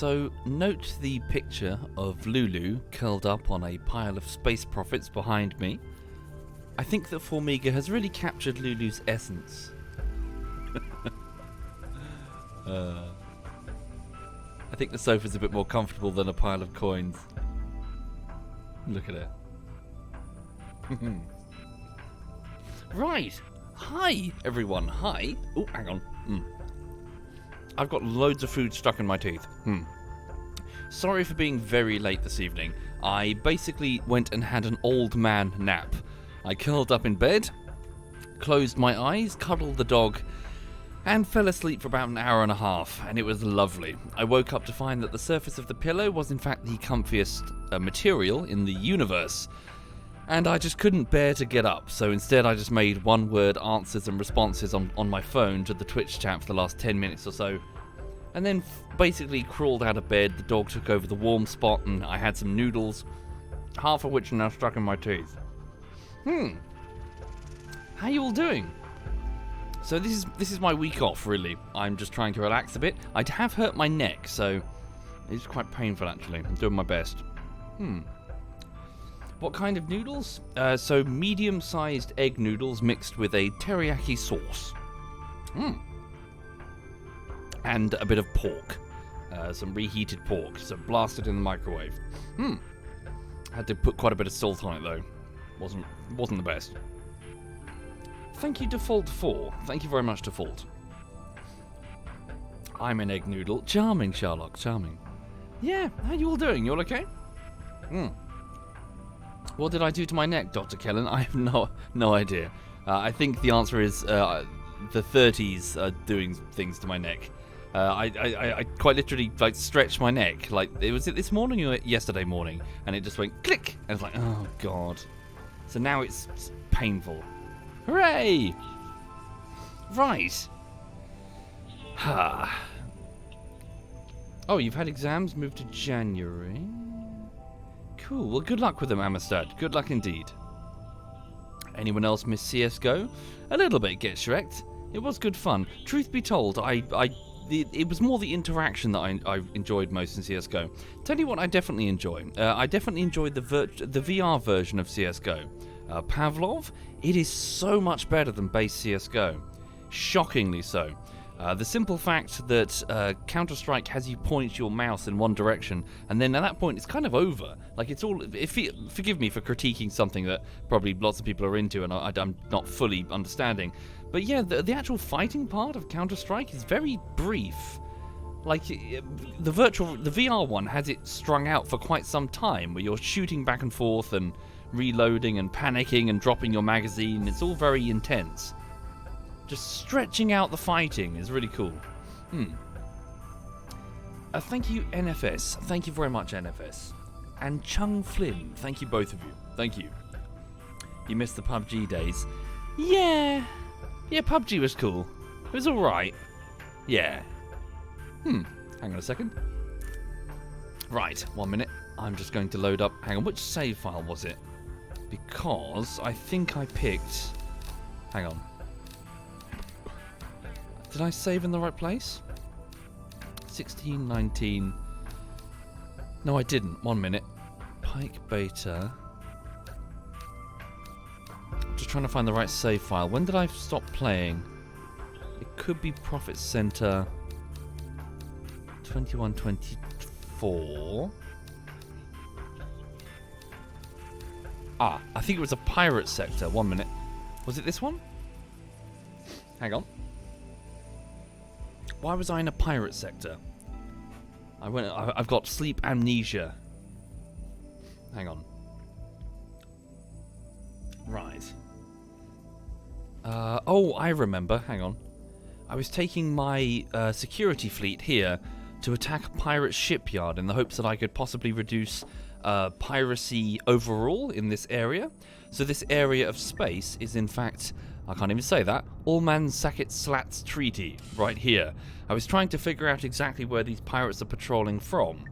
So, note the picture of Lulu curled up on a pile of space profits behind me. I think that Formiga has really captured Lulu's essence. I think the sofa's a bit more comfortable than a pile of coins. Look at it. Right. Hi, everyone. Hi. Oh, hang on. I've got loads of food stuck in my teeth. Sorry for being very late this evening. I basically went and had an old man nap. I curled up in bed, closed my eyes, cuddled the dog, and fell asleep for about an hour and a half, and it was lovely. I woke up to find that the surface of the pillow was in fact the comfiest material in the universe. And I just couldn't bear to get up, so instead I just made one-word answers and responses on my phone to the Twitch chat for the last 10 minutes or so. And then basically crawled out of bed, the dog took over the warm spot, and I had some noodles, half of which are now stuck in my teeth. How you all doing? So this is my week off, really. I'm just trying to relax a bit. I have hurt my neck, so it's quite painful, actually. I'm doing my best. What kind of noodles? So medium-sized egg noodles mixed with a teriyaki sauce. And a bit of pork. Some reheated pork, so blasted in the microwave. Had to put quite a bit of salt on it, though. Wasn't the best. Thank you, Default 4. Thank you very much, Default. I'm an egg noodle. Charming, Sherlock. Charming. Yeah, how you all doing? You all okay? What did I do to my neck, Dr. Kellen? I have no idea. I think the answer is the 30s are doing things to my neck. I quite literally stretched my neck. Was it this morning or yesterday morning? And it just went click. And it's like, oh god. So now it's painful. Hooray! Right. Oh, you've had exams moved to January. Cool. Well, good luck with them, Amistad. Good luck indeed. Anyone else miss CSGO? A little bit, get Shrek. It was good fun. Truth be told, it was more the interaction that I enjoyed most in CSGO. Tell you what I definitely enjoy. I definitely enjoyed the VR version of CSGO. Pavlov, it is so much better than base CSGO. Shockingly so. The simple fact that Counter-Strike has you point your mouse in one direction, and then at that point it's kind of over. Forgive me for critiquing something that probably lots of people are into and I'm not fully understanding. But yeah, the actual fighting part of Counter-Strike is very brief. The VR one has it strung out for quite some time, where you're shooting back and forth and reloading and panicking and dropping your magazine. It's all very intense. Just stretching out the fighting is really cool. Thank you, NFS. Thank you very much, NFS. And Chung Flynn. Thank you, both of you. Thank you. You missed the PUBG days. Yeah, PUBG was cool. It was alright. Yeah. Hang on a second. Right, 1 minute. I'm just going to load up. Hang on, which save file was it? Because I think I picked... Hang on. Did I save in the right place? 16, 19... No, I didn't. 1 minute. Pike Beta... I'm just trying to find the right save file. When did I stop playing? It could be Profit Center... 21, 24... I think it was a pirate sector. 1 minute. Was it this one? Hang on. Why was I in a pirate sector? I've got sleep amnesia. Hang on. Right. I remember. Hang on. I was taking my security fleet here to attack a pirate shipyard in the hopes that I could possibly reduce piracy overall in this area. So this area of space is in fact, I can't even say that, Allman-Sackett Slats Treaty, right here. I was trying to figure out exactly where these pirates are patrolling from.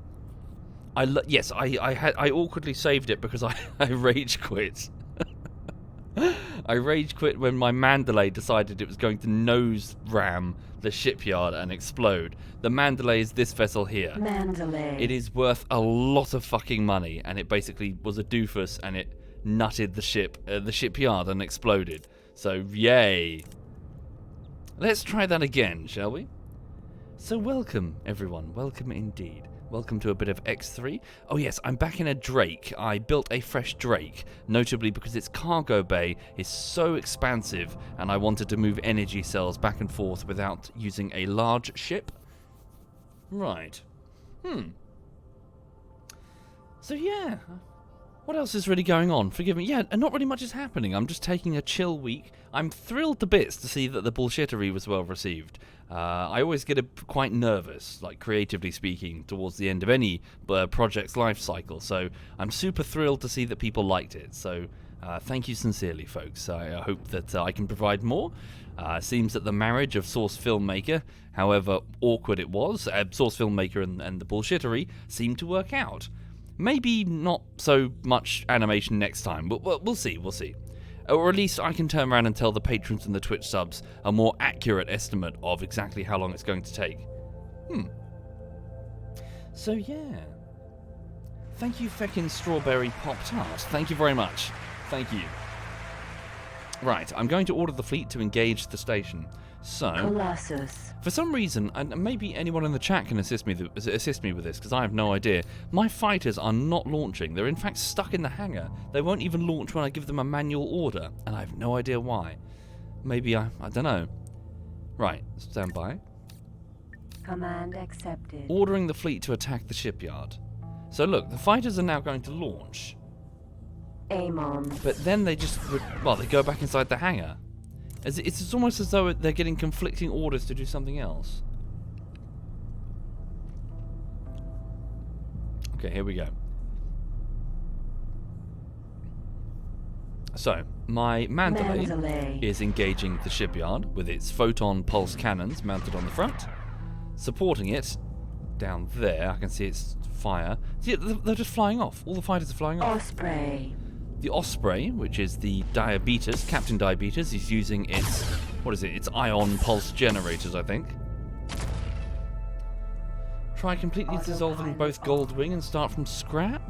I awkwardly saved it because I rage quit. I rage quit when my Mandalay decided it was going to nose ram the shipyard and explode. The Mandalay is this vessel here. Mandalay. It is worth a lot of fucking money, and it basically was a doofus, and it nutted the shipyard and exploded. So, yay. Let's try that again, shall we? So welcome, everyone. Welcome indeed. Welcome to a bit of X3. Oh yes, I'm back in a Drake. I built a fresh Drake, notably because its cargo bay is so expansive, and I wanted to move energy cells back and forth without using a large ship. Right. So yeah, what else is really going on? Forgive me. Yeah, not really much is happening. I'm just taking a chill week. I'm thrilled to bits to see that the bullshittery was well received. I always get quite nervous, like creatively speaking, towards the end of any project's life cycle. So I'm super thrilled to see that people liked it. So thank you sincerely, folks. I hope that I can provide more. Seems that the marriage of Source Filmmaker, however awkward it was, Source Filmmaker and the bullshittery, seemed to work out. Maybe not so much animation next time, but we'll see, Or at least I can turn around and tell the patrons and the Twitch subs a more accurate estimate of exactly how long it's going to take. So yeah. Thank you, feckin' Strawberry Pop-Tart. Thank you very much. Thank you. Right, I'm going to order the fleet to engage the station. So, Colossus. For some reason, and maybe anyone in the chat can assist me with this, because I have no idea, my fighters are not launching. They're in fact stuck in the hangar. They won't even launch when I give them a manual order, and I have no idea why. Maybe I don't know. Right, stand by. Command accepted. Ordering the fleet to attack the shipyard. So look, the fighters are now going to launch. Amon. But then they just, they go back inside the hangar. It's almost as though they're getting conflicting orders to do something else. Okay, here we go. So, my Mandalay is engaging the shipyard with its photon pulse cannons mounted on the front. Supporting it down there, I can see its fire. See, they're just flying off. All the fighters are flying off. Osprey. The Osprey, which is the Diabetes, Captain Diabetes, is using its, its ion pulse generators, I think. Try completely dissolving both Goldwing and start from scratch?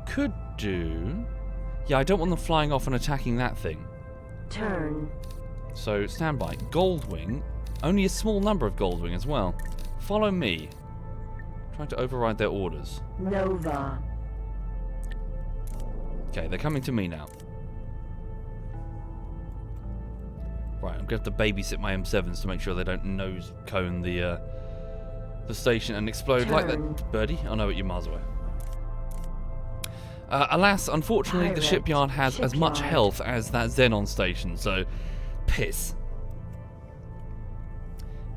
Could do. Yeah, I don't want them flying off and attacking that thing. Turn. So, stand by. Goldwing, only a small number of Goldwing as well. Follow me. Trying to override their orders. Nova. Okay, they're coming to me now. Right, I'm going to have to babysit my M7s to make sure they don't nose cone the station and explode. Turn. Like that, birdie. I know it, you're miles away. Alas, unfortunately, the shipyard has as much health as that Xenon station, so piss.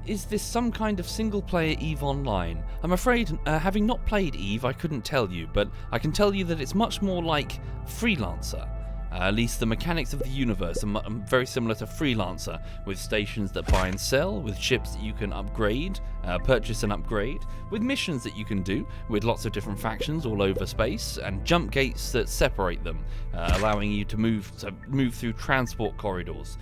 Is this some kind of single-player EVE Online? I'm afraid, having not played EVE, I couldn't tell you, but I can tell you that it's much more like Freelancer. At least the mechanics of the universe are very similar to Freelancer, with stations that buy and sell, with ships that you can upgrade, purchase and upgrade, with missions that you can do, with lots of different factions all over space, and jump gates that separate them, allowing you to move through transport corridors.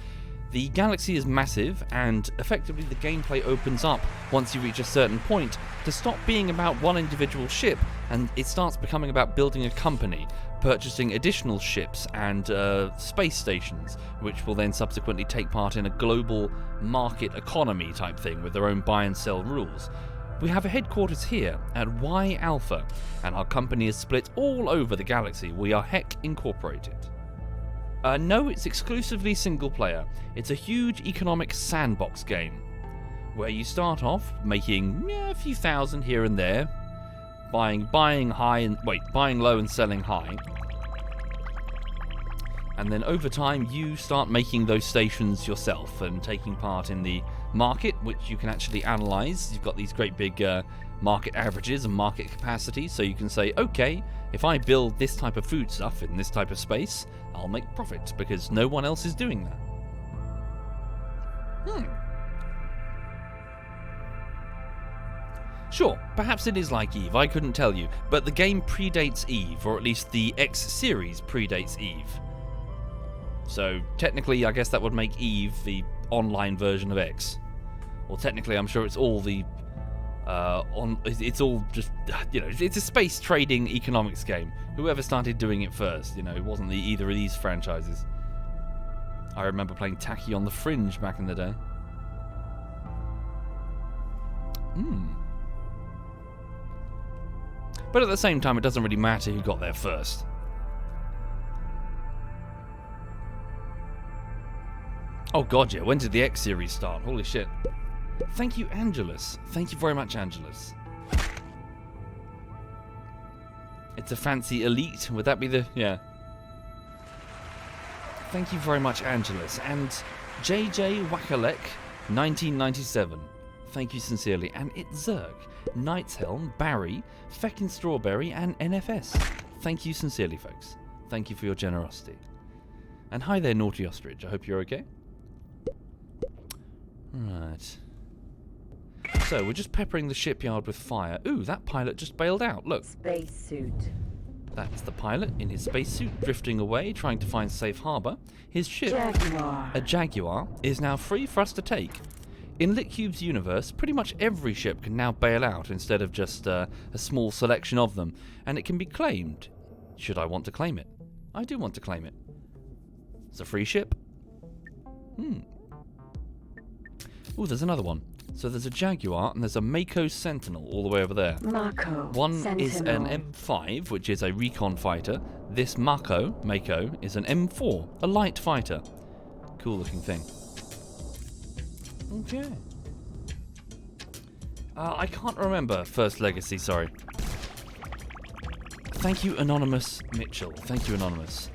The galaxy is massive, and effectively the gameplay opens up once you reach a certain point to stop being about one individual ship, and it starts becoming about building a company, purchasing additional ships and space stations, which will then subsequently take part in a global market economy type thing with their own buy and sell rules. We have a headquarters here at Y Alpha, and our company is split all over the galaxy. We are Heck Incorporated. No, it's exclusively single player. It's a huge economic sandbox game, where you start off making a few thousand here and there, buying low and selling high, and then over time you start making those stations yourself and taking part in the market, which you can actually analyze. You've got these great big market averages and market capacity, so you can say, okay, if I build this type of food stuff in this type of space, I'll make profit because no one else is doing that. Sure, perhaps it is like EVE, I couldn't tell you, but the game predates EVE, or at least the X series predates EVE. So technically, I guess that would make Eve the online version of X. Or technically, I'm sure it's all the it's all just, you know, it's a space trading economics game. Whoever started doing it first, you know, it wasn't either of these franchises. I remember playing Tacky on the Fringe back in the day. But at the same time, it doesn't really matter who got there first. Oh god, yeah, when did the X series start? Holy shit. Thank you, Angelus. Thank you very much, Angelus. It's a fancy elite. Would that be the... yeah. Thank you very much, Angelus. And JJ Wakalek, 1997. Thank you sincerely. And it's Zerg, Knight's Helm, Barry, Feckin' Strawberry, and NFS. Thank you sincerely, folks. Thank you for your generosity. And hi there, Naughty Ostrich. I hope you're okay. Right. So, we're just peppering the shipyard with fire. Ooh, that pilot just bailed out. Look. Spacesuit. That's the pilot in his spacesuit, drifting away, trying to find safe harbour. His ship, Jaguar. a Jaguar, is now free for us to take. In LitCube's universe, pretty much every ship can now bail out instead of just a small selection of them, and it can be claimed. Should I want to claim it? I do want to claim it. It's a free ship. Ooh, there's another one. So there's a Jaguar and there's a Mako Sentinel all the way over there. Mako. One Sentinel. is an M5, which is a recon fighter. This Mako, is an M4, a light fighter. Cool looking thing. Okay. I can't remember First Legacy, sorry. Thank you, Anonymous Mitchell. Thank you, Anonymous.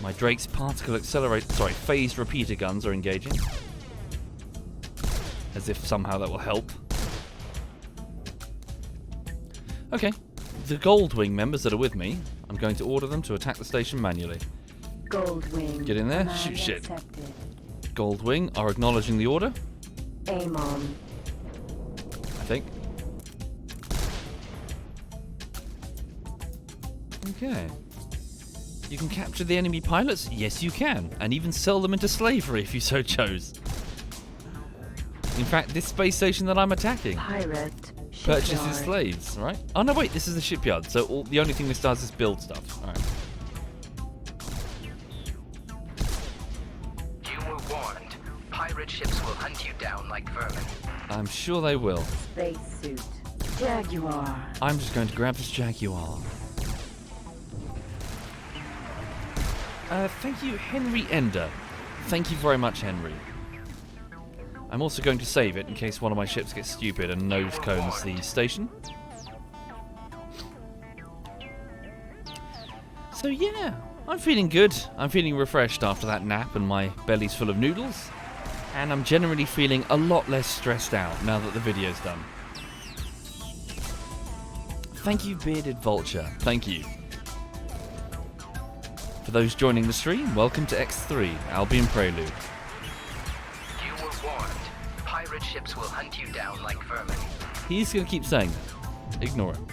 My Drake's particle accelerator, phased repeater guns are engaging. As if somehow that will help. Okay, the Goldwing members that are with me, I'm going to order them to attack the station manually. Goldwing. Get in there, Command shoot shit. accepted. Goldwing are acknowledging the order, Aim on. I think. Okay. You can capture the enemy pilots? Yes, you can. And even sell them into slavery if you so chose. In fact, this space station that I'm attacking Pirate. purchases Shipyard. slaves, right? Oh no, wait, this is the shipyard, so the only thing this does is build stuff. Alright. You were warned. Pirate ships will hunt you down like vermin. I'm sure they will. Spacesuit. Jaguar. I'm just going to grab this Jaguar. Thank you, Henry Ender. Thank you very much, Henry. I'm also going to save it in case one of my ships gets stupid and nose cones the station. So yeah, I'm feeling good. I'm feeling refreshed after that nap and my belly's full of noodles. And I'm generally feeling a lot less stressed out now that the video's done. Thank you, Bearded Vulture. Thank you. For those joining the stream, welcome to X3, Albion Prelude. You were warned. Pirate ships will hunt you down like vermin. He's going to keep saying that. Ignore him.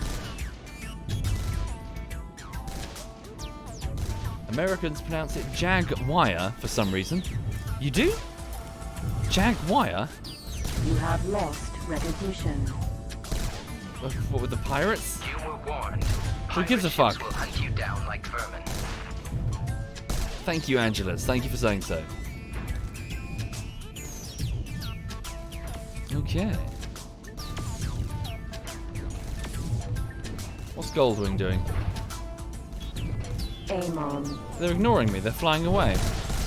Americans pronounce it Jaguar for some reason. You do? Jaguar? You have lost recognition. What with the pirates? You were warned. Who gives a Pirate fuck? ships will hunt you down like vermin. Thank you, Angelus. Thank you for saying so. Okay. What's Goldwing doing? Aim on. They're ignoring me. They're flying away.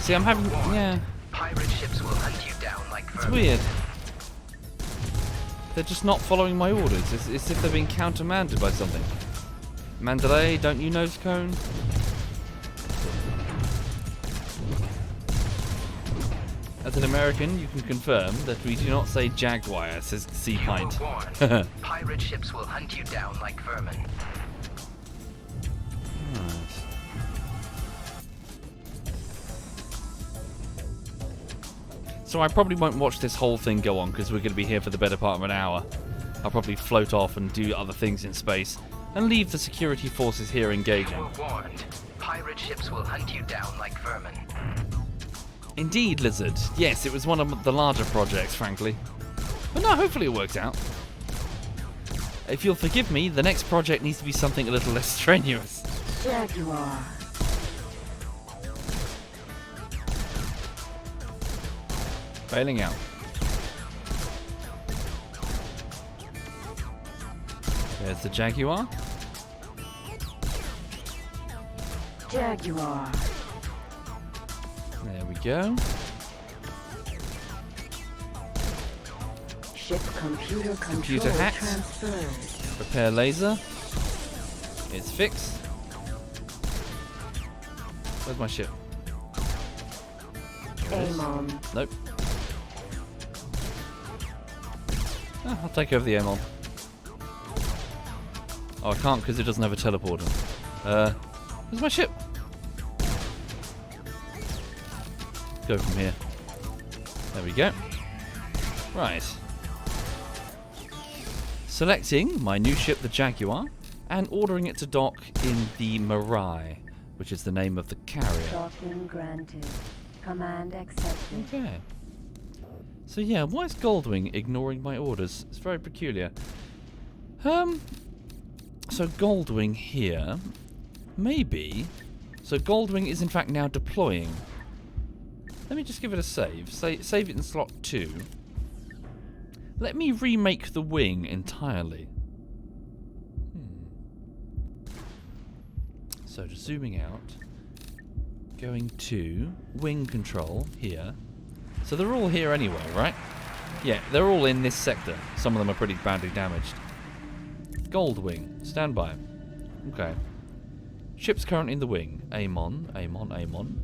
See, I'm having... yeah. Pirate ships will hunt you down like It's vermin. weird. They're just not following my orders. It's as if they're being countermanded by something. Mandalay, don't you nose cone? As an American, you can confirm that we do not say Jaguar, says Sea You Pint. were warned. Pirate ships will hunt you down like vermin. So I probably won't watch this whole thing go on because we're going to be here for the better part of an hour. I'll probably float off and do other things in space. and leave the security forces here You engaging. were warned. Pirate ships will hunt you down like vermin. Indeed, Lizard. Yes, it was one of the larger projects, frankly. But no, hopefully it works out. If you'll forgive me, the next project needs to be something a little less strenuous. Jaguar. Bailing out. There's the Jaguar. Jaguar. There we go. Ship computer Computer control hacked. transferred. Repair laser. It's fixed. Where's my ship? There it is. Amon. Nope. Ah, I'll take over the Amon. Oh, I can't because it doesn't have a teleporter. Where's my ship? Go from here. There we go. Right. Selecting my new ship, the Jaguar, and ordering it to dock in the Mirai, which is the name of the carrier. Docking granted. Command accepted. Okay. So yeah, why is Goldwing ignoring my orders? It's very peculiar. So Goldwing here, maybe. So Goldwing is in fact now deploying. Let me just give it a save. Save it in slot 2. Let me remake the wing entirely. So just zooming out, going to wing control here. So they're all here anyway, right? Yeah, they're all in this sector. Some of them are pretty badly damaged. Goldwing, stand by. Okay. Ship's currently in the wing. Amon, Amon, Amon.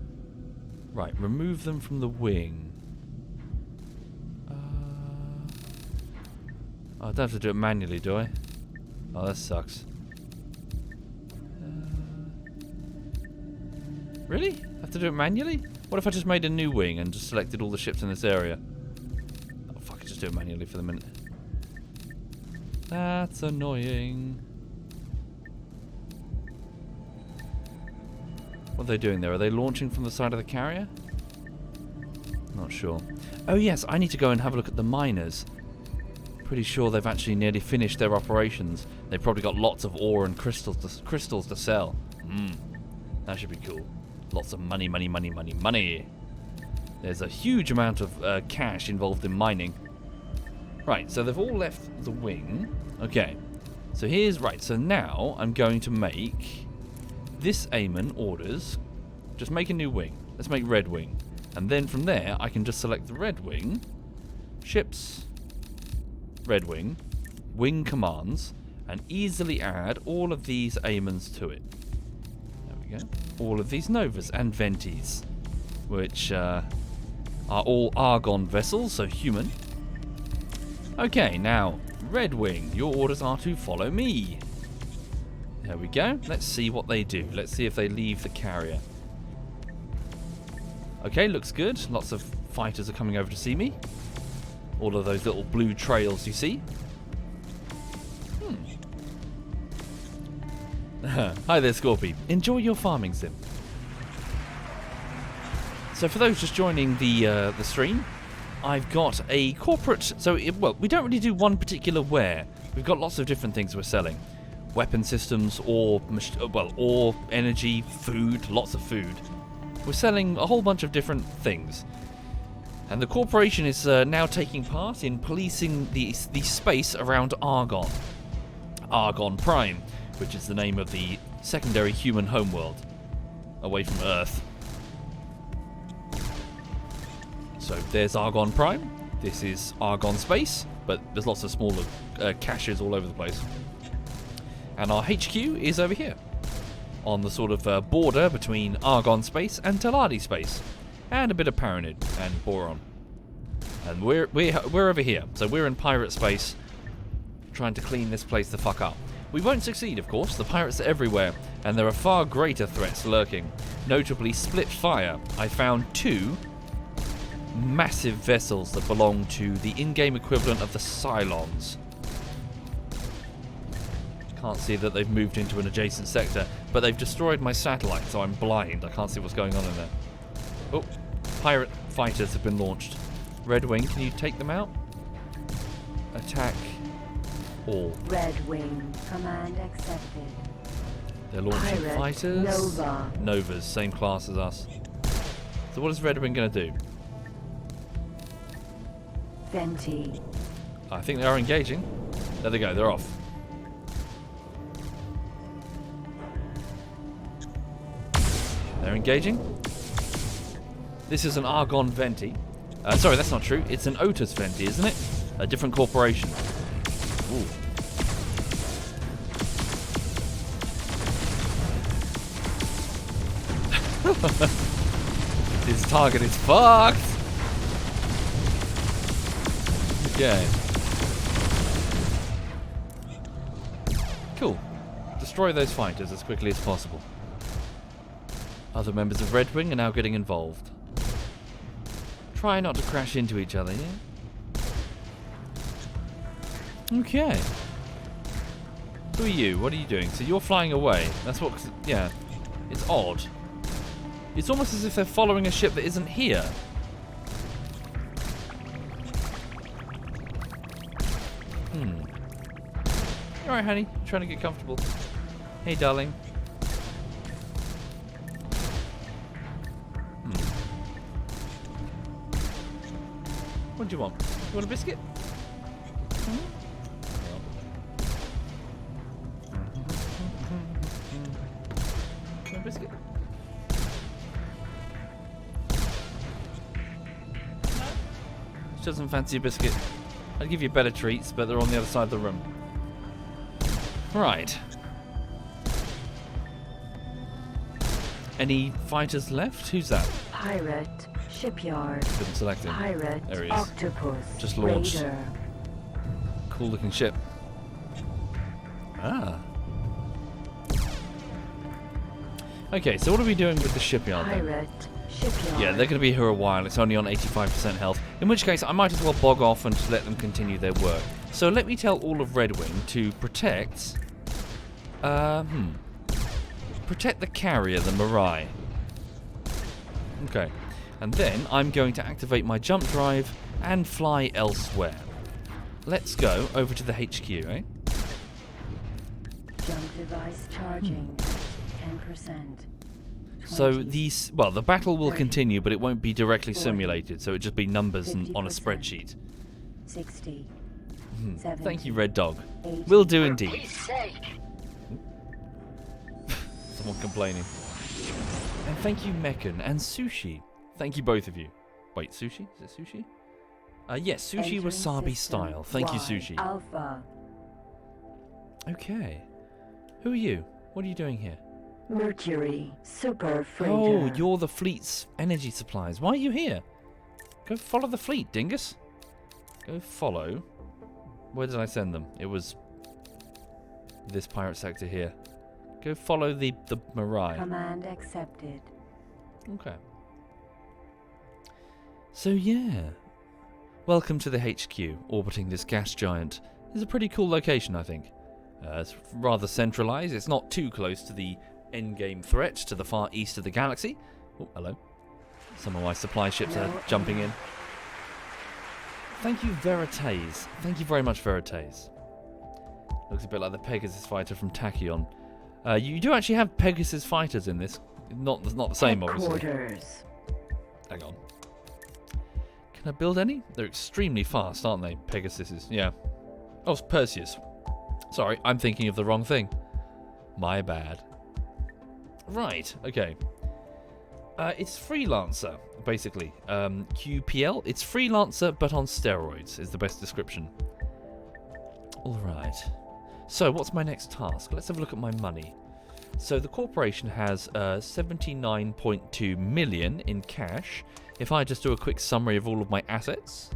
Right, remove them from the wing. I don't have to do it manually, do I? Oh, that sucks. Really? I have to do it manually? What if I just made a new wing and just selected all the ships in this area? Oh, fuck it, just do it manually for the minute. That's annoying. What are they doing there? Are they launching from the side of the carrier? Not sure. Oh yes, I need to go and have a look at the miners. Pretty sure they've actually nearly finished their operations. They've probably got lots of ore and crystals to sell. That should be cool. Lots of money, money, money, money, money. There's a huge amount of cash involved in mining. Right, so they've all left the wing. Okay, so here's... Right, so now I'm going to make this Amon orders. Just make a new wing. Let's make red wing. And then from there, I can just select the red wing. Ships... Red wing, wing commands, and easily add all of these Amons to it. There we go. All of these Novas and Ventis, which are all Argon vessels, so human. Okay, now, Red Wing, your orders are to follow me. There we go. Let's see what they do. Let's see if they leave the carrier. Okay, looks good. Lots of fighters are coming over to see me. All of those little blue trails you see. Hi there, Scorpy. Enjoy your farming sim. So for those just joining the stream, I've got a corporate... well, we don't really do one particular ware. We've got lots of different things we're selling. Weapon systems, ore, energy, food, lots of food. We're selling a whole bunch of different things. And the corporation is now taking part in policing the space around Argon. Argon Prime, which is the name of the secondary human homeworld, away from Earth. So there's Argon Prime. This is Argon Space, but there's lots of smaller caches all over the place. And our HQ is over here, on the sort of border between Argon Space and Teladi Space. And a bit of Paranid and Boron. And we're over here. So we're in pirate space, trying to clean this place the fuck up. We won't succeed, of course. The pirates are everywhere, and there are far greater threats lurking. Notably, Split Fire. I found 2 massive vessels that belong to the in-game equivalent of the Cylons. Can't see that they've moved into an adjacent sector, but they've destroyed my satellite, so I'm blind. I can't see what's going on in there. Oh, pirate fighters have been launched. Red Wing, can you take them out? Attack all. Red Wing. Command accepted. They're launching Pirate fighters. Nova. Novas, same class as us. So what is Red Wing going to do? Venti. I think they are engaging. There they go, they're off. They're engaging. This is an Argon Venti. Sorry, that's not true. It's an Otis Venti, isn't it? A different corporation. Ooh. This target is fucked. Okay. Cool. Destroy those fighters as quickly as possible. Other members of Red Wing are now getting involved. Try not to crash into each other, yeah? Okay. Who are you? What are you doing? So you're flying away. That's what... Yeah. It's odd. It's almost as if they're following a ship that isn't here. You alright, honey? Trying to get comfortable. Hey, darling. What do you want? You want a biscuit? Want a biscuit? She doesn't fancy a biscuit. I'd give you better treats, but they're on the other side of the room. Right. Any fighters left? Who's that? Pirate shipyard. Didn't select him. Pirate There he is. octopus. Just launched. Raider. Cool looking ship. Ah. Okay, so what are we doing with the shipyard then? Pirate shipyard. Yeah, they're going to be here a while. It's only on 85% health. In which case, I might as well bog off and just let them continue their work. So let me tell all of Red Wing to protect... Protect the carrier, the Mirai. Okay. And then I'm going to activate my jump drive and fly elsewhere. Let's go over to the HQ, eh? Jump device charging. 10%. So 20, these... Well, the battle will 30, continue, but it won't be directly 40, simulated, so it'll just be numbers on a 50%, spreadsheet. 60. Thank you, Red Dog. 80. Will do indeed. Peace sake. Someone complaining. And thank you, Mekan and Sushi. Thank you, both of you. Wait, Sushi? Is it Sushi? Yes, Sushi Entering Wasabi system style. Thank you, Y, Sushi. Alpha. Okay. Who are you? What are you doing here? Mercury super freighter. Oh, you're the fleet's energy supplies. Why are you here? Go follow the fleet, dingus. Go follow. Where did I send them? It was this pirate sector here. Go follow the Mirai. Command accepted. Okay. So yeah. Welcome to the HQ, orbiting this gas giant. It's a pretty cool location, I think. It's rather centralized. It's not too close to the endgame threat to the far east of the galaxy. Oh, hello. Some of my supply ships are jumping in. Thank you, Veritas. Thank you very much, Veritas. Looks a bit like the Pegasus fighter from Tachyon. You do actually have Pegasus fighters in this. Not the same, obviously. Headquarters. Hang on. Can I build any? They're extremely fast, aren't they? Pegasuses. Yeah. Oh, it's Perseus. Sorry, I'm thinking of the wrong thing. My bad. Right, okay. It's Freelancer, basically. QPL. It's Freelancer, but on steroids, is the best description. Alright. So, what's my next task? Let's have a look at my money. So, the corporation has 79.2 million in cash. If I just do a quick summary of all of my assets.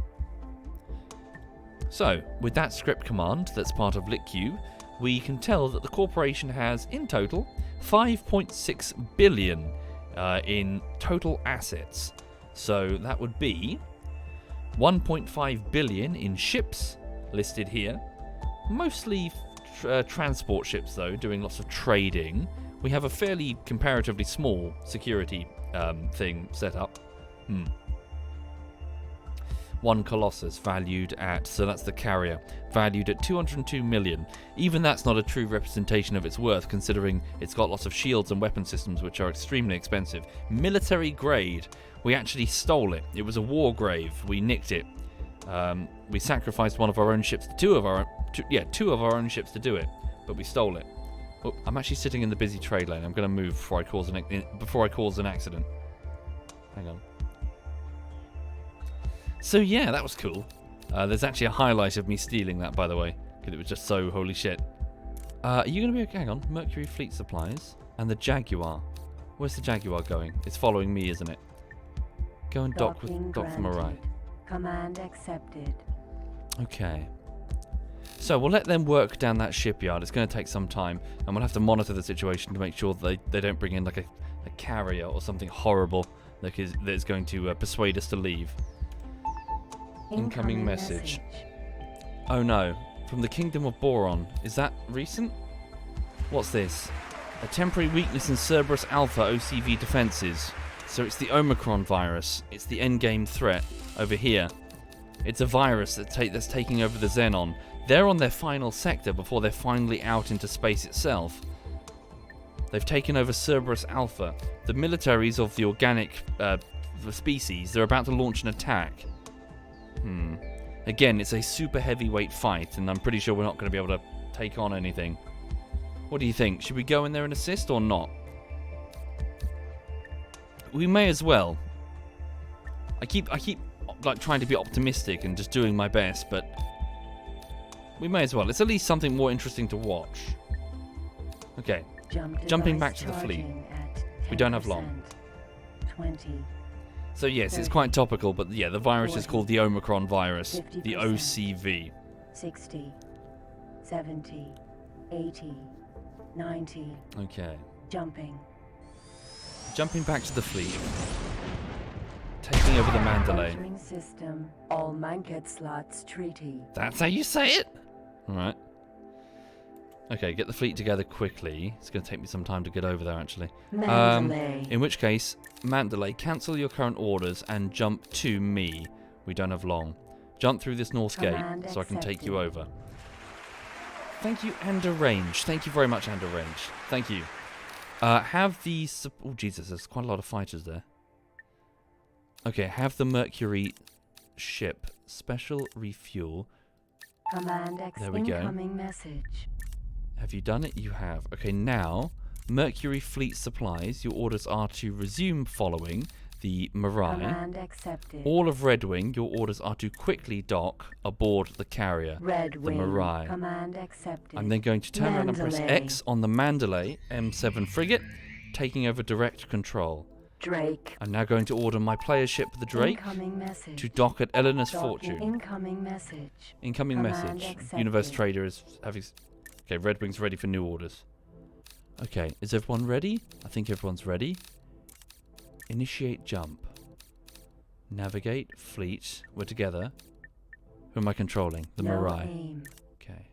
So, with that script command that's part of LitQ, we can tell that the corporation has, in total, 5.6 billion in total assets. So that would be 1.5 billion in ships, listed here, mostly transport ships, though, doing lots of trading. We have a fairly comparatively small security thing set up. One Colossus valued at, so that's the carrier, valued at 202 million. Even that's not a true representation of its worth, considering it's got lots of shields and weapon systems which are extremely expensive. Military grade. We actually stole it. It was a war grave. We nicked it. We sacrificed one of our own ships, two of our own ships to do it, but we stole it. Oh, I'm actually sitting in the busy trade lane. I'm going to move before I cause an accident. Hang on. So yeah, that was cool. There's actually a highlight of me stealing that, by the way, because it was just so holy shit. Are you going to be okay? Hang on. Mercury Fleet Supplies and the Jaguar. Where's the Jaguar going? It's following me, isn't it? Go and dock for Mirai. Command accepted. Okay. So we'll let them work down that shipyard. It's going to take some time, and we'll have to monitor the situation to make sure that they don't bring in like a carrier or something horrible that is going to persuade us to leave. Incoming message. Oh no, from the Kingdom of Boron. Is that recent? What's this? A temporary weakness in Cerberus Alpha OCV defenses. So it's the Omicron virus. It's the endgame threat over here. It's a virus that's taking over the Xenon. They're on their final sector before they're finally out into space itself. They've taken over Cerberus Alpha. The militaries of the organic species, they're about to launch an attack. Again, it's a super heavyweight fight, and I'm pretty sure we're not going to be able to take on anything. What do you think? Should we go in there and assist or not? We may as well. I keep like trying to be optimistic and just doing my best, but we may as well. It's at least something more interesting to watch. Okay, jumping back to the fleet. We don't have long. 20. So yes, it's quite topical, but yeah, the virus is called the Omicron virus, the OCV. 60, 70, 80, 90. Okay. Jumping Jumping back to the fleet. Taking over the Mandalay. Entering system. All Manket slots treaty. That's how you say it? Alright. Okay, get the fleet together quickly. It's going to take me some time to get over there, actually. Mandalay. In which case, Mandalay, cancel your current orders and jump to me. We don't have long. Jump through this north gate so I can take you over. Thank you, Ander Range. Thank you very much, Ander Range. Thank you. Have the... Oh, Jesus, there's quite a lot of fighters there. Okay, have the Mercury ship. Special refuel. Command X There we go. incoming message. Have you done it? You have. Okay, now, Mercury Fleet Supplies. Your orders are to resume following the Mirai. Command accepted. All of Red Wing, your orders are to quickly dock aboard the carrier, Red the Wing. Mirai. Command accepted. I'm then going to turn around and press Mandalay. X on the Mandalay M7 frigate, taking over direct control. Drake. I'm now going to order my player ship, the Drake, Incoming message. to dock at Eleanor's Docking. Fortune. Incoming message. Incoming Command message. accepted. Universe Trader is having... Okay, Red Wing's ready for new orders. Okay, is everyone ready? I think everyone's ready. Initiate jump. Navigate, fleet. We're together. Who am I controlling? The No Mirai. aim. Okay.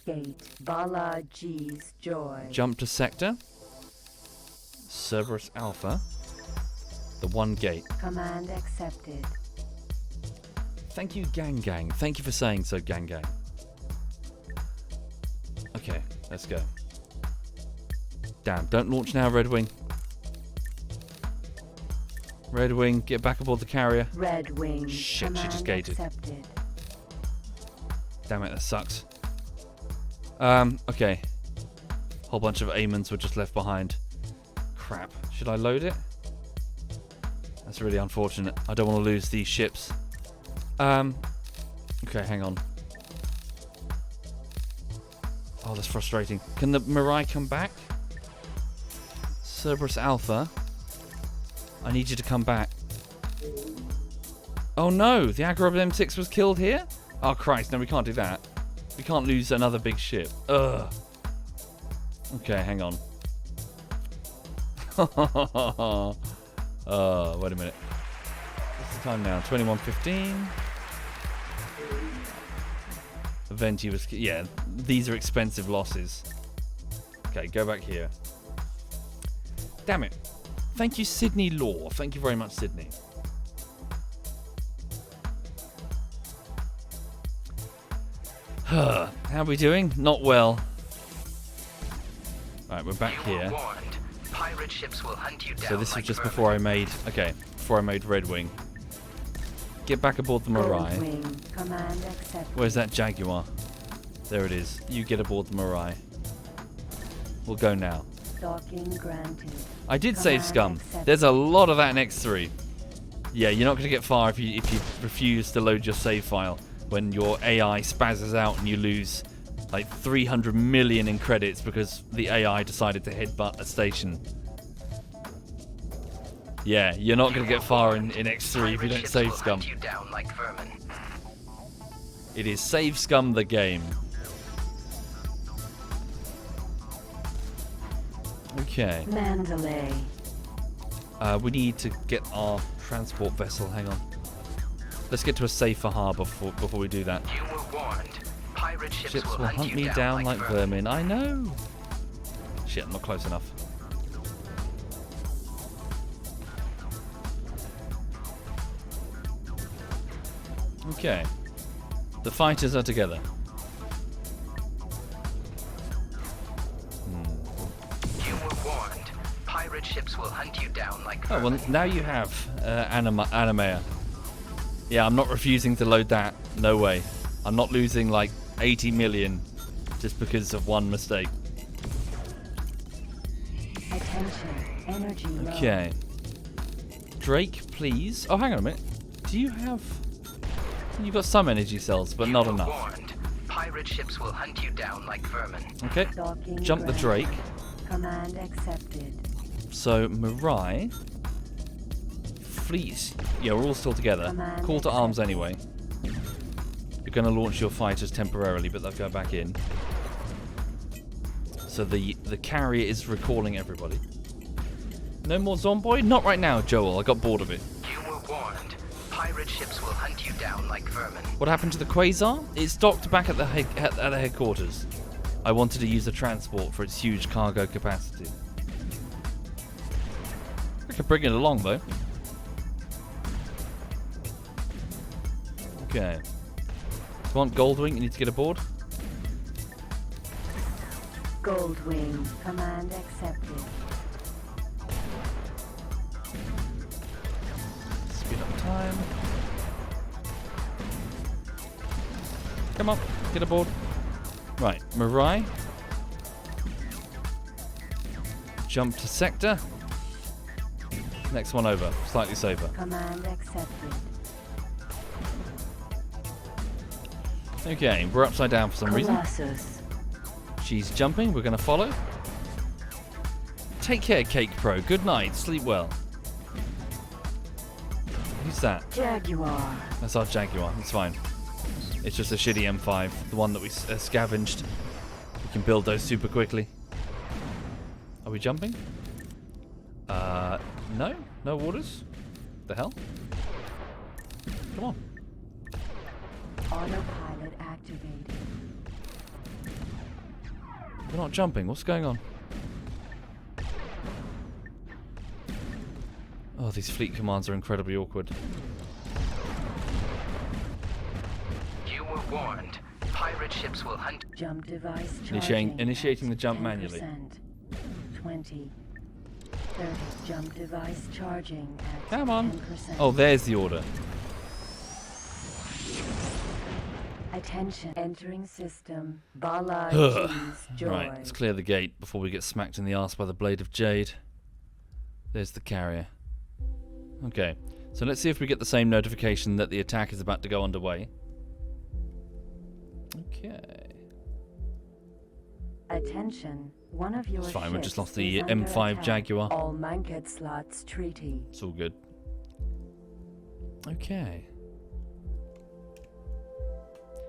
Gate. Balaji's joy. Jump to sector. Cerberus Alpha. The one gate. Command accepted. Thank you, Gang Gang. Thank you for saying so, Gang Gang. Okay, let's go. Damn, don't launch now, Red Wing. Red Wing, get back aboard the carrier. Red Wing. Shit, she Command just gated. accepted. Damn it, that sucks. Okay. Whole bunch of Amons were just left behind. Crap. Should I load it? That's really unfortunate. I don't want to lose these ships. Okay, hang on. Oh, that's frustrating. Can the Mirai come back? Cerberus Alpha. I need you to come back. Oh no, the Agro M6 was killed here? Oh Christ, no, we can't do that. We can't lose another big ship. Ugh. Okay, hang on. Wait a minute. What's the time now? 21:15. Venti was... Yeah, these are expensive losses. Okay, go back here. Damn it. Thank you, Sydney Law. Thank you very much, Sydney. How are we doing? Not well. Alright, we're back here. Pirate ships will hunt you down. So this was just before I made... Okay, before I made Red Wing. Get back aboard the Mirai. Command accepted. Where's that Jaguar? There it is. You get aboard the Mirai. We'll go now. Docking granted. I did save Scum. accepted. There's a lot of that in X3. Yeah, you're not going to get far if you refuse to load your save file when your AI spazzes out and you lose like 300 million in credits because the AI decided to headbutt a station. Yeah, you're not going to get far in X3 if you don't save Scum. You down like vermin. It is Save Scum the game. Okay. Mandalay. We need to get our transport vessel. Hang on. Let's get to a safer harbour before we do that. You were warned. Pirate Ships will hunt me down like vermin. I know. Shit, I'm not close enough. Okay. The fighters are together. You were warned. Pirate ships will hunt you down like Oh, vermin. well, now you have Animea. Yeah, I'm not refusing to load that. No way. I'm not losing like 80 million just because of one mistake. Attention. Energy low. Okay. Drake, please. Oh, hang on a minute. Do you have... You've got some energy cells, but not You were enough. warned. Pirate ships will hunt you down like vermin. Okay. Docking Jump the granted. Drake. Command accepted. So, Mirai. Fleet. Yeah, we're all still together. Command Call to arms accepted. anyway. You're going to launch your fighters temporarily, but they'll go back in. So the carrier is recalling everybody. No more Zomboid? Not right now, Joel. I got bored of it. You were warned. Pirate ships will hunt you down like vermin. What happened to the Quasar? It's docked back at the headquarters. I wanted to use the transport for its huge cargo capacity. I could bring it along, though. Okay. Come on, Goldwing, you need to get aboard. Goldwing. Command accepted. Speed up time. Come on, get aboard. Right, Mirai. Jump to sector. Next one over, slightly safer. Command accepted. Okay, we're upside down for some reason. Colossus. She's jumping, we're going to follow. Take care, Cake Pro. Good night, sleep well. Who's that? Jaguar. That's our Jaguar, it's fine. It's just a shitty M5, the one that we scavenged. We can build those super quickly. Are we jumping? No? No orders? The hell? Come on. Autopilot activated. We're not jumping, what's going on? Oh, these fleet commands are incredibly awkward. You were warned. Pirate ships will hunt. Jump device charging. Initiating at the jump manually. 10%. 20. 30. Jump device charging at Come on. 10%. Oh, there's the order. Attention. Entering system. Bala Ugh. Joy. Right, let's clear the gate before we get smacked in the arse by the blade of jade. There's the carrier. Okay, so let's see if we get the same notification that the attack is about to go underway. Okay. Attention. One of your It's fine, we ships just lost the is under M5 attack. Jaguar. All Manket slots treaty. It's all good. Okay.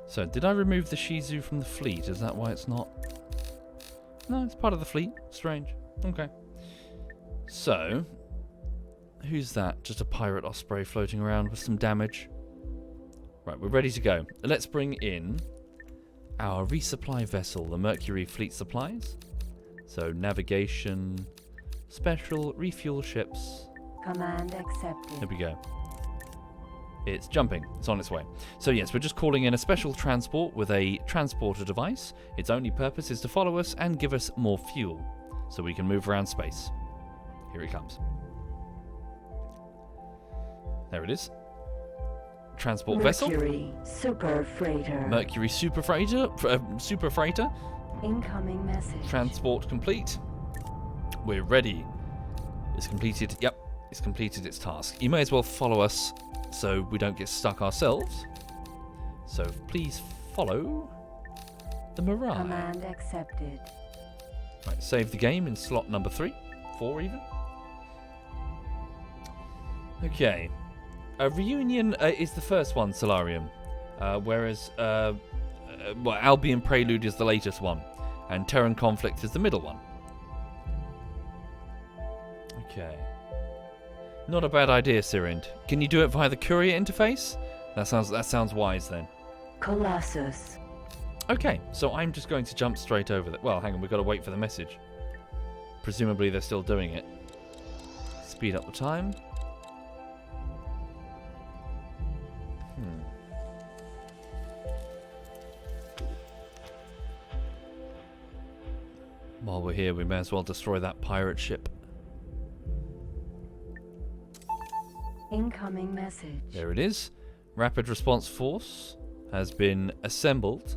So, did I remove the Shizu from the fleet? Is that why it's not? No, it's part of the fleet. Strange. Okay. So, who's that? Just a pirate osprey floating around with some damage. Right, we're ready to go. Let's bring in our resupply vessel, the Mercury Fleet Supplies. So navigation, special, refuel ships. Command accepted. There we go. It's jumping. It's on its way. So yes, we're just calling in a special transport with a transporter device. Its only purpose is to follow us and give us more fuel, so we can move around space. Here it comes. There it is. Transport vessel. Mercury Super Freighter. Mercury Super Freighter. Super Freighter. Incoming message. Transport complete. We're ready. It's completed. Yep, it's completed its task. You may as well follow us so we don't get stuck ourselves. So please follow the Mirage. Command accepted. Right, save the game in slot number 3, 4 even. Okay. Reunion is the first one, Solarium, whereas Albion Prelude is the latest one, and Terran Conflict is the middle one. Okay. Not a bad idea, Sirind. Can you do it via the courier interface? That sounds wise then. Colossus. Okay, so I'm just going to jump straight over that. Well, hang on, we've got to wait for the message. Presumably they're still doing it. Speed up the time. While we're here, we may as well destroy that pirate ship. Incoming message. There it is. Rapid Response Force has been assembled.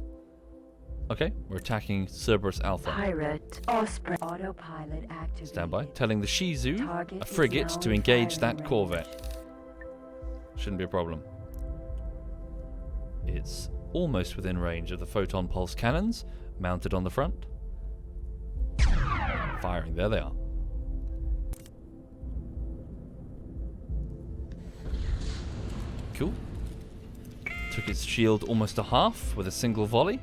Okay, we're attacking Cerberus Alpha. Pirate Osprey. Autopilot activated. Stand by. Telling the Shizu, Target a is frigate, now to in engage firing that range. corvette. Shouldn't be a problem. It's almost within range of the photon pulse cannons mounted on the front. Firing. There they are. Cool. Took its shield almost to half with a single volley.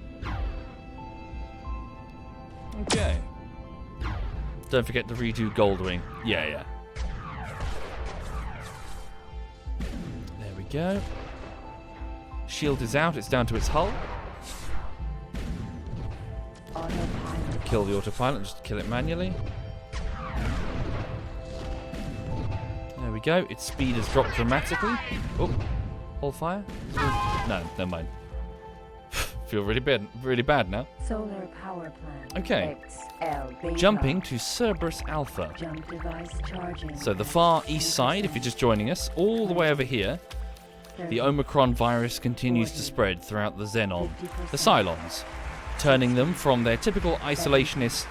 Okay. Don't forget to redo Goldwing. Yeah. There we go. Shield is out. It's down to its hull. Autopilot. Kill the autopilot. Just kill it manually. There we go. Its speed has dropped dramatically. Oh, hold fire. No, never mind. Feel really bad now. Solar power plant. Okay. XL Beta. Jumping to Cerberus Alpha. Jump device charging. So the far east side, if you're just joining us, all the way over here, the Omicron virus continues to spread throughout the Xenon, the Cylons, turning them from their typical isolationist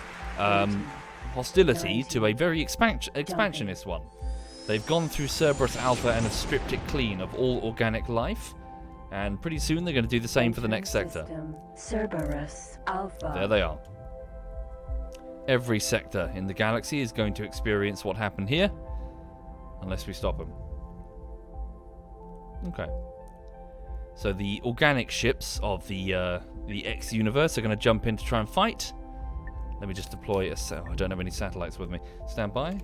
hostility to a very expansionist one. They've gone through Cerberus Alpha and have stripped it clean of all organic life, and pretty soon they're going to do the same for the next sector. Cerberus Alpha. There they are. Every sector in the galaxy is going to experience what happened here, unless we stop them. Okay. So the organic ships of the X universe are going to jump in to try and fight. Let me just deploy I don't have any satellites with me. Stand by.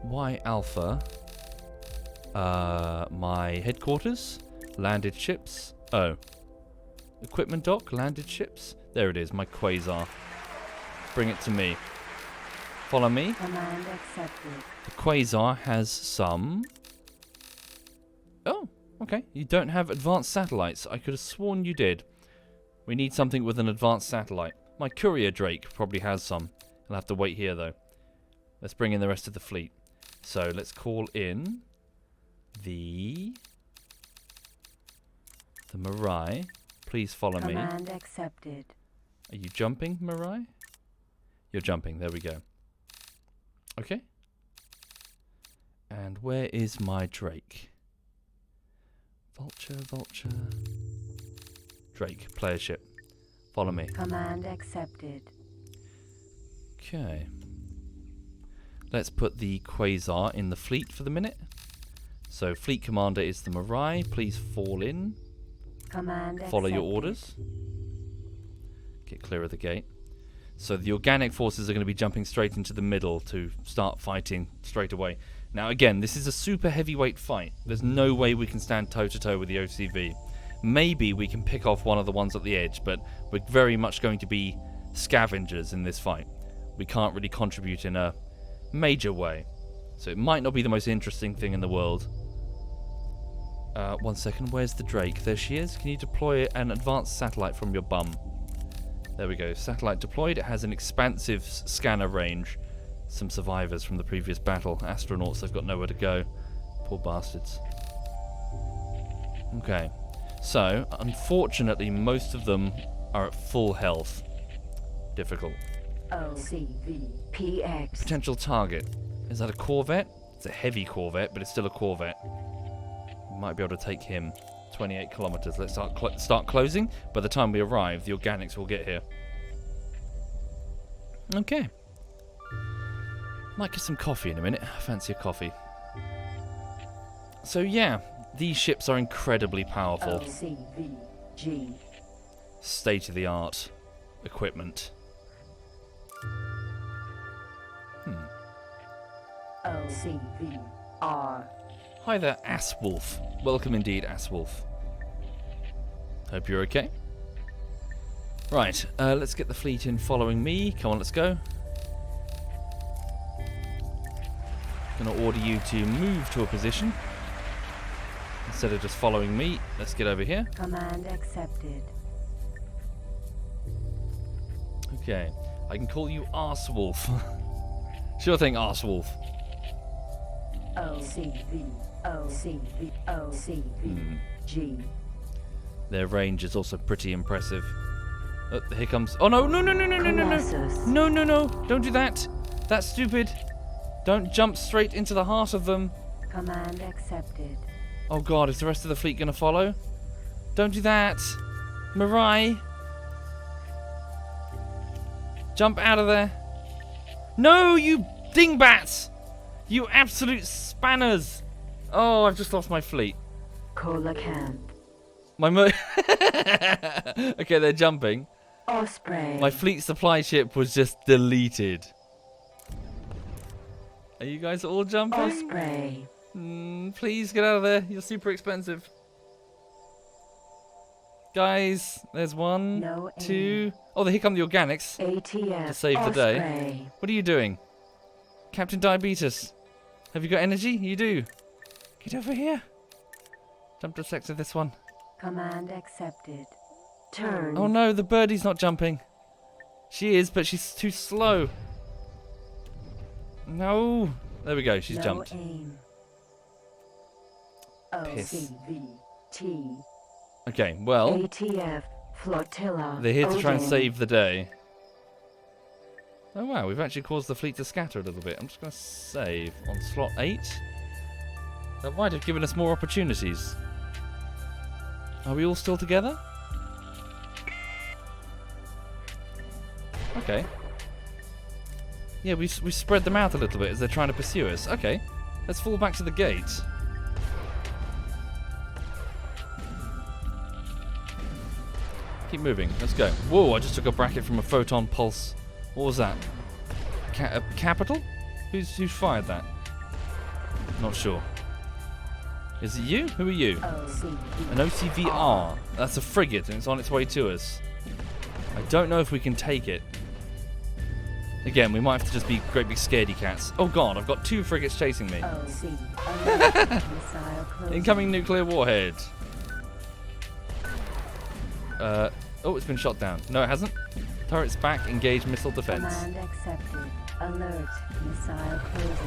Y Alpha. My headquarters. Landed ships. Oh. Equipment dock. Landed ships. There it is. My quasar. Bring it to me. Follow me. Command accepted. The quasar has some... Oh, okay. You don't have advanced satellites. I could have sworn you did. We need something with an advanced satellite. My courier Drake probably has some. I'll have to wait here, though. Let's bring in the rest of the fleet. So, let's call in the Mirai. Please follow me. Command accepted. Are you jumping, Mirai? You're jumping. There we go. Okay. And where is my Drake? Vulture. Drake, player ship. Follow me. Command accepted. Okay. Let's put the Quasar in the fleet for the minute. So, fleet commander is the Mirai. Please fall in. Command Follow your accepted. orders. Get clear of the gate. So, the organic forces are going to be jumping straight into the middle to start fighting straight away. Now, again, this is a super heavyweight fight. There's no way we can stand toe-to-toe with the OCV. maybe we can pick off one of the ones at the edge, but we're very much going to be scavengers in this fight. We can't really contribute in a major way. So it might not be the most interesting thing in the world. 1 second, where's the Drake? There she is. Can you deploy an advanced satellite from your bum? There we go. Satellite deployed. It has an expansive scanner range. Some survivors from the previous battle. Astronauts, they've got nowhere to go. Poor bastards. Okay. So, unfortunately, most of them are at full health. Difficult. OCVPX. Potential target. Is that a Corvette? It's a heavy Corvette, but it's still a Corvette. We might be able to take him 28 kilometers. Let's start closing. By the time we arrive, the organics will get here. Okay. Might get some coffee in a minute. Fancy a coffee. So yeah, these ships are incredibly powerful. OCVG. State-of-the-art equipment. OCVR. Hi there, Asswolf. Welcome indeed, Asswolf. Hope you're okay. Right, let's get the fleet in following me. Come on, let's go. Gonna order you to move to a position. Instead of just following me, let's get over here. Command accepted. Okay, I can call you Arsewolf. Sure thing, Arsewolf. OCVG. Their range is also pretty impressive. Oh, here comes... Oh, no, no, no, no, no, no, no, no. Colossus. No, no, no. Don't do that. That's stupid. Don't jump straight into the heart of them. Command accepted. Oh, God, is the rest of the fleet going to follow? Don't do that. Mirai. Jump out of there. No, you dingbats. You absolute spanners. Oh, I've just lost my fleet. Coelacanth. My Okay, they're jumping. Osprey. My fleet supply ship was just deleted. Are you guys all jumping? Osprey. Please get out of there. You're super expensive. Guys, there's one, No two. Oh, here come the organics ATF. to save the day. What are you doing? Captain Diabetes. Have you got energy? You do. Get over here. Jump to sector this one. Command accepted. Turn. Oh no, the birdie's not jumping. She is, but she's too slow. No. There we go, she's no jumped. Aim. Piss. OCVT. Okay, well, ATF. Flotilla. they're here to try and Odin. save the day. Oh wow, we've actually caused the fleet to scatter a little bit. I'm just going to save on slot 8. That might have given us more opportunities. Are we all still together? Okay. Yeah, we spread them out a little bit as they're trying to pursue us. Okay, let's fall back to the gate. Keep moving. Let's go. Whoa, I just took a bracket from a photon pulse. What was that? Capital? Who's fired that? Not sure. Is it you? Who are you? An OCVR. That's a frigate and it's on its way to us. I don't know if we can take it. Again, we might have to just be great big scaredy cats. Oh god, I've got 2 frigates chasing me. Incoming nuclear warhead. Oh, it's been shot down. No, it hasn't. Turret's back. Engage missile defense. Command accepted. Alert. Missile closing.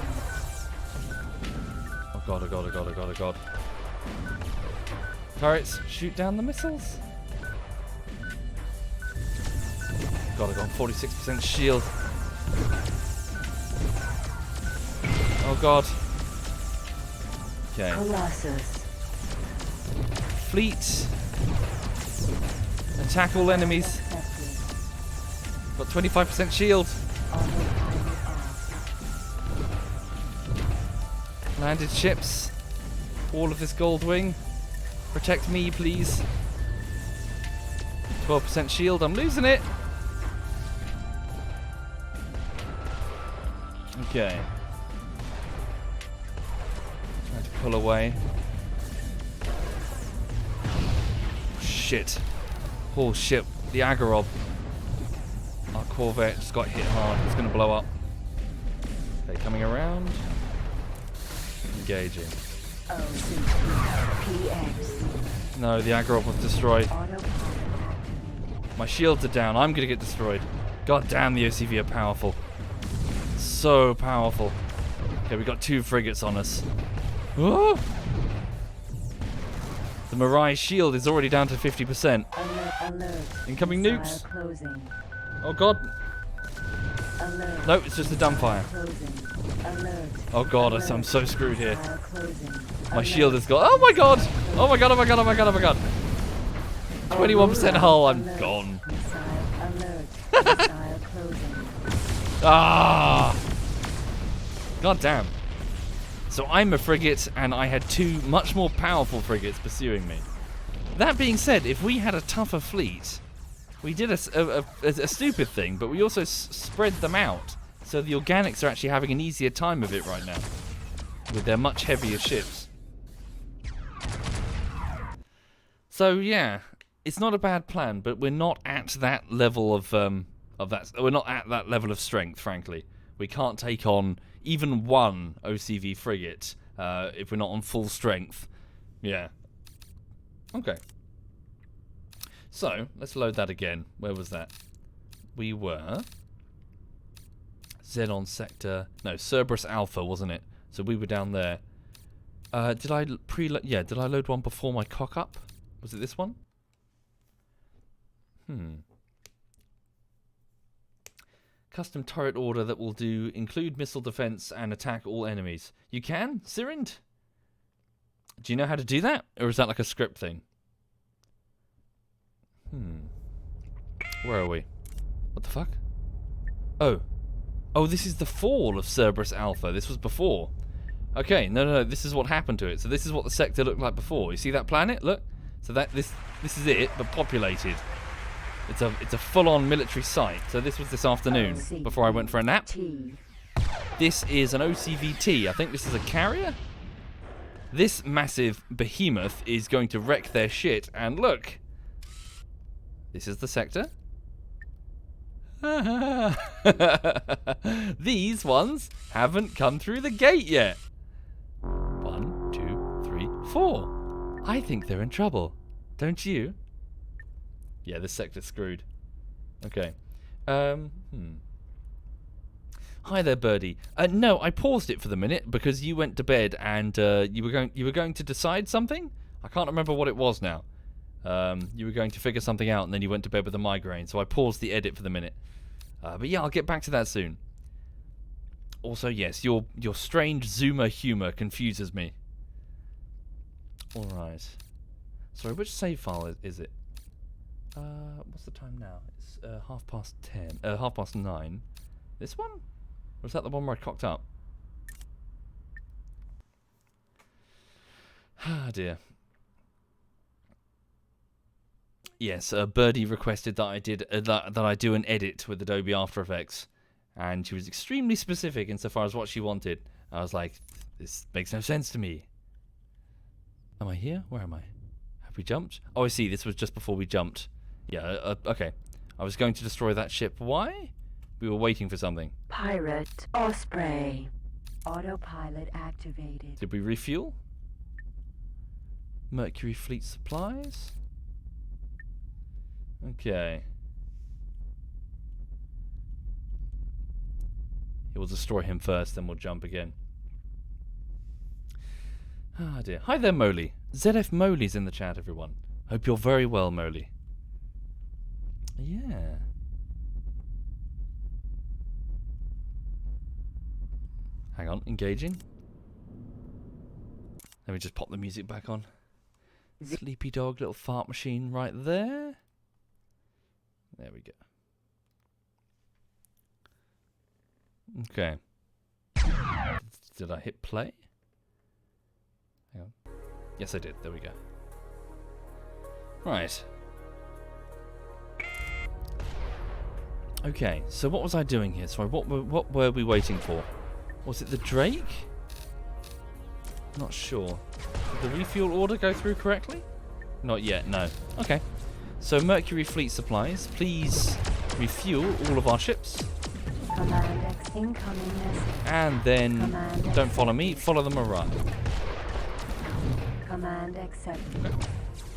Oh god, oh god, oh god, oh god, oh god. Turrets, shoot down the missiles. God, I got 46% shield. Oh god. Okay. Colossus. Fleet. Attack all enemies. Got 25% shield. Landed ships. All of this gold wing. Protect me, please. 12% shield. I'm losing it. Okay. Trying to pull away. shit. Oh shit, the Agorov. Our Corvette just got hit hard. It's going to blow up. Okay, coming around. Engaging. PX. No, the Agorov was destroyed. Autopilot. My shields are down. I'm going to get destroyed. God damn, the OCV are powerful. So powerful. Okay, we got 2 frigates on us. Oh! The Mirai shield is already down to 50%. Alert. Incoming Missile nukes. Closing. Oh god. Alert. No, it's just a dumbfire. Closing. Alert. Oh god, Alert. I'm so screwed here. Missile closing. My Alert. shield has got. Oh my god! Oh my god, oh my god, oh my god, oh my god. 21% hull, I'm Alert. gone. Missile alert. Missile closing. Ah! God damn. So I'm a frigate, and I had 2 much more powerful frigates pursuing me. That being said, if we had a tougher fleet, we did a stupid thing, but we also spread them out. So the organics are actually having an easier time of it right now, with their much heavier ships. So yeah, it's not a bad plan, but we're not at that level of that. We're not at that level of strength, frankly. We can't take on even one OCV frigate if we're not on full strength. Yeah. Okay. So, let's load that again. Where was that? We were... Xenon Sector... No, Cerberus Alpha, wasn't it? So we were down there. Did I did I load one before my cock-up? Was it this one? Custom turret order that will include missile defense and attack all enemies. You can? Sirind? Do you know how to do that? Or is that like a script thing? Where are we? What the fuck? Oh. Oh, this is the fall of Cerberus Alpha. This was before. Okay, no, this is what happened to it. So this is what the sector looked like before. You see that planet? Look. So this is it, but populated. It's a full-on military site. So this was this afternoon before I went for a nap. This is an OCVT. I think this is a carrier. This massive behemoth is going to wreck their shit. And look, this is the sector. These ones haven't come through the gate yet. 1, 2, 3, 4. I think they're in trouble. Don't you? Yeah, this sector's screwed. Okay. Hi there, Birdie. No, I paused it for the minute because you went to bed and you were going to decide something. I can't remember what it was now. You were going to figure something out and then you went to bed with a migraine, so I paused the edit for the minute. But yeah, I'll get back to that soon. Also, yes, your strange Zoomer humor confuses me. All right. Sorry, which save file is it? What's the time now? It's 10:30. 9:30. This one? Or is that the one where I cocked up? Ah, dear. Yes, Birdie requested that I did that I do an edit with Adobe After Effects, and she was extremely specific insofar as what she wanted. I was like, this makes no sense to me. Am I here? Where am I? Have we jumped? Oh, I see. This was just before we jumped. Yeah, okay. I was going to destroy that ship. Why? We were waiting for something. Pirate Osprey. Autopilot activated. Did we refuel? Mercury Fleet supplies. Okay. We'll destroy him first, then we'll jump again. Ah, dear. Hi there, Moley. ZF Moley's in the chat, everyone. Hope you're very well, Moley. Yeah. Hang on, engaging. Let me just pop the music back on. Sleepy dog, little fart machine right there. There we go. Okay. Did I hit play? Hang on. Yes, I did. There we go. Right. Okay, so what was I doing here? Sorry, what were we waiting for? Was it the Drake? Not sure. Did the refuel order go through correctly? Not yet, no. Okay. So Mercury Fleet Supplies, please refuel all of our ships. Command X incoming message. And then, Command don't follow me, follow the Mirai. Command accepted.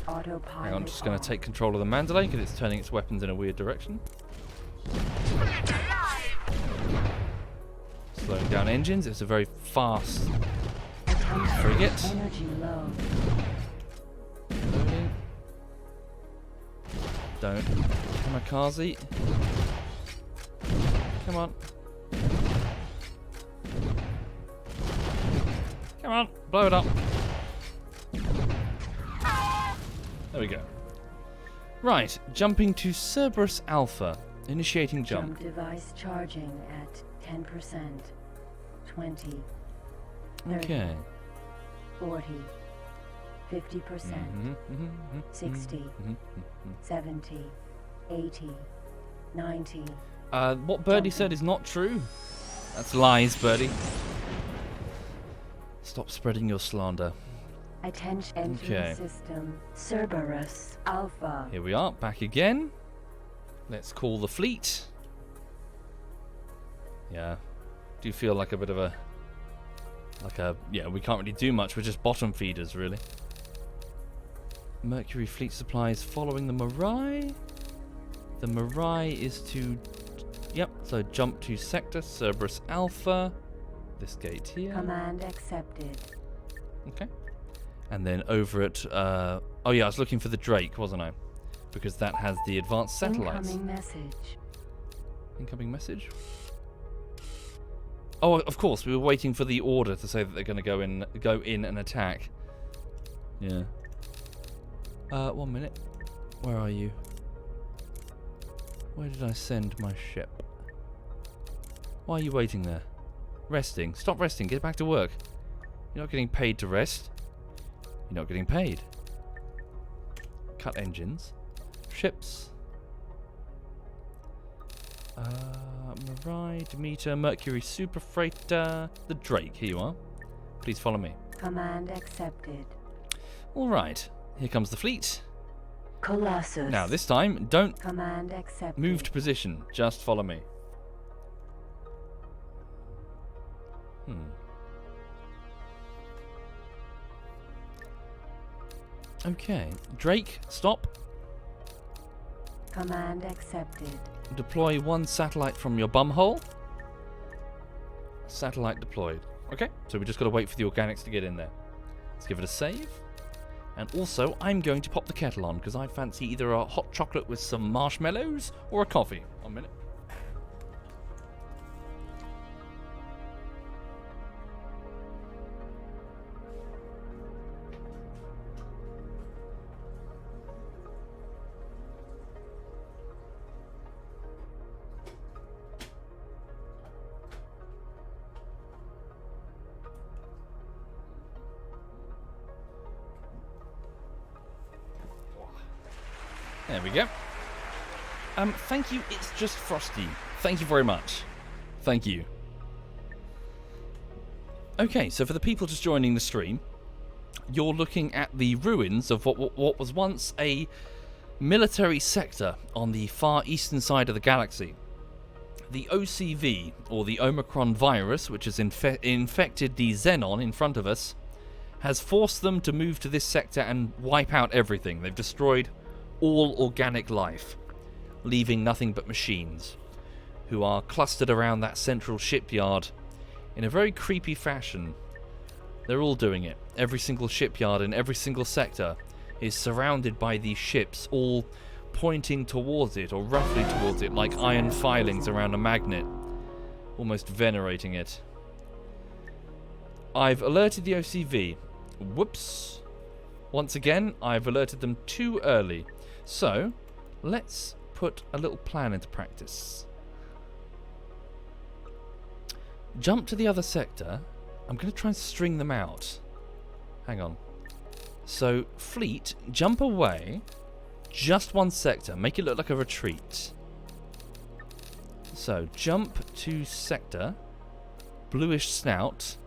Autopilot. Hang on, I'm just going to take control of the Mandalay because it's turning its weapons in a weird direction. Slowing down engines, it's a very fast frigate. Energy low. Loading. Don't. Kamikaze. Come on. Come on, blow it up. There we go. Right, jumping to Cerberus Alpha. Initiating jump. Jump device charging at 10%. 20. 30, Okay. 40. 50%. 60. 70. 80. 90. What Birdie said is not true. That's lies, Birdie. Stop spreading your slander. Attention. Entering Okay. system. Cerberus Alpha. Here we are, back again. Let's call the fleet. Yeah. Do feel like a bit of a... yeah, we can't really do much. We're just bottom feeders, really. Mercury Fleet Supplies following the Mirai. The Mirai is to... Yep, so jump to Sector Cerberus Alpha. This gate here. Command accepted. Okay. And then over at... oh yeah, I was looking for the Drake, wasn't I? Because that has the advanced satellites. Incoming message. Incoming message? Oh, of course, we were waiting for the order to say that they're going to go in and attack. Yeah. 1 minute. Where are you? Where did I send my ship? Why are you waiting there? Resting. Stop resting. Get back to work. You're not getting paid to rest. You're not getting paid. Cut engines. Ships. Mirai, Demeter, Mercury Super Freighter, the Drake. Here you are. Please follow me. Command accepted. Alright, here comes the fleet. Colossus. Now, this time, don't Command accepted. move to position. Just follow me. Okay, Drake, stop. Command accepted. Deploy one satellite from your bumhole. Satellite deployed. Okay, so we just got to wait for the organics to get in there. Let's give it a save. And also, I'm going to pop the kettle on because I fancy either a hot chocolate with some marshmallows or a coffee. 1 minute. There we go. Thank you, it's just Frosty. Thank you very much. Thank you. Okay, so for the people just joining the stream, you're looking at the ruins of what was once a military sector on the far eastern side of the galaxy. The OCV, or the Omicron virus, which has infected the Xenon in front of us, has forced them to move to this sector and wipe out everything. They've destroyed all organic life, leaving nothing but machines, who are clustered around that central shipyard in a very creepy fashion. They're all doing it. Every single shipyard in every single sector is surrounded by these ships, all pointing towards it, or roughly towards it, like iron filings around a magnet, almost venerating it. I've alerted the OCV. Whoops. Once again, I've alerted them too early. So, let's put a little plan into practice. Jump to the other sector. I'm going to try and string them out. Hang on. So, fleet, jump away. Just one sector. Make it look like a retreat. So, jump to sector. Bluish snout.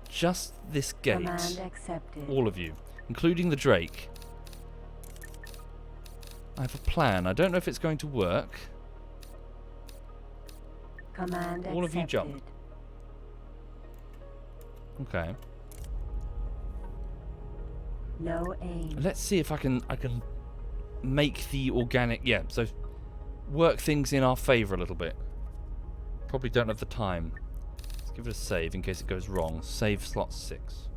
Just this gate. Command accepted. All of you, including the Drake. I have a plan. I don't know if it's going to work. Command All of you jump. accepted. Okay. No aim. Let's see if I can make the organic, yeah, so work things in our favour a little bit. Probably don't have the time. Let's give it a save in case it goes wrong. Save slot 6.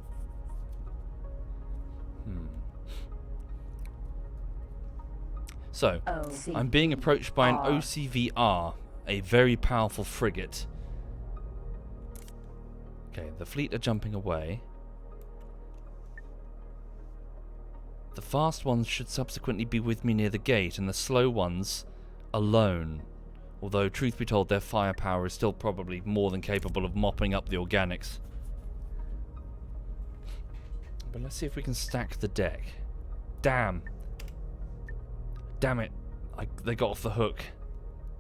So, I'm being approached by an OCVR, a very powerful frigate. Okay, the fleet are jumping away. The fast ones should subsequently be with me near the gate, and the slow ones alone. Although, truth be told, their firepower is still probably more than capable of mopping up the organics. But let's see if we can stack the deck. Damn. Damn it. They got off the hook.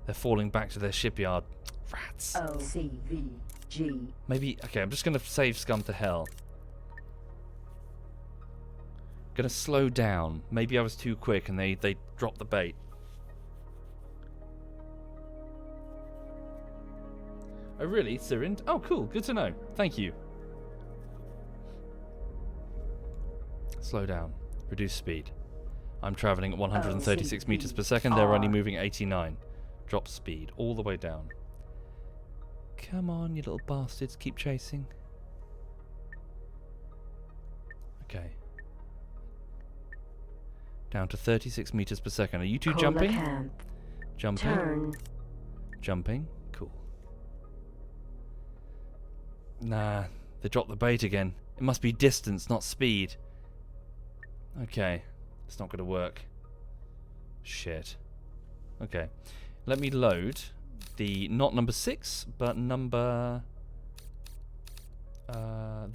They're falling back to their shipyard. Rats. OCVG. Maybe, okay, I'm just going to save scum to hell. Gonna slow down. Maybe I was too quick and they dropped the bait. Oh really, Sirin? Oh cool, good to know. Thank you. Slow down. Reduce speed. I'm travelling at 136 meters per second. They're only moving 89. Drop speed all the way down. Come on, you little bastards. Keep chasing. Okay. Down to 36 meters per second. Are you two jumping? Jumping. Turn. Jumping. Cool. Nah, they dropped the bait again. It must be distance, not speed. Okay. It's not going to work. Shit. Okay. Let me load the, not number 6, but number...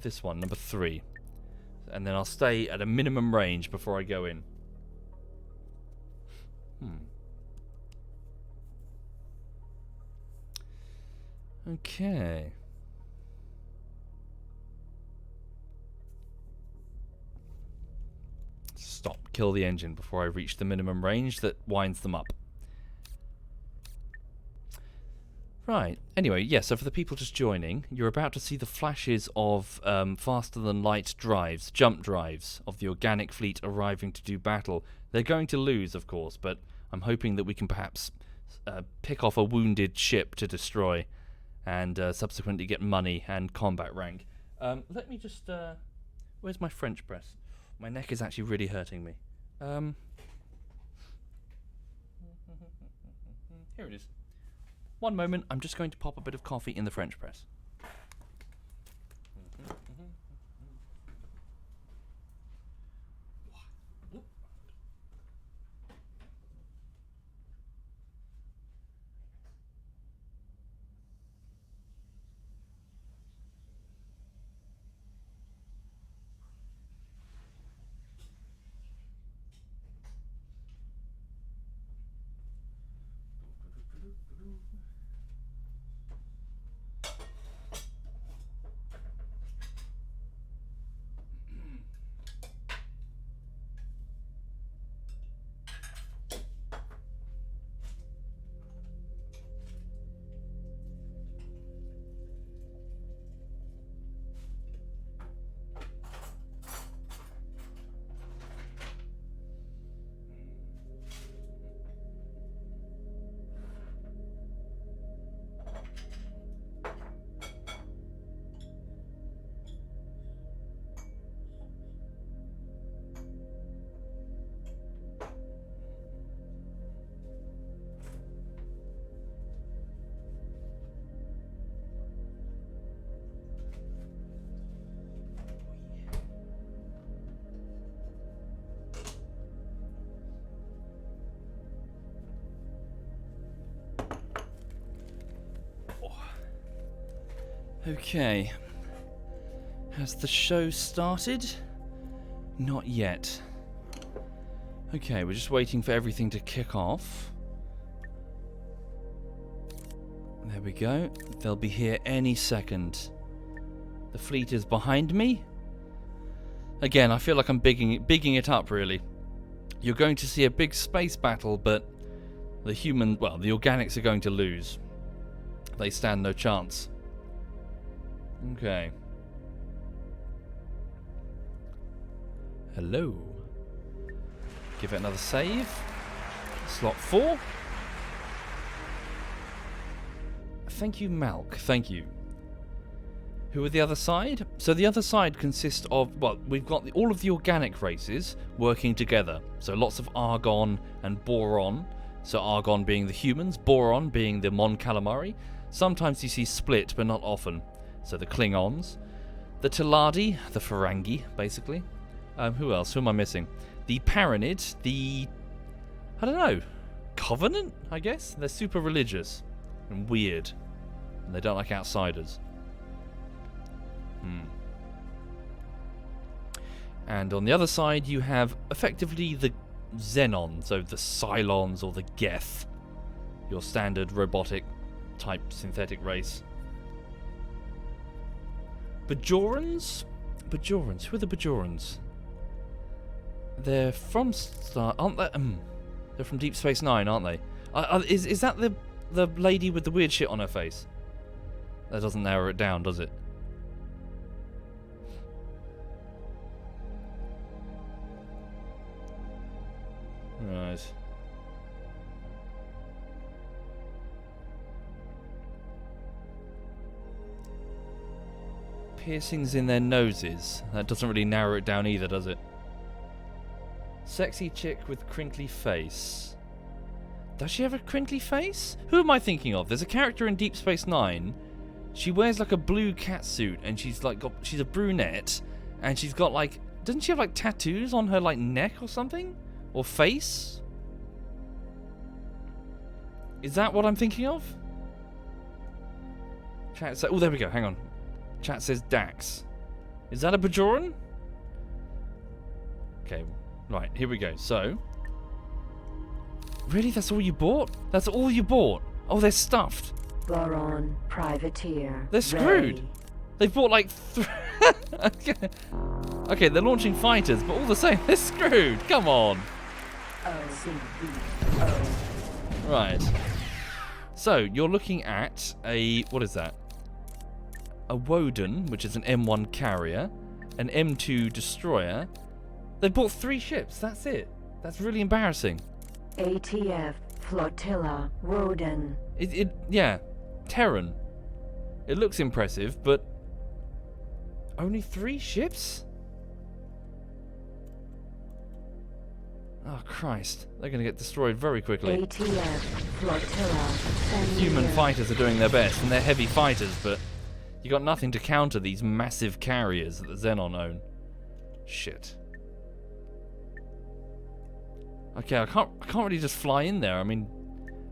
this one, number 3. And then I'll stay at a minimum range before I go in. Okay. Stop. Kill the engine before I reach the minimum range that winds them up. Right. Anyway, yeah, so for the people just joining, you're about to see the flashes of faster-than-light drives, jump drives, of the organic fleet arriving to do battle. They're going to lose, of course, but I'm hoping that we can perhaps pick off a wounded ship to destroy and subsequently get money and combat rank. Let me just... where's my French press? My neck is actually really hurting me. Here it is. One moment, I'm just going to pop a bit of coffee in the French press. Okay. Has the show started? Not yet. Okay, we're just waiting for everything to kick off. There we go. They'll be here any second. The fleet is behind me. Again, I feel like I'm bigging it up, really. You're going to see a big space battle, but the organics are going to lose. They stand no chance. Okay. Hello. Give it another save. Slot 4. Thank you, Malk. Thank you. Who are the other side? So the other side consists of, well, we've got all of the organic races working together. So lots of Argon and Boron. So Argon being the humans, Boron being the Mon Calamari. Sometimes you see split, but not often. So the Klingons. The Teladi, the Ferengi, basically. Who else? Who am I missing? The Paranid, I don't know, Covenant, I guess? They're super religious and weird. And they don't like outsiders. And on the other side, you have effectively the Xenon, so the Cylons or the Geth, your standard robotic type synthetic race. Bajorans? Bajorans? Who are the Bajorans? They're from Star, aren't they? They're from Deep Space Nine, aren't they? Is that the lady with the weird shit on her face? That doesn't narrow it down, does it? Right. Piercings in their noses. That doesn't really narrow it down either, does it? Sexy chick with crinkly face. Does she have a crinkly face? Who am I thinking of? There's a character in Deep Space Nine. She wears like a blue catsuit, and she's a brunette, and she's got like, doesn't she have like tattoos on her like neck or something? Or face? Is that what I'm thinking of? Chat says, oh, there we go, hang on. Chat says Dax. Is that a Bajoran? Okay, right, here we go. So, really, that's all you bought? That's all you bought? Oh, they're stuffed. Boron Privateer. They're screwed. Ready. They've bought like okay, they're launching fighters, but all the same, they're screwed. Come on. OCVO. Right. So, you're looking at a, what is that? A Woden, which is an M1 carrier, an M2 destroyer. They bought 3 ships, that's it. That's really embarrassing. ATF Flotilla Woden. Yeah, Terran. It looks impressive, but only 3 ships? Oh, Christ. They're going to get destroyed very quickly. ATF Flotilla. Human fighters are doing their best, and they're heavy fighters, but you got nothing to counter these massive carriers that the Xenon own. Shit. Okay, I can't really just fly in there. I mean,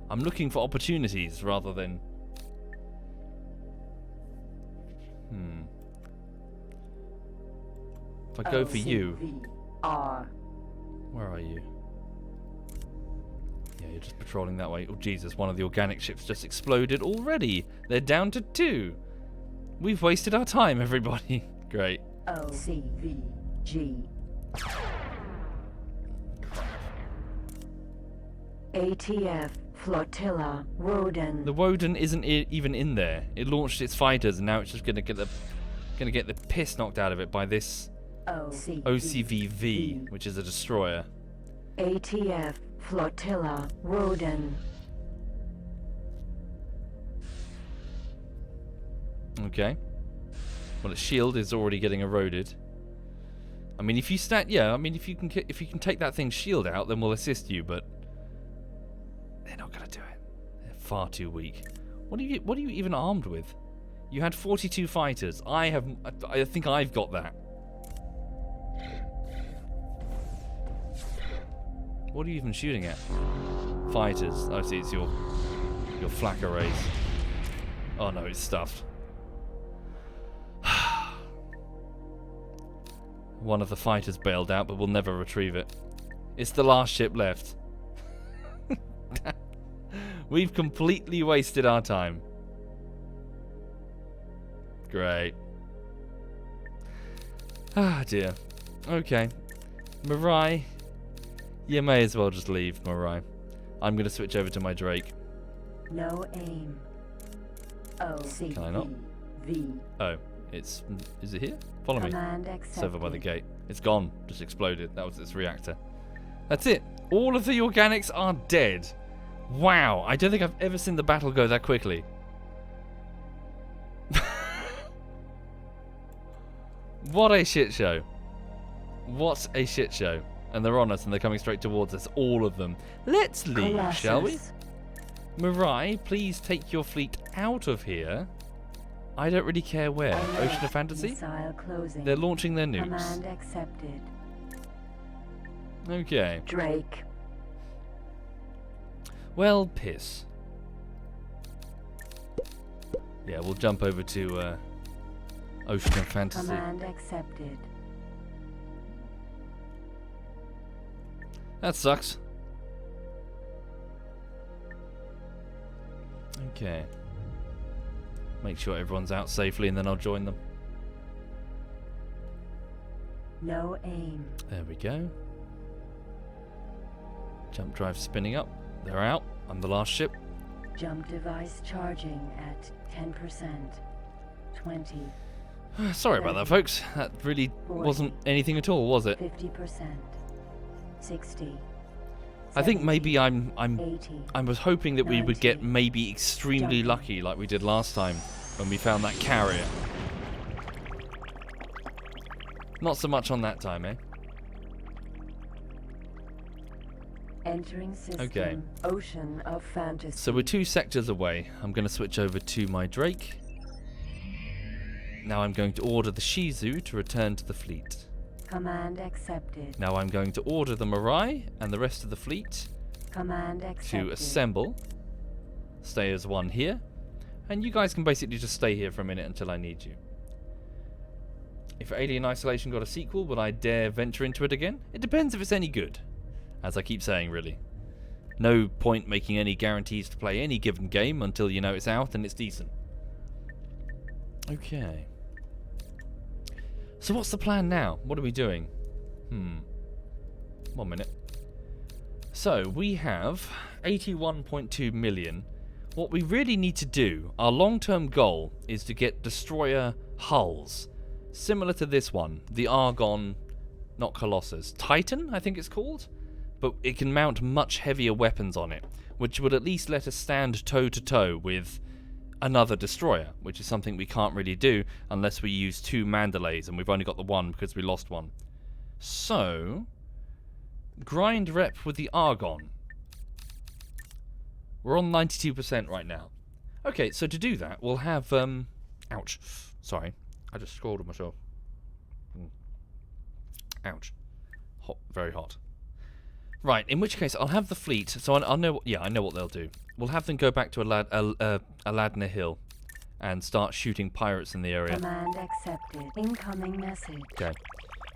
I'm looking for opportunities rather than... If I go for you... OCVR. Where are you? Yeah, you're just patrolling that way. Oh, Jesus, one of the organic ships just exploded already. They're down to 2. We've wasted our time, everybody. Great. OCVG. ATF Flotilla Woden. The Woden isn't even in there. It launched its fighters, and now it's just gonna get the piss knocked out of it by this OCVV, which is a destroyer. ATF Flotilla Woden. Okay. Well, its shield is already getting eroded. I mean, if you if you can take that thing's shield out, then we'll assist you. But they're not gonna do it. They're far too weak. What are you even armed with? You had 42 fighters. I think I've got that. What are you even shooting at? Fighters. Oh, see, it's your flak arrays. Oh no, it's stuffed. One of the fighters bailed out, but we'll never retrieve it. It's the last ship left. We've completely wasted our time. Great. Ah, dear. Okay. Mirai, You may as well just leave, Mirai. I'm going to switch over to my Drake. No aim. O-C-V. Can I not? V. Oh, it's... Is it here? Follow me. Command It's over by the accepted. gate. It's gone. Just exploded. That was its reactor. That's it. All of the organics are dead. Wow. I don't think I've ever seen the battle go that quickly. What a shit show. What a shit show. And they're on us and they're coming straight towards us. All of them. Let's leave, shall we? Colossus. Mirai, please take your fleet out of here. I don't really care where. Alert. Ocean of Fantasy? Missile closing. They're launching their nukes. Command accepted. Okay. Drake. Well, piss. Yeah, we'll jump over to Ocean of Fantasy. Command accepted. That sucks. Okay. Make sure everyone's out safely and then I'll join them. No aim. There we go. Jump drive spinning up. They're out. I'm the last ship. Jump device charging at 10%. 20. Sorry about that, folks. That really wasn't anything at all, was it? 50%. 60. I think 70, maybe I 80. was hoping that we would get 90. maybe extremely Jumping. lucky like we did last time when we found that carrier. Not so much on that time, eh? Entering system. Okay. Ocean of Fantasy. So we're 2 sectors away. I'm going to switch over to my Drake. Now I'm going to order the Shizu to return to the fleet. Command accepted. Now I'm going to order the Mirai and the rest of the fleet Command accepted. to assemble. Stay as one here. And you guys can basically just stay here for a minute until I need you. If Alien Isolation got a sequel, would I dare venture into it again? It depends if it's any good. As I keep saying, really. No point making any guarantees to play any given game until you know it's out and it's decent. Okay. So what's the plan now? What are we doing? 1 minute. So we have 81.2 million. What we really need to do, our long-term goal, is to get destroyer hulls. Similar to this one, the Argon, not Colossus, Titan, I think it's called? But it can mount much heavier weapons on it, which would at least let us stand toe-to-toe with another destroyer, which is something we can't really do unless we use 2 Mandalays, and we've only got the one because we lost one. So, grind rep with the Argon. We're on 92% right now. Okay, so to do that, we'll have, ouch, sorry, I just scalded myself. Ouch. Hot, very hot. Right, in which case, I'll have the fleet, so I'll know, I know what they'll do. We'll have them go back to Aladna Hill and start shooting pirates in the area. Command accepted. Incoming message. Okay,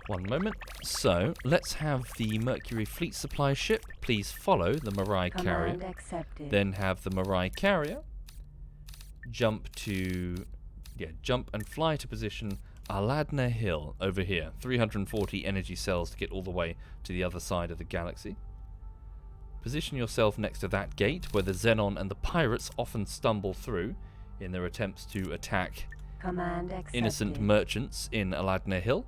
1 moment. So, let's have the Mercury Fleet Supply ship. Please follow the Mirai carrier. Command accepted. Then have the Mirai carrier jump and fly to position Aladna Hill over here. 340 energy cells to get all the way to the other side of the galaxy. Position yourself next to that gate where the Xenon and the pirates often stumble through in their attempts to attack Command accepted. innocent merchants in Aladna Hill.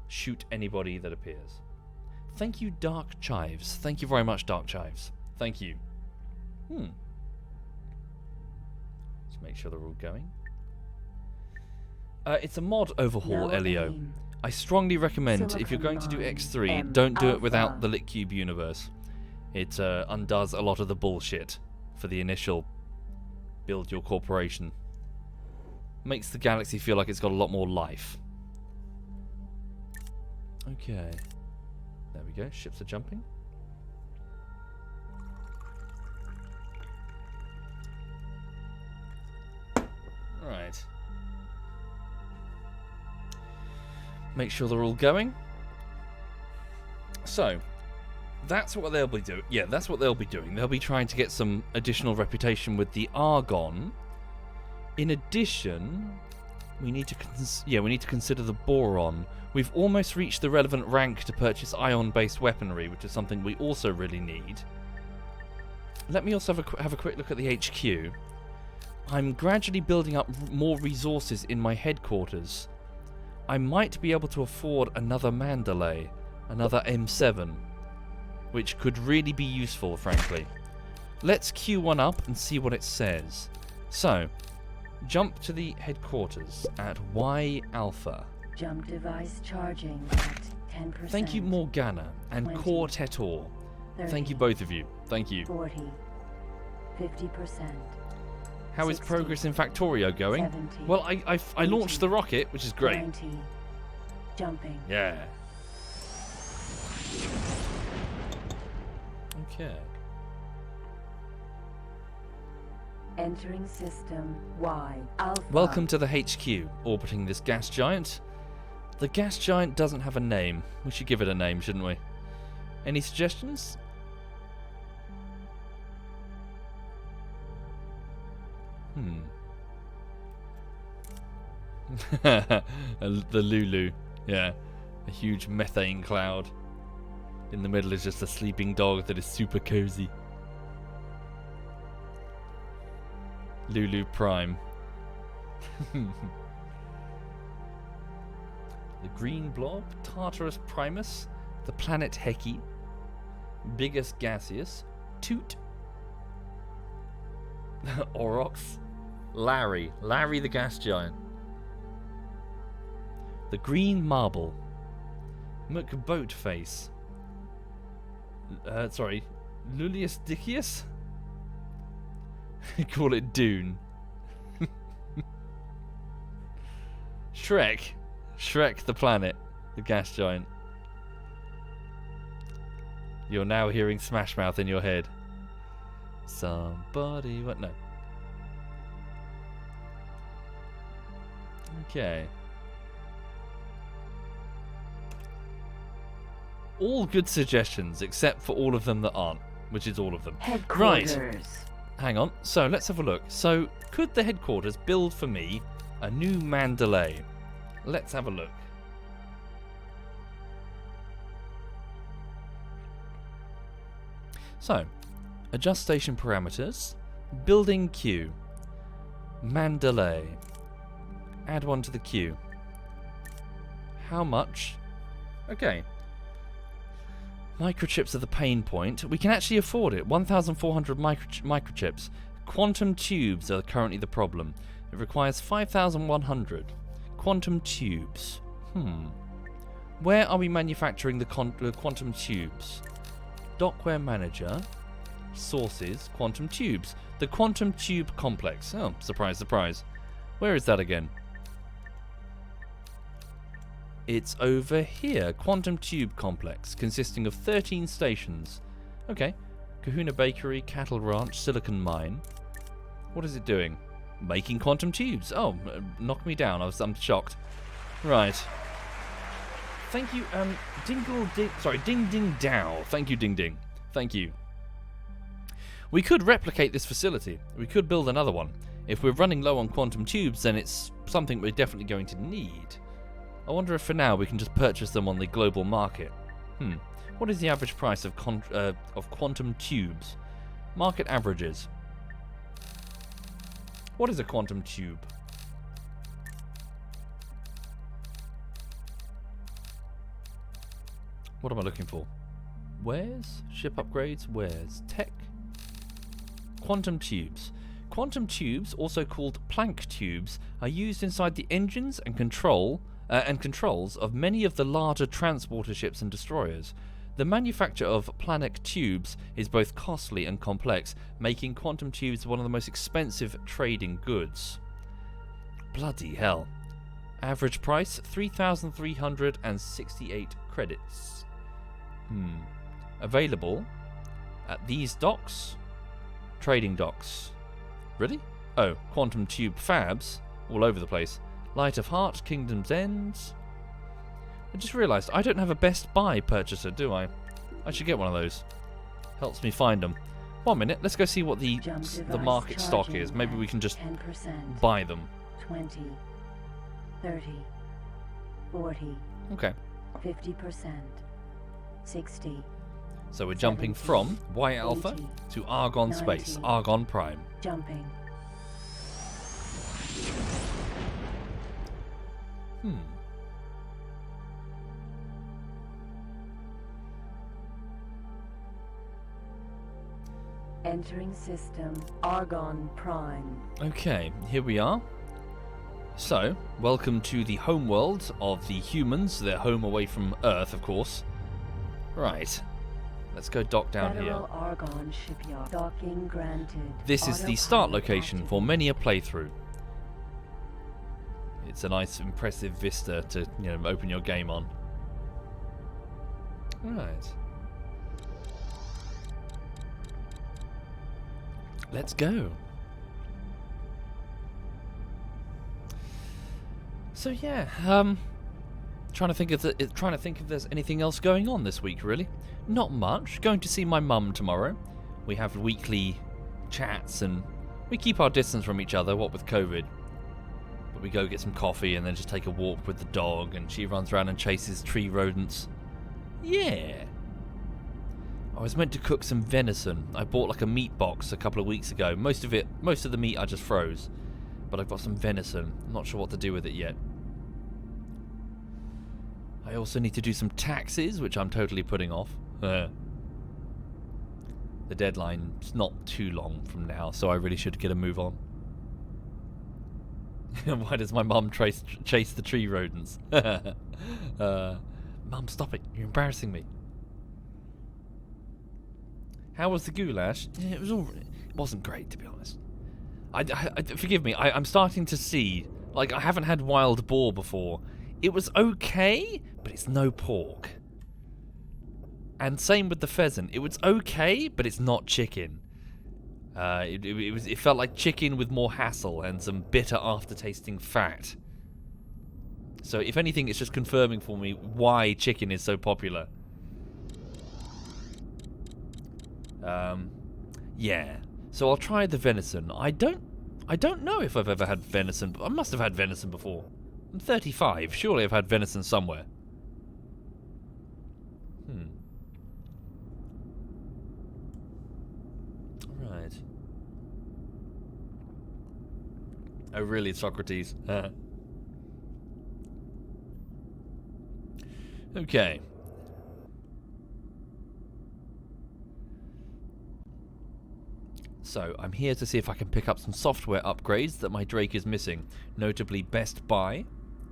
Shoot anybody that appears. Thank you, Dark Chives. Thank you very much, Dark Chives. Thank you. Let's make sure they're all going. It's a mod overhaul, No Elio. aim. I strongly recommend, if you're Silicon going to do Mine, X3, M don't do it Alpha. without the Litcube universe. It undoes a lot of the bullshit for the initial build your corporation. Makes the galaxy feel like it's got a lot more life. Okay. There we go. Ships are jumping. Right. Make sure they're all going. So, that's what they'll be doing. Yeah, that's what they'll be doing. They'll be trying to get some additional reputation with the Argon. In addition, We need to we need to consider the boron. We've almost reached the relevant rank to purchase ion-based weaponry, which is something we also really need. Let me also have a quick look at the HQ. I'm gradually building up more resources in my headquarters. I might be able to afford another Mandalay, another M7, which could really be useful, frankly. Let's queue one up and see what it says. So, jump to the headquarters at Y Alpha. Jump device charging at 10%. Thank you, Morgana and 20, Cortetor. 30, Thank you, both of you. Thank you. 40, 50%. How is 60, progress in Factorio going? 70, Well, I launched 80, the rocket, which is great. 90, jumping. Yeah. Okay. Entering system Y Alpha. Welcome to the HQ, orbiting this gas giant. The gas giant doesn't have a name. We should give it a name, shouldn't we? Any suggestions? The Lulu. Yeah. A huge methane cloud. In the middle is just a sleeping dog that is super cozy. Lulu Prime. The green blob, Tartarus Primus, the planet Heki, Biggest Gaseous, Toot, Aurochs, Larry the gas giant, the green marble, McBoatface, Lulius Dickius? Call it Dune. Shrek the planet, the gas giant. You're now hearing Smash Mouth in your head. Somebody, what? No. Okay. All good suggestions, except for all of them that aren't, which is all of them. Headquarters. Right. Hang on. So let's have a look. So could the headquarters build for me a new Mandalay? Let's have a look. So, adjust station parameters, building queue, Mandalay, add one to the queue. How much? Okay. Microchips are the pain point. We can actually afford it. 1,400 microchips. Quantum tubes are currently the problem. It requires 5,100. Quantum tubes. Where are we manufacturing the quantum tubes? Dockware manager. Sources. Quantum tubes. The quantum tube complex. Oh, surprise, surprise. Where is that again? It's over here. Quantum tube complex, consisting of 13 stations. Okay. Kahuna Bakery, Cattle Ranch, Silicon Mine. What is it doing? Making quantum tubes. Oh, knock me down. I'm shocked. Right. Thank you, Ding Ding Dow. Thank you, Ding Ding. Thank you. We could replicate this facility. We could build another one. If we're running low on quantum tubes, then it's something we're definitely going to need. I wonder if for now we can just purchase them on the global market. What is the average price of quantum tubes? Market averages. What is a quantum tube? What am I looking for? Wares? Ship upgrades? Wares? Tech? Quantum tubes. Quantum tubes, also called Planck tubes, are used inside the engines and controls of many of the larger transporter ships and destroyers. The manufacture of Planck tubes is both costly and complex, making quantum tubes one of the most expensive trading goods. Bloody hell. Average price 3,368 credits. Available at these docks. Trading docks. Really? Oh, quantum tube fabs all over the place. Light of Heart, Kingdom's End. I just realised I don't have a Best Buy purchaser, do I? I should get one of those. Helps me find them. 1 minute, let's go see what the market stock is. Maybe we can just 10%, buy them. 20, 30, 40, Okay. 50%, 60, So we're jumping 70, from Y Alpha 80, to Argon Space, 90. Argon Prime. jumping. Entering system Argon Prime. Okay, here we are. So, welcome to the homeworld of the humans. They're home away from Earth, of course. Right. Let's go dock down here. Federal Argon shipyard. Docking granted. This is the start Autopilot location for many a playthrough. It's a nice, impressive vista to, open your game on. Right. Let's go. So yeah, trying to think if there's anything else going on this week. Really, not much. Going to see my mum tomorrow. We have weekly chats and we keep our distance from each other. What with COVID, but we go get some coffee and then just take a walk with the dog. And she runs around and chases tree rodents. Yeah. I was meant to cook some venison. I bought like a meat box a couple of weeks ago. Most of the meat I just froze. But I've got some venison. I'm not sure what to do with it yet. I also need to do some taxes, which I'm totally putting off. The deadline's not too long from now, so I really should get a move on. Why does my mum chase the tree rodents? Mum, stop it. You're embarrassing me. How was the goulash? It wasn't great, to be honest. Forgive me, I'm starting to see, like, I haven't had wild boar before. It was okay, but it's no pork. And same with the pheasant. It was okay, but it's not chicken. It felt like chicken with more hassle and some bitter aftertasting fat. So if anything, it's just confirming for me why chicken is so popular. Yeah. So I'll try the venison. I don't know if I've ever had venison. I must have had venison before. I'm 35. Surely I've had venison somewhere. Right. Oh, really, Socrates? Okay. So, I'm here to see if I can pick up some software upgrades that my Drake is missing. Notably, Best Buy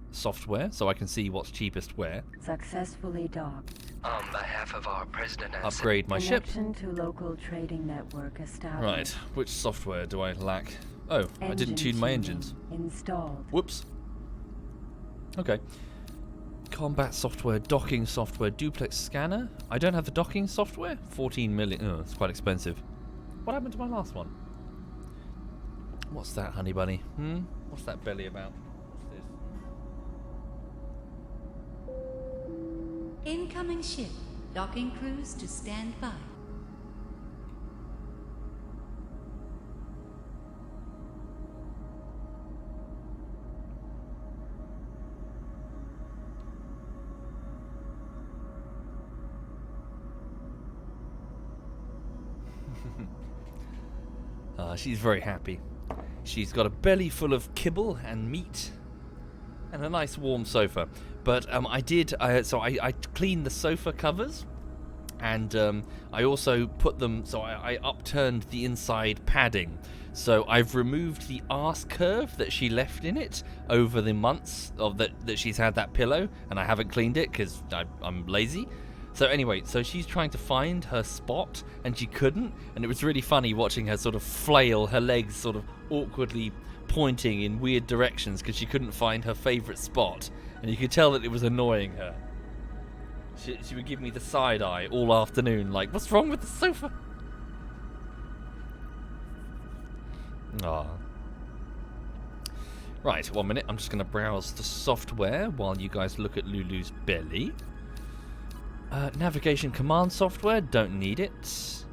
software, so I can see what's cheapest where. Successfully docked. On behalf of our president and Upgrade my ship. Connection to local trading network established. Right, which software do I lack? Oh, I didn't tune my engines. Installed. Whoops. Okay. Combat software, docking software, duplex scanner. I don't have the docking software? 14 million. Oh, it's quite expensive. What happened to my last one? What's that, honey bunny? What's that belly about? What's this? Incoming ship. Docking crews to stand by. She's very happy. She's got a belly full of kibble and meat and a nice warm sofa. But I cleaned the sofa covers and I also put them, so I upturned the inside padding. So I've removed the arse curve that she left in it over the months of that she's had that pillow, and I haven't cleaned it because I'm lazy. So anyway, so she's trying to find her spot, and she couldn't, and it was really funny watching her sort of flail her legs sort of awkwardly pointing in weird directions because she couldn't find her favourite spot, and you could tell that it was annoying her. She would give me the side eye all afternoon, like, what's wrong with the sofa? Ah. Right, 1 minute, I'm just going to browse the software while you guys look at Lulu's belly. Navigation command software, don't need it.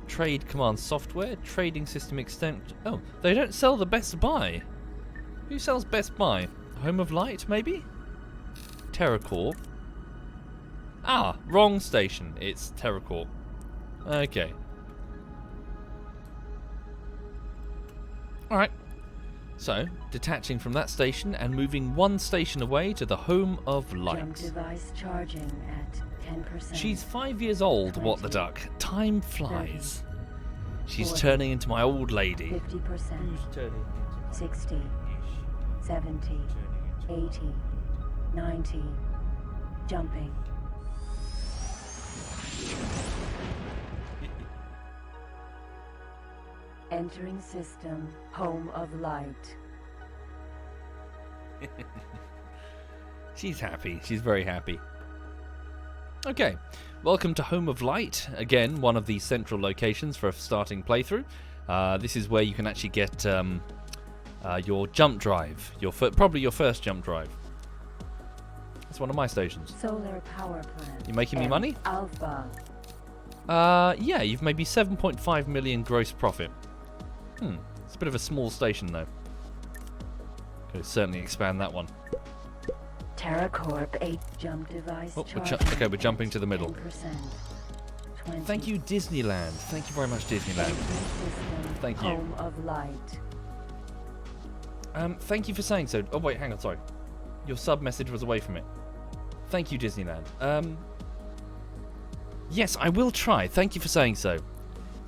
Trade command software, trading system extent. Oh, they don't sell the Best Buy. Who sells Best Buy? Home of Light, maybe? Terracore. Ah, wrong station. It's Terracore. Okay. Alright. So, detaching from that station and moving one station away to the Home of Jump Light. device charging at 10%. She's 5 years old, what the 20, duck. Time flies. She's 40, turning into my old lady. 50%. Who's turning into 60, 70, 80, 90. Jumping. Entering system. Home of Light. She's happy. She's very happy. Okay, welcome to Home of Light. Again, one of the central locations for a starting playthrough. This is where you can actually get your jump drive. Probably your first jump drive. It's one of my stations. Solar power plant. You making me money? Alpha. Yeah, you've made me 7.5 million gross profit. It's a bit of a small station though. Could certainly expand that one. TerraCorp 8 jump device Oh, charging. we're jumping to the middle. 10%. 20. Thank you, Disneyland. Thank you very much, Disneyland. Entering system. Thank you. Home of Light. Thank you for saying so. Oh wait, hang on, sorry. Your sub message was away from it. Thank you, Disneyland. Yes, I will try. Thank you for saying so.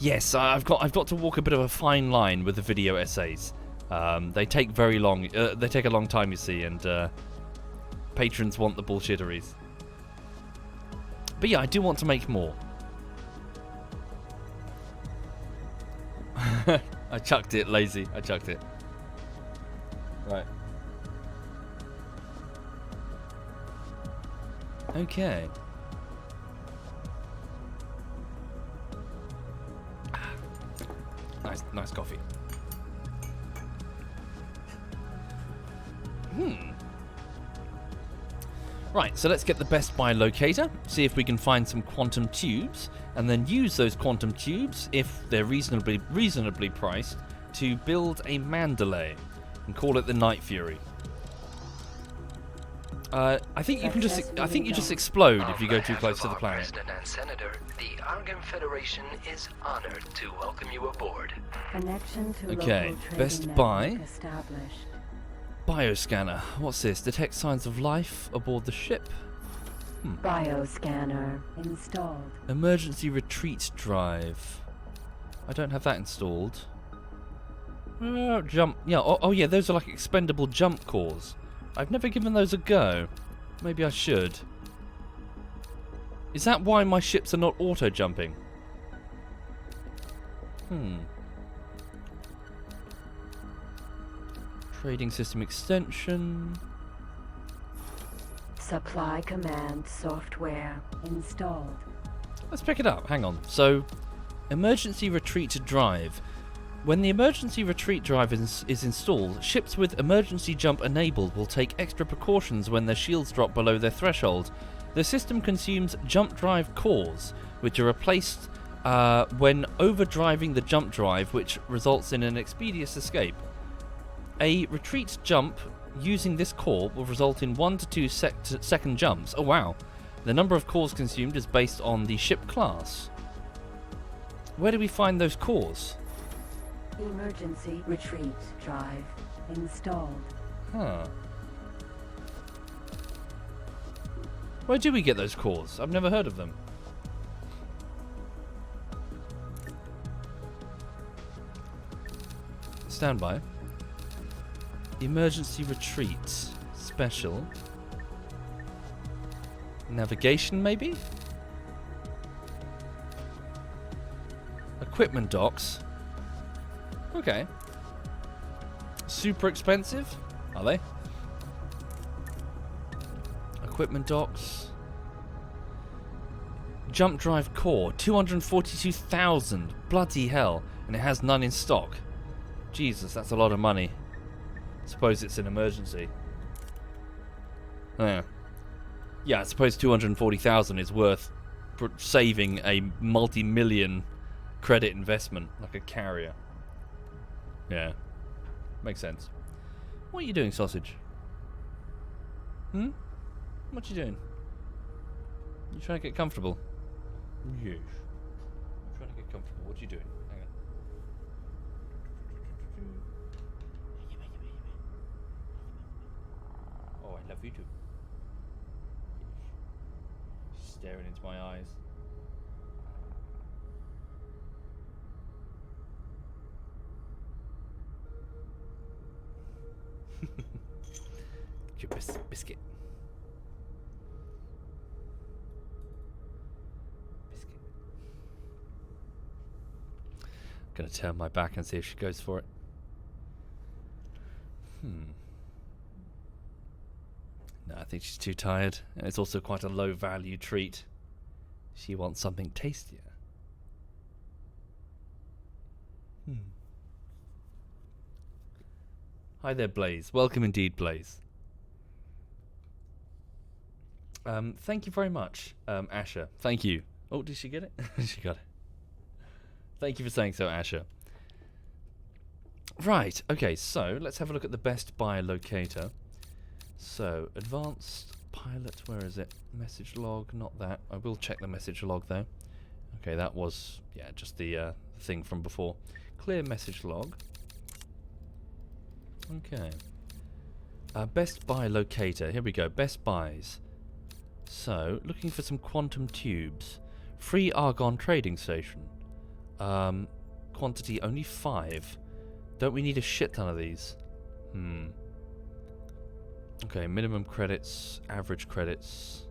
Yes, I've got to walk a bit of a fine line with the video essays. They take very long. They take a long time, you see, and patrons want the bullshitteries. But yeah, I do want to make more. I chucked it, lazy. I chucked it. Right. Okay. Nice coffee. Right, so let's get the Best Buy locator, see if we can find some quantum tubes, and then use those quantum tubes, if they're reasonably priced, to build a Mandalay and call it the Night Fury. I think you just explode if you go too close to the planet. President and Senator, the Argon Federation is honored to welcome you aboard. Connection to Okay, local trading Best network Buy. established. Bioscanner. What's this? Detect signs of life aboard the ship. Bioscanner installed. Emergency retreat drive. I don't have that installed. Jump. Yeah. Oh yeah. Those are like expendable jump cores. I've never given those a go. Maybe I should. Is that why my ships are not auto jumping? Trading system extension. Supply command software installed. Let's pick it up. Hang on. So, emergency retreat drive. When the emergency retreat drive is installed, ships with emergency jump enabled will take extra precautions when their shields drop below their threshold. The system consumes jump drive cores, which are replaced when overdriving the jump drive, which results in an expeditious escape. A retreat jump using this core will result in 1 to 2 second jumps. Oh wow. The number of cores consumed is based on the ship class. Where do we find those cores? Emergency retreat drive installed. Huh. Where do we get those cores? I've never heard of them. Stand by. Emergency retreat. Special. Navigation, maybe? Equipment docks. Okay. Super expensive? Are they? Equipment docks. Jump drive core. 242,000. Bloody hell. And it has none in stock. Jesus, that's a lot of money. Suppose it's an emergency. Yeah, I suppose 240,000 is worth saving a multi-million credit investment, like a carrier. Yeah, makes sense. What are you doing, sausage? Hmm? What you doing? You trying to get comfortable? Yes. I'm trying to get comfortable. What you doing? Hang on. Oh, I love you too. She's staring into my eyes. Get your biscuit. Biscuit. Gonna turn my back and see if she goes for it. No, I think she's too tired, and it's also quite a low value treat. She wants something tastier. Hi there, Blaze. Welcome indeed, Blaze. Thank you very much, Asher. Thank you. Oh, did she get it? She got it. Thank you for saying so, Asher. Right, okay, so let's have a look at the Best Buy locator. So, advanced pilot, where is it? Message log, not that. I will check the message log though. Okay, that was, yeah, just the thing from before. Clear message log. Okay. Best Buy locator. Here we go. Best Buys. So, looking for some quantum tubes. Free argon trading station. Quantity only 5. Don't we need a shit ton of these? Okay, minimum credits, average credits.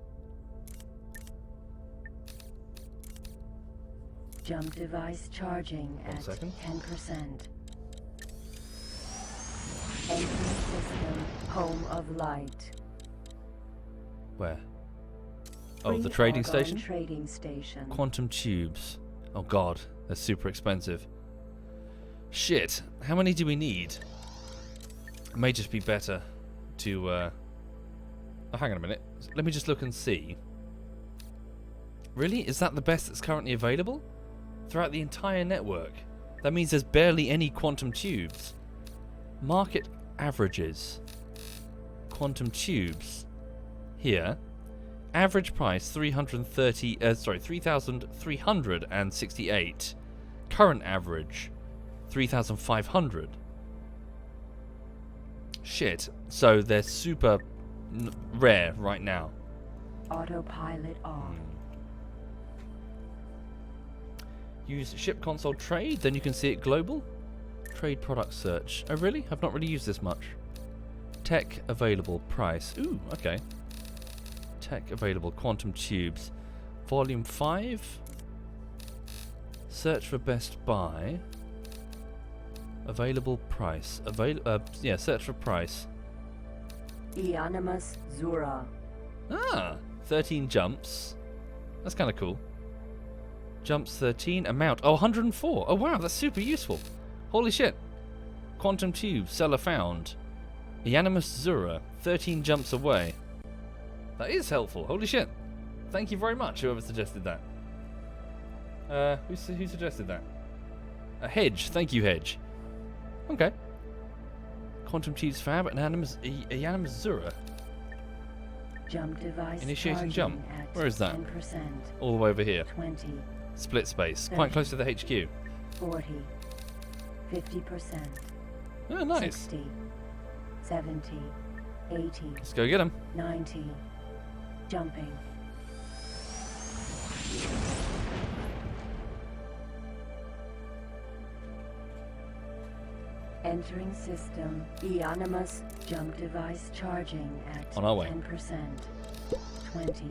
Jump device charging at 1 second. 10%. Entry system, home of light. Where? Oh, the Free trading argon station? Trading station. Quantum tubes. Oh god, they're super expensive. Shit, how many do we need? It may just be better to, Oh, hang on a minute. Let me just look and see. Really? Is that the best that's currently available? Throughout the entire network? That means there's barely any quantum tubes. Market averages. Quantum tubes. Here. Average price 3,368. Current average 3,500. Shit. So they're super rare right now. Autopilot off. Use ship console trade, then you can see it global. Trade product search. Oh really? I've not really used this much. Tech available price. Ooh, okay. Tech available quantum tubes. Volume 5. Search for Best Buy. Available price. Yeah, search for price. Eonimus Zura. Ah, 13 jumps. That's kind of cool. Jumps 13. Amount. Oh, 104. Oh, wow, that's super useful. Holy shit. Quantum tube. Seller found. Eonimus Zura. 13 jumps away. That is helpful. Holy shit. Thank you very much, whoever suggested that. Who suggested that? A Hedge. Thank you, Hedge. Okay. Quantum tubes fab. Eonimus Zura. Jump device Initiating jump. at Where is that? 10%. All the way over here. 20, Split space. Quite close to the HQ. 40, 50%, Oh, nice. 60, 70, 80, Let's go get him. 90. Jumping. Entering system. Eonimus jump device charging at On our way. 10%. 20.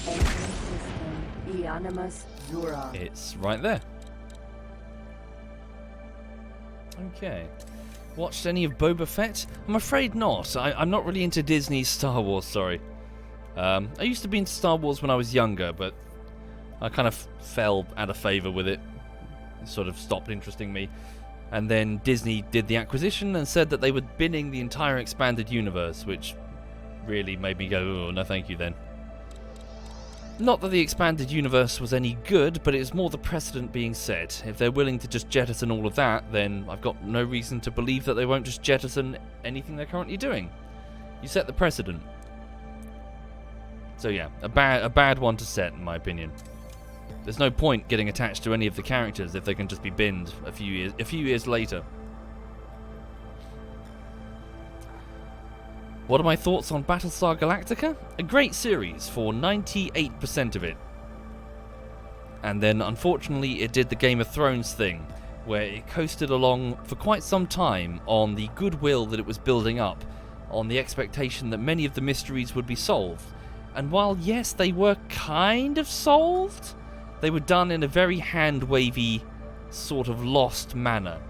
Entering system. Eonimus Zura. It's right there. Okay. Watched any of Boba Fett? I'm afraid not. I'm not really into Disney Star Wars, sorry. I used to be into Star Wars when I was younger, but I kind of fell out of favour with it. It sort of stopped interesting me. And then Disney did the acquisition and said that they were binning the entire expanded universe, which really made me go, oh, no thank you then. Not that the expanded universe was any good, but it was more the precedent being set. If they're willing to just jettison all of that, then I've got no reason to believe that they won't just jettison anything they're currently doing. You set the precedent. So yeah, a bad one to set, in my opinion. There's no point getting attached to any of the characters if they can just be binned a few years later. What are my thoughts on Battlestar Galactica? A great series for 98% of it. And then, unfortunately, it did the Game of Thrones thing, where it coasted along for quite some time on the goodwill that it was building up, on the expectation that many of the mysteries would be solved. And while, yes, they were kind of solved, they were done in a very hand-wavy, sort of lost manner.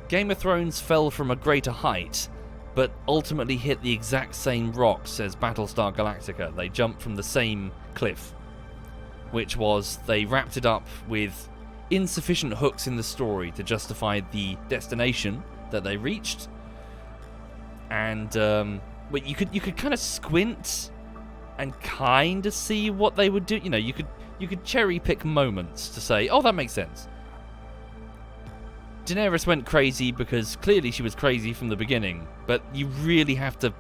Game of Thrones fell from a greater height, but ultimately hit the exact same rocks as Battlestar Galactica. They jumped from the same cliff, which was they wrapped it up with insufficient hooks in the story to justify the destination that they reached. And but you could kind of squint and kind of see what they would do. You know, you could cherry pick moments to say, oh, that makes sense. Daenerys went crazy because clearly she was crazy from the beginning, but you really have to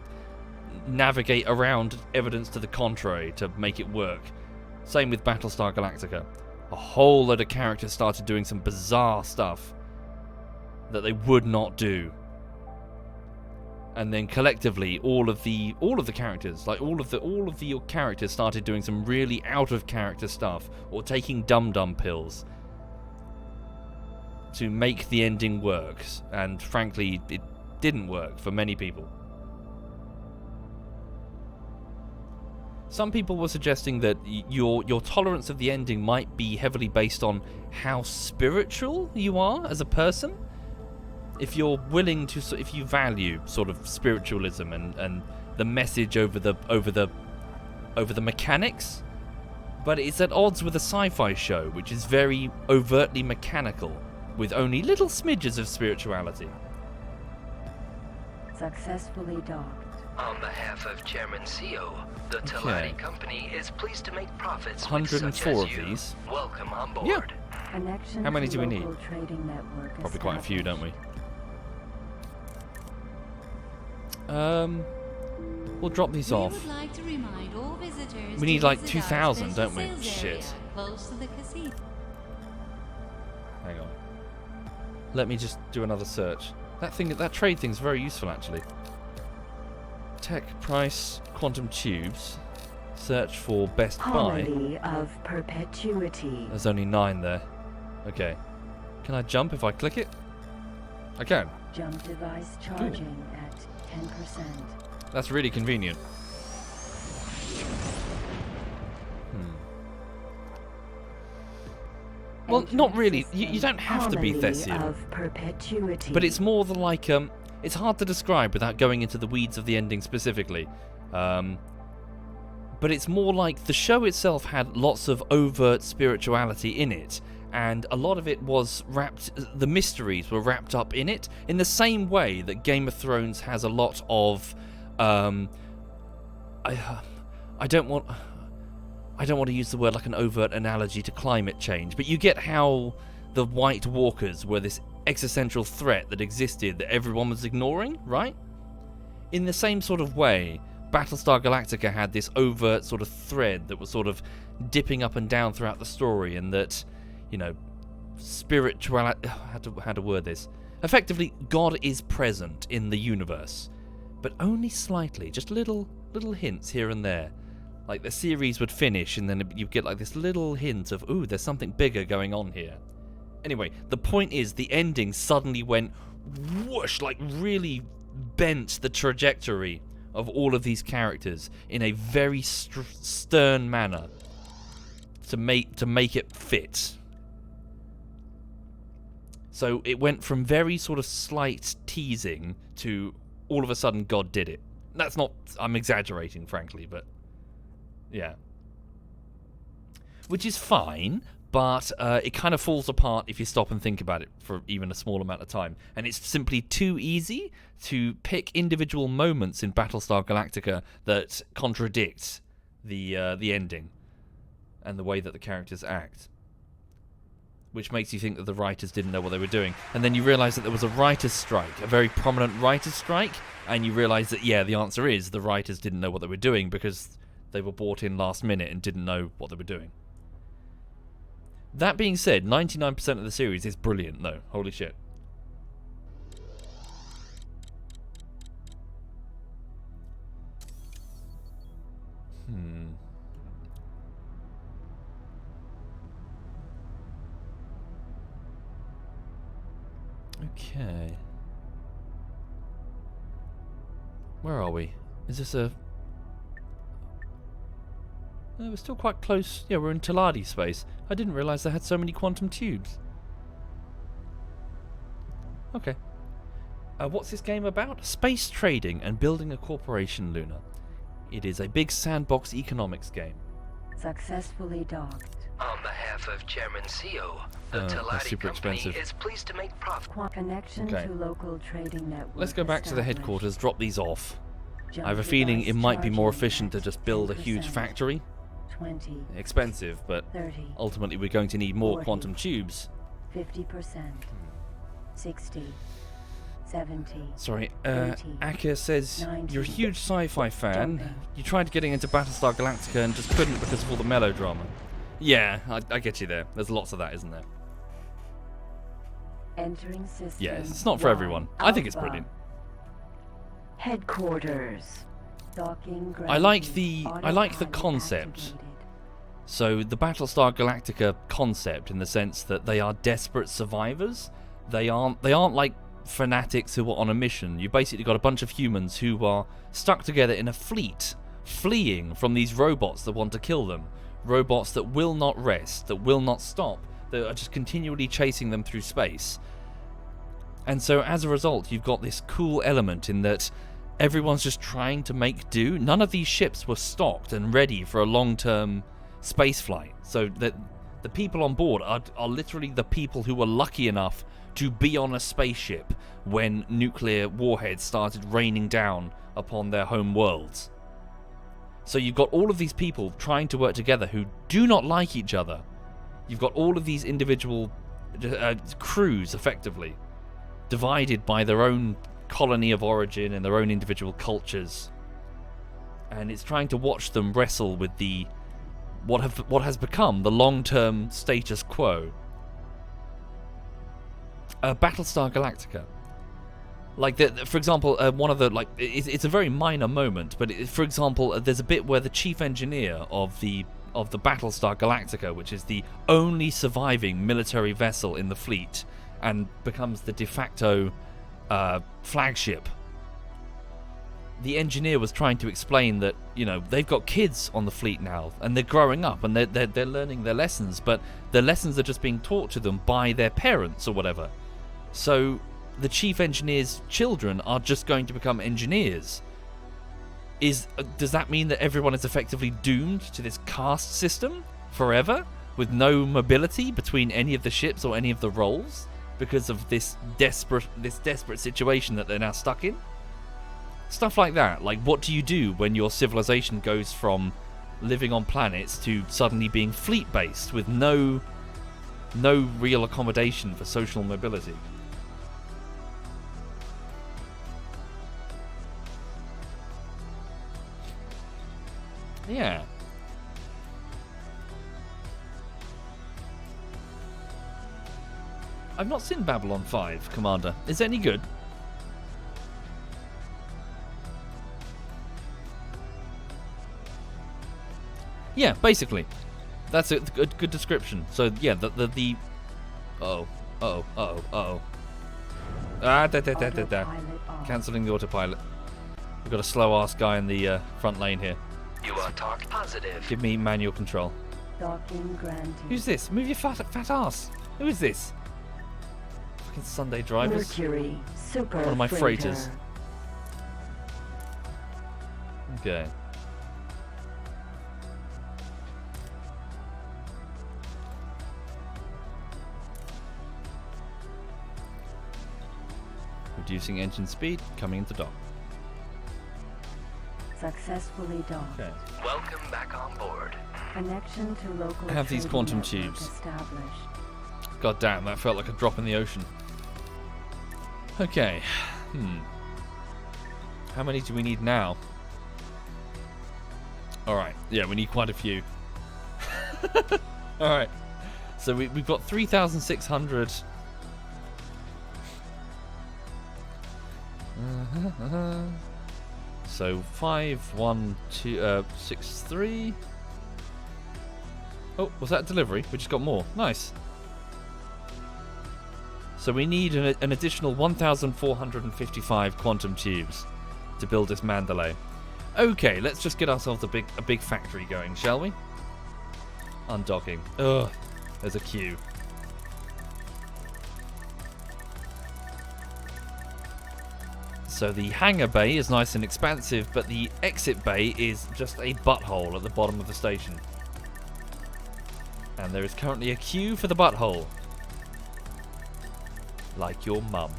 navigate around evidence to the contrary to make it work. Same with Battlestar Galactica. A whole load of characters started doing some bizarre stuff that they would not do. And then collectively, all of the characters, like all of your characters started doing some really out of character stuff or taking dum-dum pills to make the ending work, and frankly, it didn't work for many people. Some people were suggesting that your tolerance of the ending might be heavily based on how spiritual you are as a person. If you're willing to, if you value sort of spiritualism and the message over the mechanics, but it's at odds with a sci-fi show, which is very overtly mechanical, with only little smidges of spirituality. Successfully docked. On behalf of Chairman CEO, the Talati Company is pleased to make profits with 104 such as of you. these. Welcome on board. Yeah. Connection How many to do we need? local trading network Probably quite a few, don't we? We'll drop these off. We would like to remind all visitors We need to like visit our 2,000, special don't we? sales Shit. area close to the casino. Hang on. Let me just do another search. That trade thing's very useful, actually. Tech price quantum tubes. Search for best buy. Holiday of perpetuity. There's only 9 there. Okay. Can I jump if I click it? I can. Jump device charging at 10%. That's really convenient. Well, not really. You don't have to be Thessian. Of perpetuity. But it's more than like, it's hard to describe without going into the weeds of the ending specifically. But it's more like the show itself had lots of overt spirituality in it, and a lot of it was the mysteries were wrapped up in it, in the same way that Game of Thrones has a lot of, I don't want to use the word like an overt analogy to climate change, but you get how the White Walkers were this existential threat that existed that everyone was ignoring, right? In the same sort of way, Battlestar Galactica had this overt sort of thread that was sort of dipping up and down throughout the story, and that, you know, spirituality, how to word this? Effectively, God is present in the universe, but only slightly, just little hints here and there. Like the series would finish, and then you get like this little hint of, ooh, there's something bigger going on here. Anyway, the point is, the ending suddenly went whoosh, like really bent the trajectory of all of these characters in a very stern manner to make it fit. So it went from very sort of slight teasing to all of a sudden God did it. That's not, I'm exaggerating, frankly, but yeah. Which is fine, but it kind of falls apart if you stop and think about it for even a small amount of time. And it's simply too easy to pick individual moments in Battlestar Galactica that contradict the ending and the way that the characters act. which makes you think that the writers didn't know what they were doing. And then you realise that there was a writer's strike, a very prominent writer's strike, and you realise that, yeah, the answer is the writers didn't know what they were doing because they were brought in last minute and didn't know what they were doing. That being said, 99% of the series is brilliant, though. Holy shit. Okay. Where are we? Is this a... we're still quite close. Yeah, we're in Taladi space. I didn't realise they had so many quantum tubes. Okay. What's this game about? Space trading and building a corporation, Luna. It is a big sandbox economics game. Successfully docked. On behalf of Chairman CEO, the that's Taladi super company expensive. is pleased to make profit. Connection Okay. to local trading network. Let's go back to the established. headquarters, drop these off. Jump I have a feeling it device might be more charging efficient to at just build a 10%, huge factory. 20, Expensive, but 30, ultimately we're going to need more 40. quantum tubes. 50%, 60, 70. Sorry, 30, Aka says 90. you're a huge sci-fi fan. Jumping. You tried getting into Battlestar Galactica and just couldn't because of all the melodrama. Yeah, I get you there. There's lots of that, isn't there? Entering system. Yeah, it's not for everyone. I think it's Alpha. brilliant. Headquarters. Docking I like grounding. the concept. Autopilot So the Battlestar Galactica concept, in the sense that they are desperate survivors. They aren't like fanatics who are on a mission. You basically got a bunch of humans who are stuck together in a fleet, fleeing from these robots that want to kill them. Robots that will not rest, that will not stop, that are just continually chasing them through space. And so as a result, you've got this cool element in that everyone's just trying to make do. None of these ships were stocked and ready for a long-term space flight. So that the people on board are literally the people who were lucky enough to be on a spaceship when nuclear warheads started raining down upon their home worlds. So you've got all of these people trying to work together who do not like each other. You've got all of these individual crews, effectively, divided by their own colony of origin and their own individual cultures. And it's trying to watch them wrestle with the what has become the long-term status quo. Battlestar Galactica. Like, for example, one of the, like, it's a very minor moment, but for example, there's a bit where the chief engineer of the Battlestar Galactica, which is the only surviving military vessel in the fleet, and becomes the de facto flagship. The engineer was trying to explain that, you know, they've got kids on the fleet now, and they're growing up, and they're learning their lessons, but the lessons are just being taught to them by their parents or whatever. So the chief engineer's children are just going to become engineers. Does that mean that everyone is effectively doomed to this caste system forever, with no mobility between any of the ships or any of the roles, because of this desperate situation that they're now stuck in? Stuff like that. Like, what do you do when your civilization goes from living on planets to suddenly being fleet-based with no real accommodation for social mobility? Yeah. I've not seen Babylon 5, Commander. Is it any good? Yeah, basically. That's a good description. So, yeah, the Uh-oh. Autopilot off. Cancelling the autopilot. We've got a slow-ass guy in the front lane here. You are talk positive. Give me manual control. Docking granted. Who's this? Move your fat ass. Who is this? Fucking Sunday drivers. Mercury super One of my freighter. freighters. Okay. Reducing engine speed, coming into dock. Successfully docked. Okay. Welcome back on board. Connection to local I have these trading quantum network tubes. established. God damn, that felt like a drop in the ocean. Okay. How many do we need now? Alright, yeah, we need quite a few. Alright. So we've got 3,600. So 5, 1, 2, 6, 3. Oh, was that delivery? We just got more. Nice. So we need an additional 1,455 quantum tubes to build this Mandalay. Okay, let's just get ourselves a big factory going, shall we? Undocking. Ugh, there's a queue. So the hangar bay is nice and expansive, but the exit bay is just a butthole at the bottom of the station. And there is currently a queue for the butthole. Like your mum.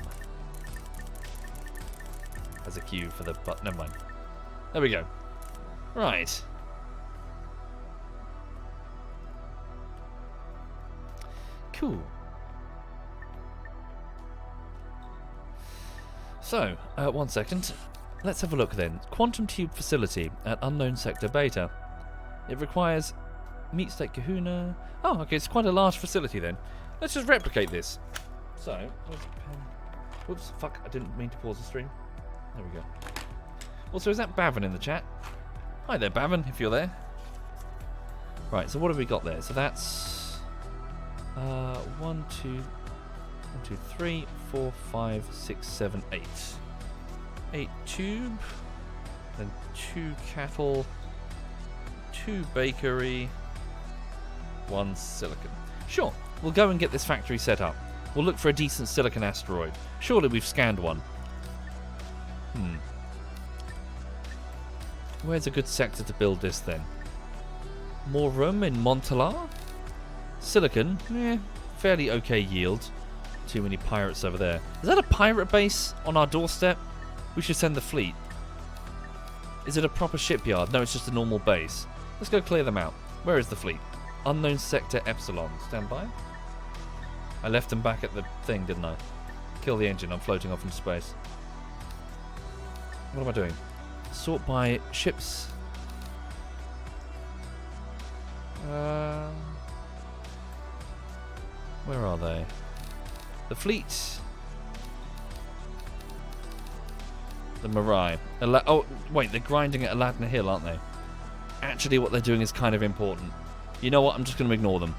Has a queue for the butt. Never mind. There we go. Right. Cool. So, 1 second. Let's have a look then. Quantum tube facility at unknown sector beta. It requires meat steak kahuna. Oh, okay, it's quite a large facility then. Let's just replicate this. So, where's the pen? Whoops, fuck, I didn't mean to pause the stream. There we go. Also, is that Bavin in the chat? Hi there, Bavin, if you're there. Right, so what have we got there? So that's 1, 2, 3, 4, 5, 6, 7, 8. 8 tube, then 2 cattle, 2 bakery, 1 silicon. Sure, we'll go and get this factory set up. We'll look for a decent silicon asteroid. Surely we've scanned one. Where's a good sector to build this then? More room in Montalar? Silicon? Fairly okay yield. Too many pirates over there. Is that a pirate base on our doorstep? We should send the fleet. Is it a proper shipyard? No, it's just a normal base. Let's go clear them out. Where is the fleet? Unknown sector Epsilon. Stand by. I left them back at the thing, didn't I? Kill the engine. I'm floating off into space. What am I doing? Sort by ships. Where are they? The fleet. The Marai. Oh, wait, they're grinding at Aladna Hill, aren't they? Actually, what they're doing is kind of important. You know what? I'm just going to ignore them.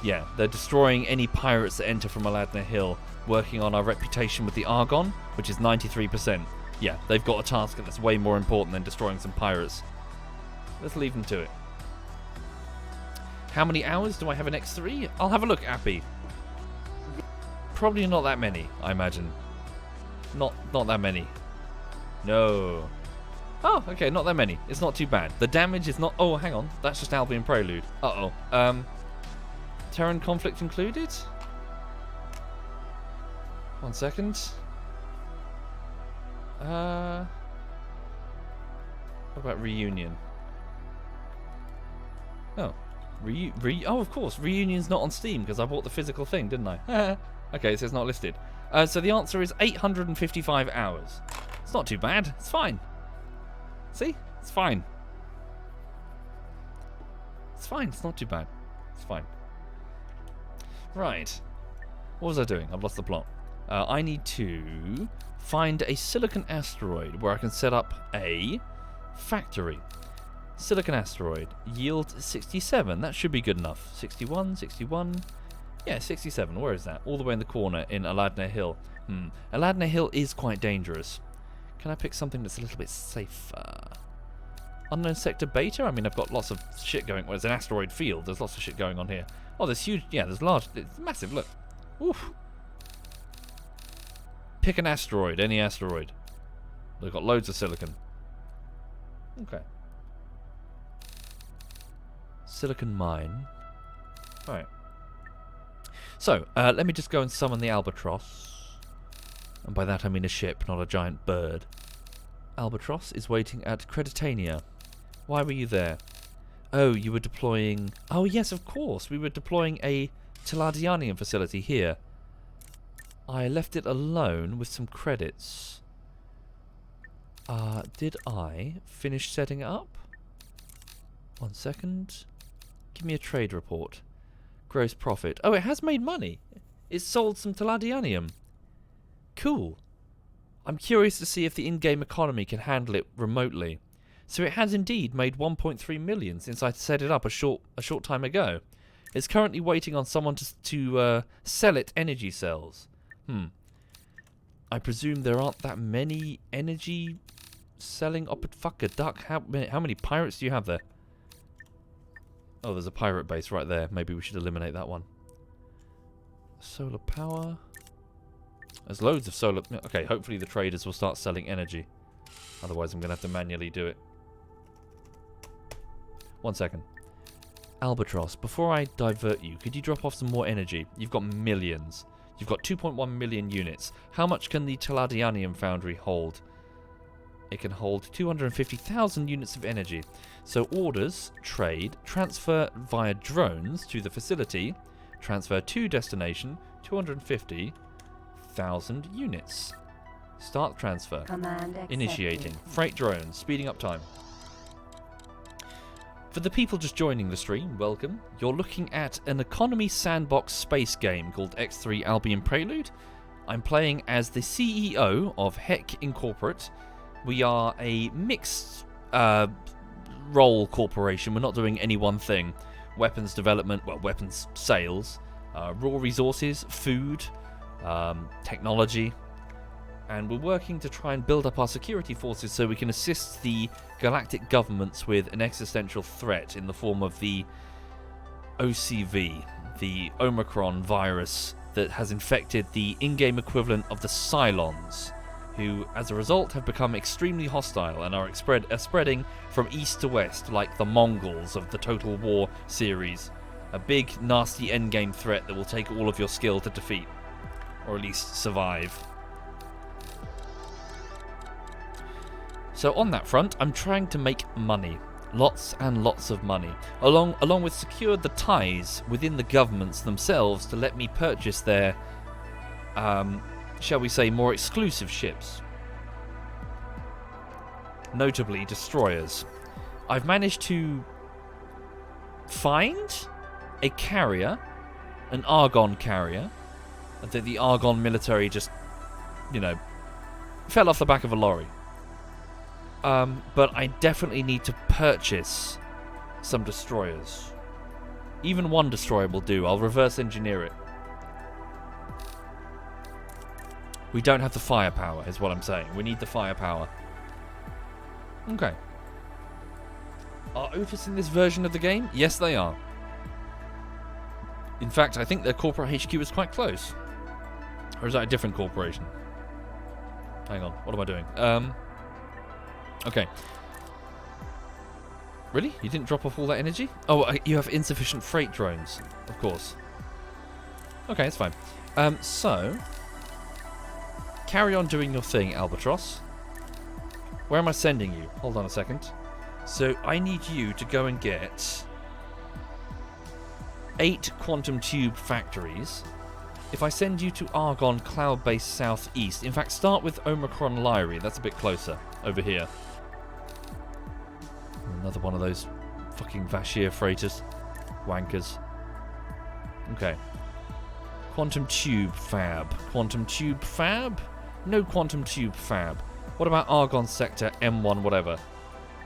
Yeah, they're destroying any pirates that enter from Aladna Hill, working on our reputation with the Argon, which is 93%. Yeah, they've got a task that's way more important than destroying some pirates. Let's leave them to it. How many hours do I have an X3? I'll have a look, Appy. Probably not that many, I imagine. Not that many. No. Oh, okay, not that many. It's not too bad. The damage is not... Oh, hang on. That's just Albion Prelude. Uh-oh. Terran conflict included? 1 second. What about Reunion? Oh. Oh, of course. Reunion's not on Steam because I bought the physical thing, didn't I? Okay, so it's not listed. So the answer is 855 hours. It's not too bad. It's fine. See? It's fine. It's fine. It's not too bad. It's fine. Right. What was I doing? I've lost the plot. I need to find a silicon asteroid where I can set up a factory. Silicon asteroid. Yield 67. That should be good enough. 61, 61. Yeah, 67. Where is that? All the way in the corner in Aladna Hill. Aladna Hill is quite dangerous. Can I pick something that's a little bit safer? Unknown sector beta? I mean, I've got lots of shit going... Well, it's an asteroid field. There's lots of shit going on here. Oh, there's huge... Yeah, there's large... It's massive, look. Oof. Pick an asteroid. Any asteroid. They've got loads of silicon. Okay. Silicon mine. Alright. So, let me just go and summon the Albatross. And by that I mean a ship, not a giant bird. Albatross is waiting at Creditania. Why were you there? Oh, you were deploying... Oh, yes, of course. We were deploying a Teladianium facility here. I left it alone with some credits. Did I finish setting it up? 1 second. Give me a trade report. Gross profit. Oh, it has made money. It's sold some Teladianium. Cool. I'm curious to see if the in-game economy can handle it remotely. So it has indeed made 1.3 million since I set it up a short time ago. It's currently waiting on someone to sell it energy cells. I presume there aren't that many energy selling fuck a duck. How many pirates do you have there? Oh, there's a pirate base right there. Maybe we should eliminate that one. Solar power. There's loads of solar... Okay, hopefully the traders will start selling energy. Otherwise I'm going to have to manually do it. 1 second. Albatross, before I divert you, could you drop off some more energy? You've got millions. You've got 2.1 million units. How much can the Teladianium foundry hold? It can hold 250,000 units of energy. So orders, trade, transfer via drones to the facility, transfer to destination, 250,000 units. Start transfer. Command accepted. Initiating. Freight drones, speeding up time. For the people just joining the stream, welcome. You're looking at an economy sandbox space game called X3 Albion Prelude. I'm playing as the CEO of Heck Incorporate. We are a mixed role corporation. We're not doing any one thing. Weapons development, well, weapons sales, raw resources, food, technology. And we're working to try and build up our security forces so we can assist the galactic governments with an existential threat in the form of the OCV, the Omicron virus that has infected the in-game equivalent of the Cylons, who, as a result, have become extremely hostile and are spreading from east to west like the Mongols of the Total War series. A big, nasty endgame threat that will take all of your skill to defeat, or at least survive. So on that front, I'm trying to make money. Lots and lots of money. Along with secure the ties within the governments themselves to let me purchase their, shall we say, more exclusive ships. Notably, destroyers. I've managed to find a carrier, an Argon carrier, that the Argon military just, fell off the back of a lorry. But I definitely need to purchase some destroyers. Even one destroyer will do. I'll reverse engineer it. We don't have the firepower, is what I'm saying. We need the firepower. Okay. Are Otis in this version of the game? Yes, they are. In fact, I think their corporate HQ is quite close. Or is that a different corporation? Hang on. What am I doing? Okay. Really? You didn't drop off all that energy? Oh, you have insufficient freight drones. Of course. Okay, it's fine. So... carry on doing your thing, Albatross. Where am I sending you? Hold on a second. So, I need you to go and get 8 quantum tube factories. If I send you to Argon Cloud Base Southeast, in fact, start with Omicron Lyri. That's a bit closer. Over here. Another one of those fucking Vashir freighters. Wankers. Okay. Quantum tube fab. Quantum tube fab? No quantum tube fab. What about Argon sector M1 whatever?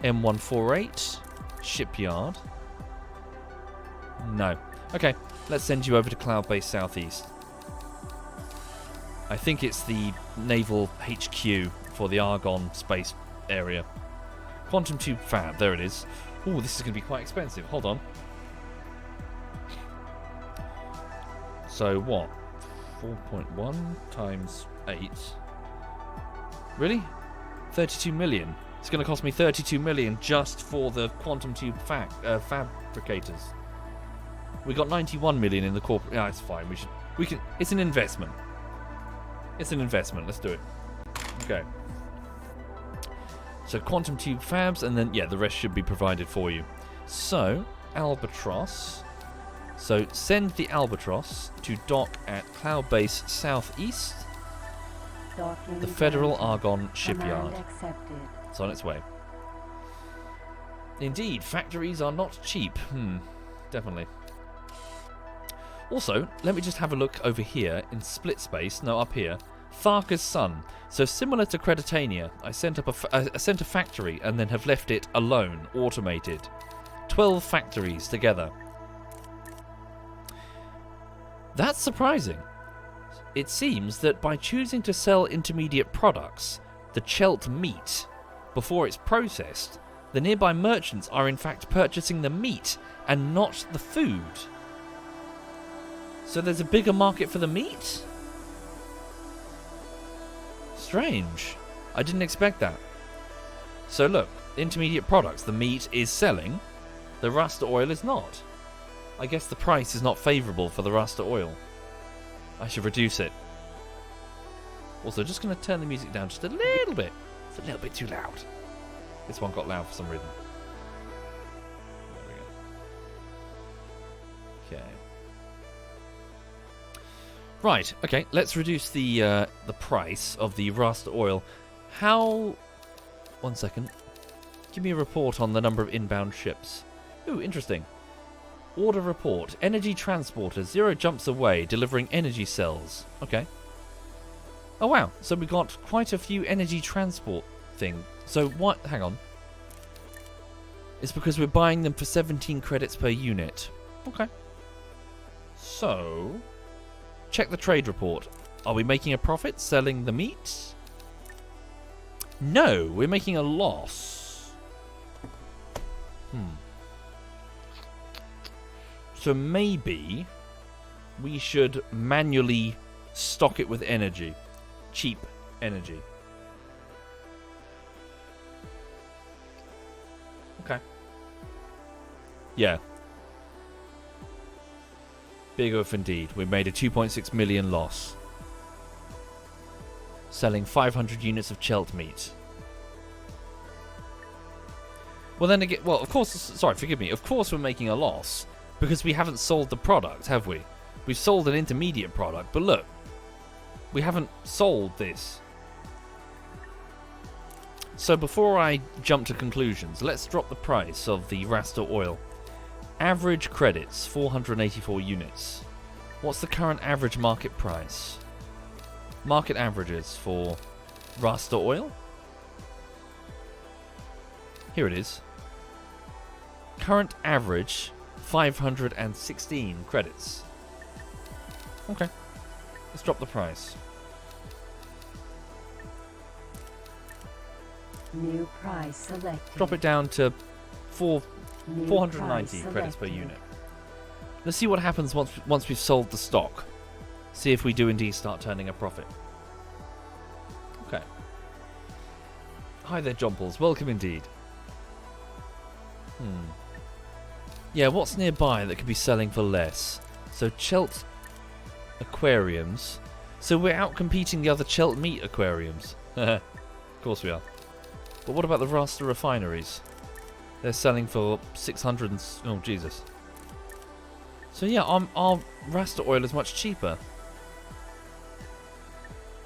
M148? Shipyard? No. Okay, let's send you over to Cloud Base Southeast. I think it's the naval HQ for the Argon space area. Quantum tube fab, there it is. Ooh, this is going to be quite expensive. Hold on. So what? 4.1 times 8. Really? 32 million. It's going to cost me 32 million just for the quantum tube fabricators. We got 91 million in the corporate. Yeah, it's fine. We can. It's an investment. It's an investment. Let's do it. Okay. So quantum tube fabs, and then yeah, the rest should be provided for you. So Albatross, So send the Albatross to dock at Cloud Base Southeast, Docking the Federal granted. Argonne shipyard. Command accepted. It's on its way. Indeed, factories are not cheap. Definitely. Also, let me just have a look over here in split space. No, up here. Tharka's Sun. So similar to Creditania, I sent up I sent a factory and then have left it alone, automated. 12 factories together. That's surprising. It seems that by choosing to sell intermediate products, the Chelt meat, before it's processed, the nearby merchants are in fact purchasing the meat and not the food. So there's a bigger market for the meat? Strange. I didn't expect that. So look, intermediate products, the meat is selling, the Rasta oil is not. I guess the price is not favourable for the Rasta oil. I should reduce it. Also, just going to turn the music down just a little bit. It's a little bit too loud. This one got loud for some reason. There we go. Okay. Right. Okay. Let's reduce the price of the Rasta oil. How? 1 second. Give me a report on the number of inbound ships. Ooh, interesting. Order report. Energy transporter. 0 jumps away, delivering energy cells. Okay. Oh wow. So we got quite a few energy transport thing. So what? Hang on. It's because we're buying them for 17 credits per unit. Okay. So, check the trade report. Are we making a profit selling the meat? No, we're making a loss. So maybe we should manually stock it with energy. Cheap energy. Okay. Yeah. Big oof indeed. We made a 2.6 million loss. Selling 500 units of Chelt meat. Well then again, well of course, sorry, forgive me, of course we're making a loss. Because we haven't sold the product, have we? We've sold an intermediate product, but look. We haven't sold this. So before I jump to conclusions, let's drop the price of the Rasta oil. Average credits, 484 units. What's the current average market price? Market averages for Rasta oil? Here it is. Current average, 516 credits. Okay. Let's drop the price. New price selected. Drop it down to New 490 price credits per selected. unit. Let's see what happens once we've sold the stock. See if we do indeed start turning a profit. Okay. Hi there, Jomples. Welcome indeed. Yeah, what's nearby that could be selling for less? So Chelt aquariums. So we're out competing the other Chelt meat aquariums. Of course we are. But what about the Rasta refineries? They're selling for 600 and... Oh, Jesus. So yeah, our Rasta oil is much cheaper.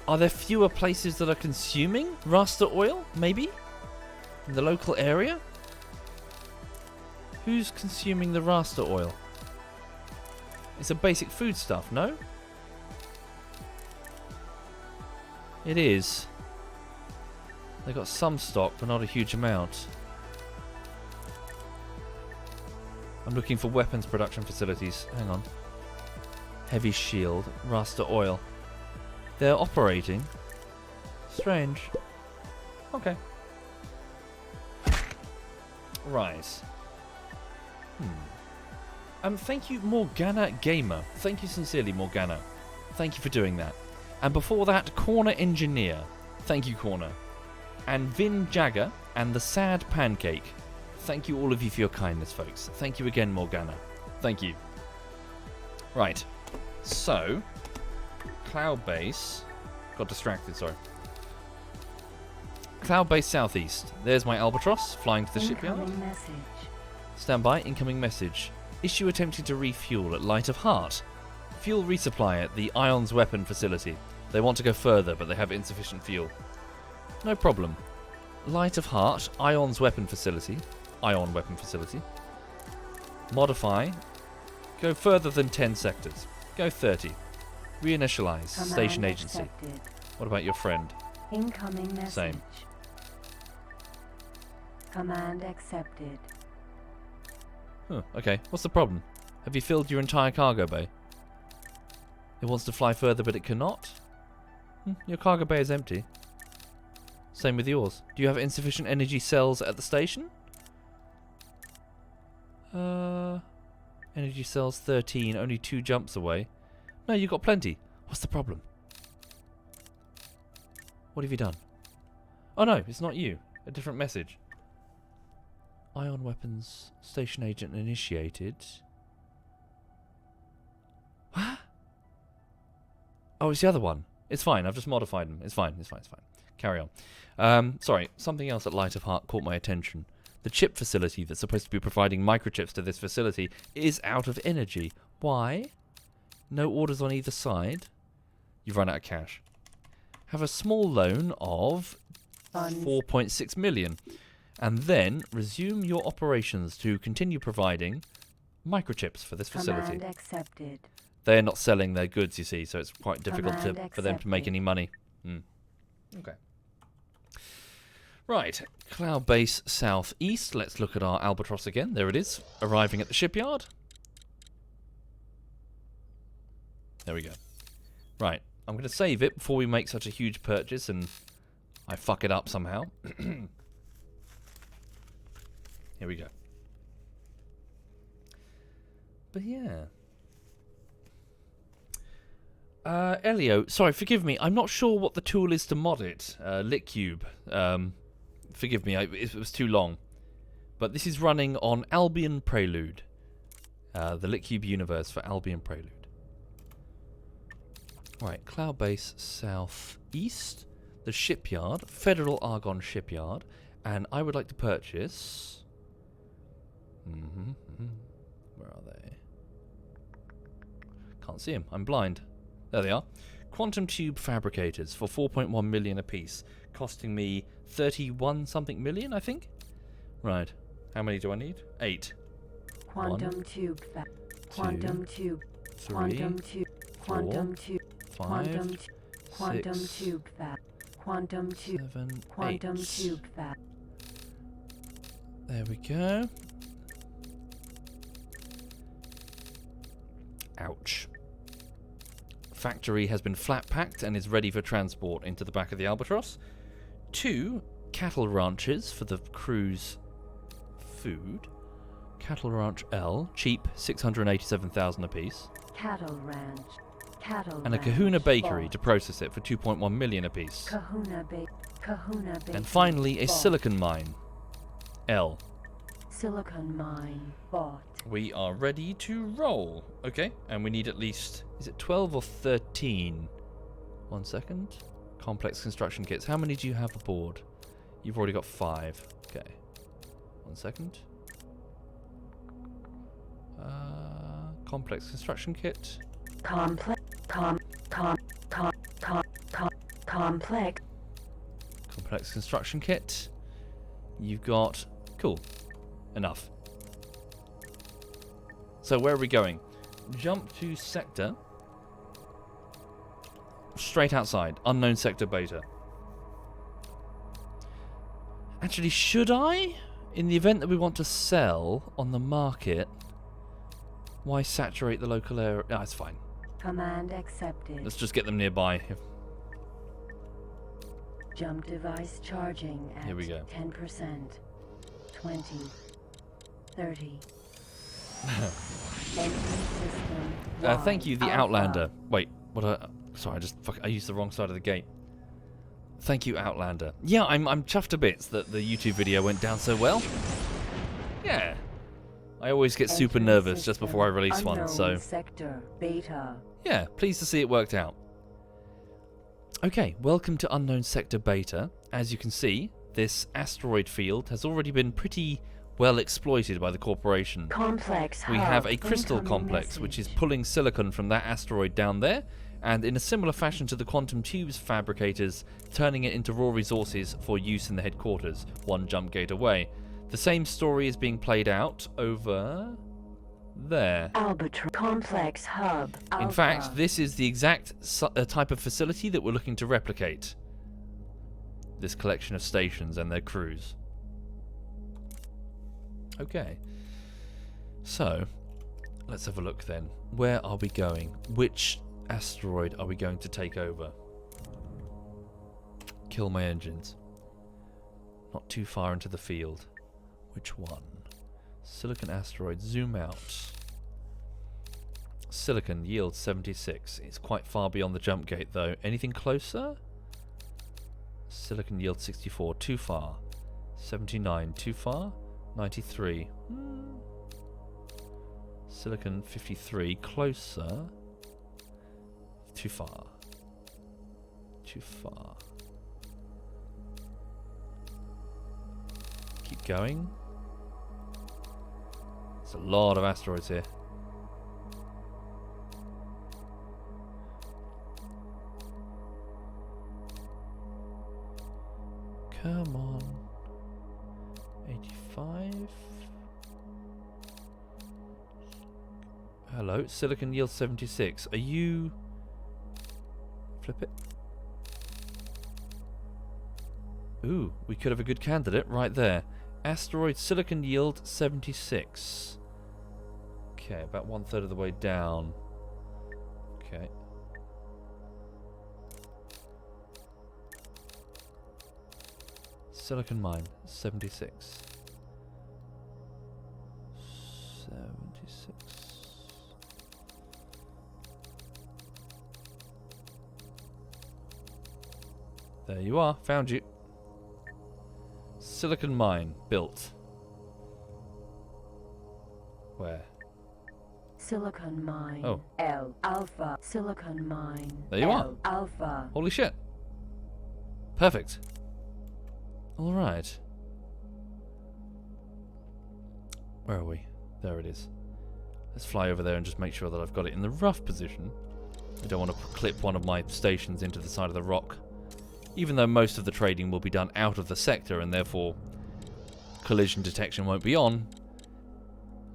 Are there fewer places that are consuming Rasta oil, maybe? In the local area? Who's consuming the Rasta oil? It's a basic foodstuff, no? It is. They got some stock, but not a huge amount. I'm looking for weapons production facilities. Hang on. Heavy shield, Rasta oil. They're operating. Strange. Okay. Right. Thank you, Morgana Gamer. Thank you sincerely, Morgana. Thank you for doing that. And before that, Corner Engineer. Thank you, Corner. And Vin Jagger and the Sad Pancake. Thank you, all of you, for your kindness, folks. Thank you again, Morgana. Thank you. Right. So, Cloud Base. Got distracted, sorry. Cloud Base Southeast. There's my Albatross flying to the shipyard. Incoming message. Stand by, incoming message. Issue attempting to refuel at Light of Heart. Fuel resupply at the Ion's weapon facility. They want to go further, but they have insufficient fuel. No problem. Light of Heart, Ion's weapon facility. Ion weapon facility. Modify. Go further than 10 sectors. Go 30. Reinitialize. Station agency. Accepted. What about your friend? Incoming message. Same. Command accepted. Huh, okay. What's the problem? Have you filled your entire cargo bay? It wants to fly further, but it cannot? Your cargo bay is empty. Same with yours. Do you have insufficient energy cells at the station? Energy cells 13, only 2 jumps away. No, you've got plenty. What's the problem? What have you done? Oh no, it's not you. A different message. Ion weapons station agent initiated. What? Oh, it's the other one. It's fine. I've just modified them. It's fine. It's fine. It's fine. Carry on. Sorry. Something else at Light of Heart caught my attention. The chip facility that's supposed to be providing microchips to this facility is out of energy. Why? No orders on either side. You've run out of cash. Have a small loan of 4.6 million. And then resume your operations to continue providing microchips for this facility. Command accepted. They're not selling their goods, you see, so it's quite difficult Command for them to make accepted. any money. Okay. Right, Cloud Base Southeast. Let's look at our Albatross again. There it is, arriving at the shipyard. There we go. Right, I'm going to save it before we make such a huge purchase and I fuck it up somehow. Here we go. But yeah. Elio, sorry, forgive me. I'm not sure what the tool is to mod it. Litcube. Forgive me, it was too long. But this is running on Albion Prelude. The Litcube universe for Albion Prelude. Right, Cloud Base Southeast. The shipyard. Federal Argon Shipyard. And I would like to purchase... Where are they? Can't see them. I'm blind. There they are. Quantum tube fabricators for 4.1 million apiece, costing me 31 something million, I think. Right. How many do I need? 8. Quantum 1, tube. 2, Quantum tube. 3, Quantum tube. 4, Quantum tube. 5, Quantum 6, tube. Quantum tube. 7, Quantum 8. tube. There we go. Ouch. Factory has been flat packed and is ready for transport into the back of the Albatross. 2 cattle ranches for the crew's food. Cattle ranch L, cheap, 687,000 apiece. Cattle ranch. Cattle And a ranch. Kahuna bakery Bought. to process it for 2.1 million apiece. Kahuna bakery. And finally a Bought. silicon mine L. Silicon mine. Bought. We are ready to roll. Okay, and we need at least, is it 12 or 13? 1 second. Complex construction kits. How many do you have aboard? You've already got 5. Okay. 1 second. Complex construction kit. Complex. Complex. Complex construction kit. You've got... Cool. Enough. So where are we going? Jump to sector. Straight outside. Unknown sector beta. Actually, should I? In the event that we want to sell on the market, why saturate the local area? Ah, it's fine. Command accepted. Let's just get them nearby. Jump device charging at Here we go. 10%. 20. 30. Entry system. Thank you, the Alpha. Outlander. Wait, what? Sorry, I used the wrong side of the gate. Thank you, Outlander. Yeah, I'm chuffed to bits that the YouTube video went down so well. Yeah. I always get super Entry nervous just system. before I release one, Unknown so sector. Beta. yeah, pleased to see it worked out. Okay, welcome to Unknown Sector Beta. As you can see, this asteroid field has already been pretty well exploited by the corporation. Complex We hub. have a crystal Incoming complex, message. which is pulling silicon from that asteroid down there, and in a similar fashion to the quantum tubes fabricators, turning it into raw resources for use in the headquarters, one jump gate away. The same story is being played out over there. Albatross. Complex hub. In Alpha. fact, this is the exact type of facility that we're looking to replicate. This collection of stations and their crews. Okay. So, let's have a look then. Where are we going? Which asteroid are we going to take over? Kill my engines. Not too far into the field. Which one? Silicon asteroid. Zoom out. Silicon yield 76. It's quite far beyond the jump gate though. Anything closer? Silicon yield 64. Too far. 79. Too far. 93. Silicon 53. Closer. Too far. Too far. Keep going. There's a lot of asteroids here. Come on. 85. Hello, silicon yield 76. Are you... Flip it. Ooh, we could have a good candidate right there. Asteroid silicon yield 76. Okay, about 1/3 of the way down. Okay. Silicon mine 76. 76. There you are, found you. Silicon mine built. Where? Silicon mine. Oh. L alpha. Silicon mine. There you are. L alpha. Holy shit. Perfect. Alright. Where are we? There it is. Let's fly over there and just make sure that I've got it in the rough position. I don't want to clip one of my stations into the side of the rock. Even though most of the trading will be done out of the sector and therefore collision detection won't be on,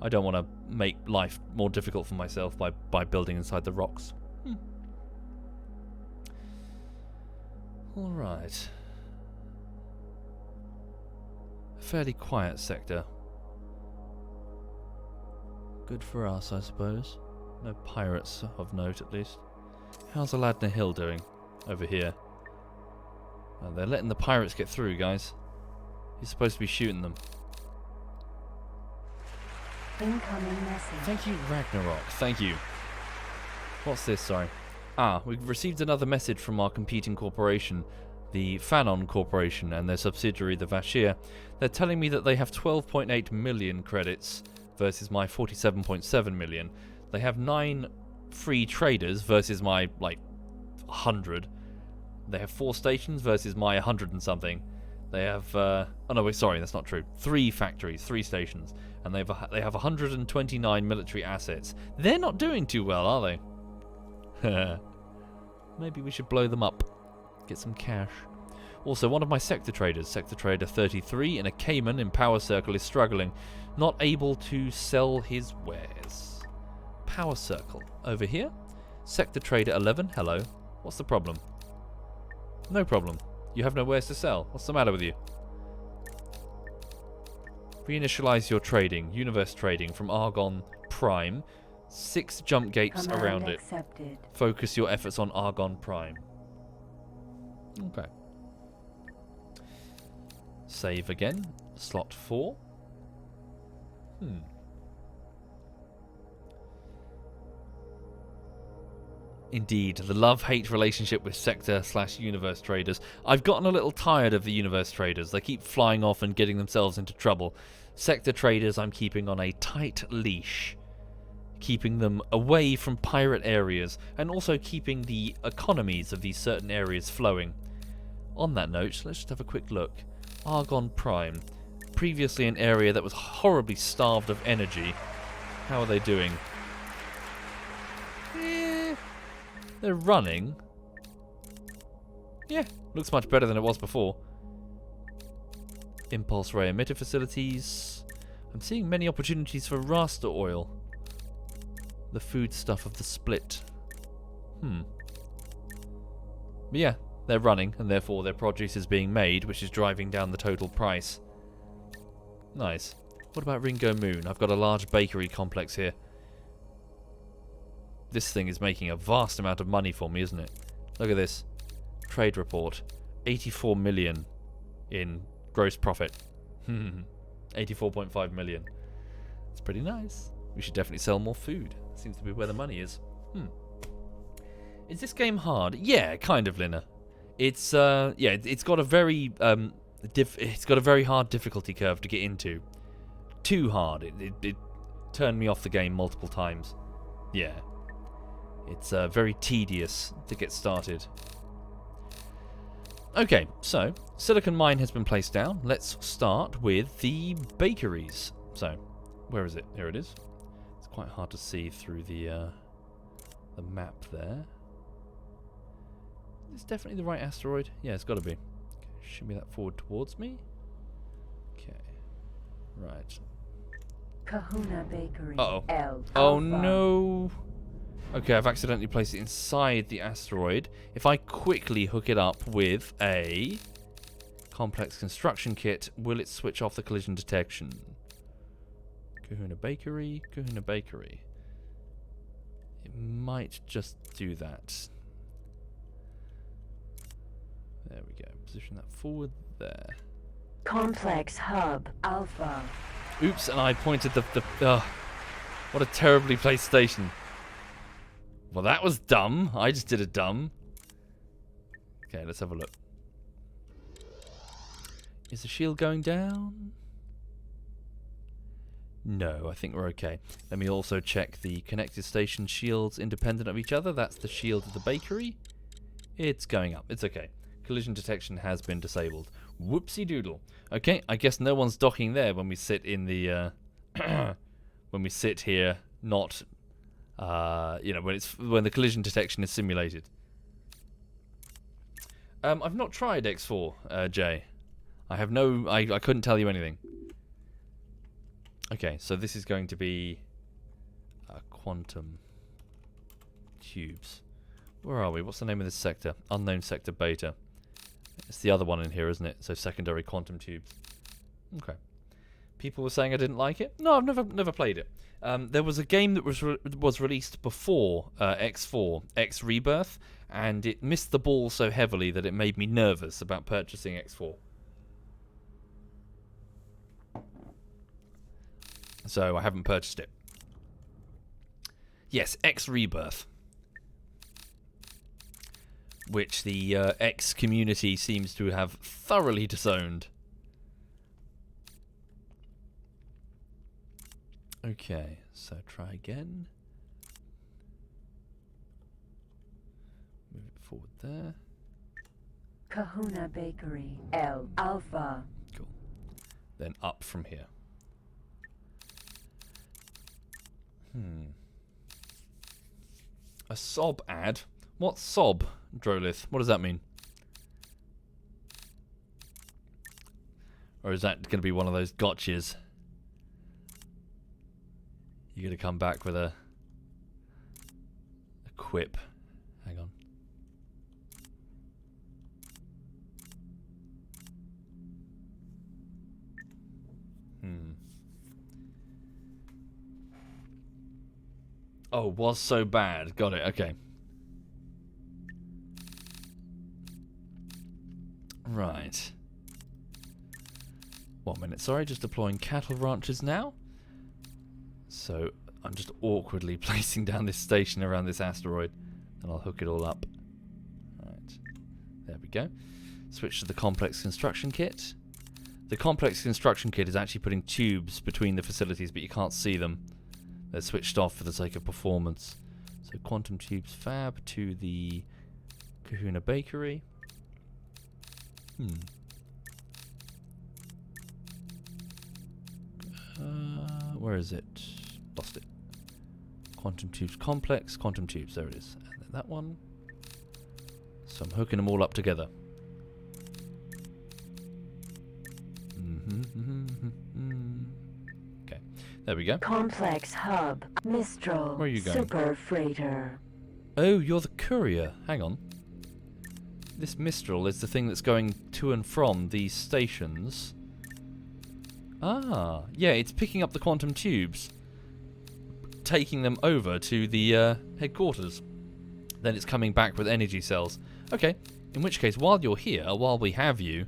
I don't want to make life more difficult for myself by building inside the rocks. Alright. Fairly quiet sector. Good for us, I suppose. No pirates of note, at least. How's Aladna Hill doing over here? Oh, they're letting the pirates get through, guys. You're supposed to be shooting them. Incoming message. Thank you, Ragnarok. Thank you. What's this? Sorry. Ah, we've received another message from our competing corporation, the Fanon Corporation, and their subsidiary, the Vashir. They're telling me that they have 12.8 million credits versus my 47.7 million. They have 9 free traders versus my, 100. They have 4 stations versus my 100 and something. They have, oh no, wait, sorry, that's not true. 3 factories, 3 stations, and they have 129 military assets. They're not doing too well, are they? Maybe we should blow them up. Get some cash. Also, one of my sector traders, Sector Trader 33, in a Cayman in Power Circle, is struggling, not able to sell his wares. Power Circle, over here. Sector Trader 11, hello. What's the problem? No problem. You have no wares to sell. What's the matter with you? Reinitialize your trading. Universe trading from Argon Prime. 6 jump gates Command around it. accepted. Focus your efforts on Argon Prime. Okay. Save again. Slot 4. Indeed, the love-hate relationship with Sector/Universe traders. I've gotten a little tired of the Universe traders. They keep flying off and getting themselves into trouble. Sector traders I'm keeping on a tight leash. Keeping them away from pirate areas, and also keeping the economies of these certain areas flowing. On that note, let's just have a quick look. Argon Prime. previously an area that was horribly starved of energy. How are they doing? They're running. Yeah, looks much better than it was before. Impulse ray emitter facilities. I'm seeing many opportunities for raster oil. The food stuff of the split. But yeah, they're running, and therefore their produce is being made, which is driving down the total price. Nice. What about Ringo Moon? I've got a large bakery complex here. This thing is making a vast amount of money for me, isn't it? Look at this. Trade report. 84 million in gross profit. 84.5 million. It's pretty nice. We should definitely sell more food. Seems to be where the money is. Is this game hard? Yeah, kind of, Lina. It's it's got a very it's got a very hard difficulty curve to get into. Too hard. It turned me off the game multiple times. Yeah. It's very tedious to get started. Okay, so silicon mine has been placed down. Let's start with the bakeries. So, where is it? Here it is. It's quite hard to see through the map there. It's definitely the right asteroid. Yeah, it's got to be. Okay, shimmy that forward towards me. Okay, right. Kahuna Bakery. Uh-oh. L. Oh Alpha. no. Okay, I've accidentally placed it inside the asteroid. If I quickly hook it up with a complex construction kit, will it switch off the collision detection? Kahuna Bakery, Kahuna Bakery. It might just do that. There we go. Position that forward there. Complex Hub Alpha. Oops, and I pointed the what a terribly placed station. Well, that was dumb. I just did a dumb. Okay, let's have a look. Is the shield going down? No, I think we're okay. Let me also check the connected station shields independent of each other. That's the shield of the bakery. It's going up. It's okay. Collision detection has been disabled. Whoopsie doodle. Okay, I guess no one's docking there when we sit in the when we sit here, not when the collision detection is simulated. I've not tried X4, Jay. I couldn't tell you anything. Okay, so this is going to be quantum tubes. Where are we? What's the name of this sector? Unknown sector beta. It's the other one in here, isn't it? So secondary quantum tubes. Okay. People were saying I didn't like it. No, I've never played it. There was a game that was released before X4, X Rebirth, and it missed the ball so heavily that it made me nervous about purchasing X4. So I haven't purchased it. Yes, X Rebirth. Which the X community seems to have thoroughly disowned. Okay, so try again. Move it forward there. Kahuna Bakery. L. Alpha. Cool. Then up from here. A sob ad? What's sob, Drolith? What does that mean? Or is that going to be one of those gotchas? You're going to come back with a quip. Hang on. Oh, was so bad. Got it. Okay. Right. 1 minute. Sorry, just deploying cattle ranches now. So I'm just awkwardly placing down this station around this asteroid, and I'll hook it all up. Right. There we go. Switch to the complex construction kit. The complex construction kit is actually putting tubes between the facilities, but you can't see them. They're switched off for the sake of performance. So quantum tubes fab to the Kahuna Bakery. Where is it? Lost it. Quantum tubes complex. Quantum tubes. There it is. And then that one. So I'm hooking them all up together. Okay. There we go. Complex hub. Mistral. Where are you going? Super freighter. Oh, you're the courier. Hang on. This Mistral is the thing that's going to and from these stations. Ah, yeah, it's picking up the quantum tubes, taking them over to the headquarters. Then it's coming back with energy cells. Okay, in which case, while you're here, while we have you,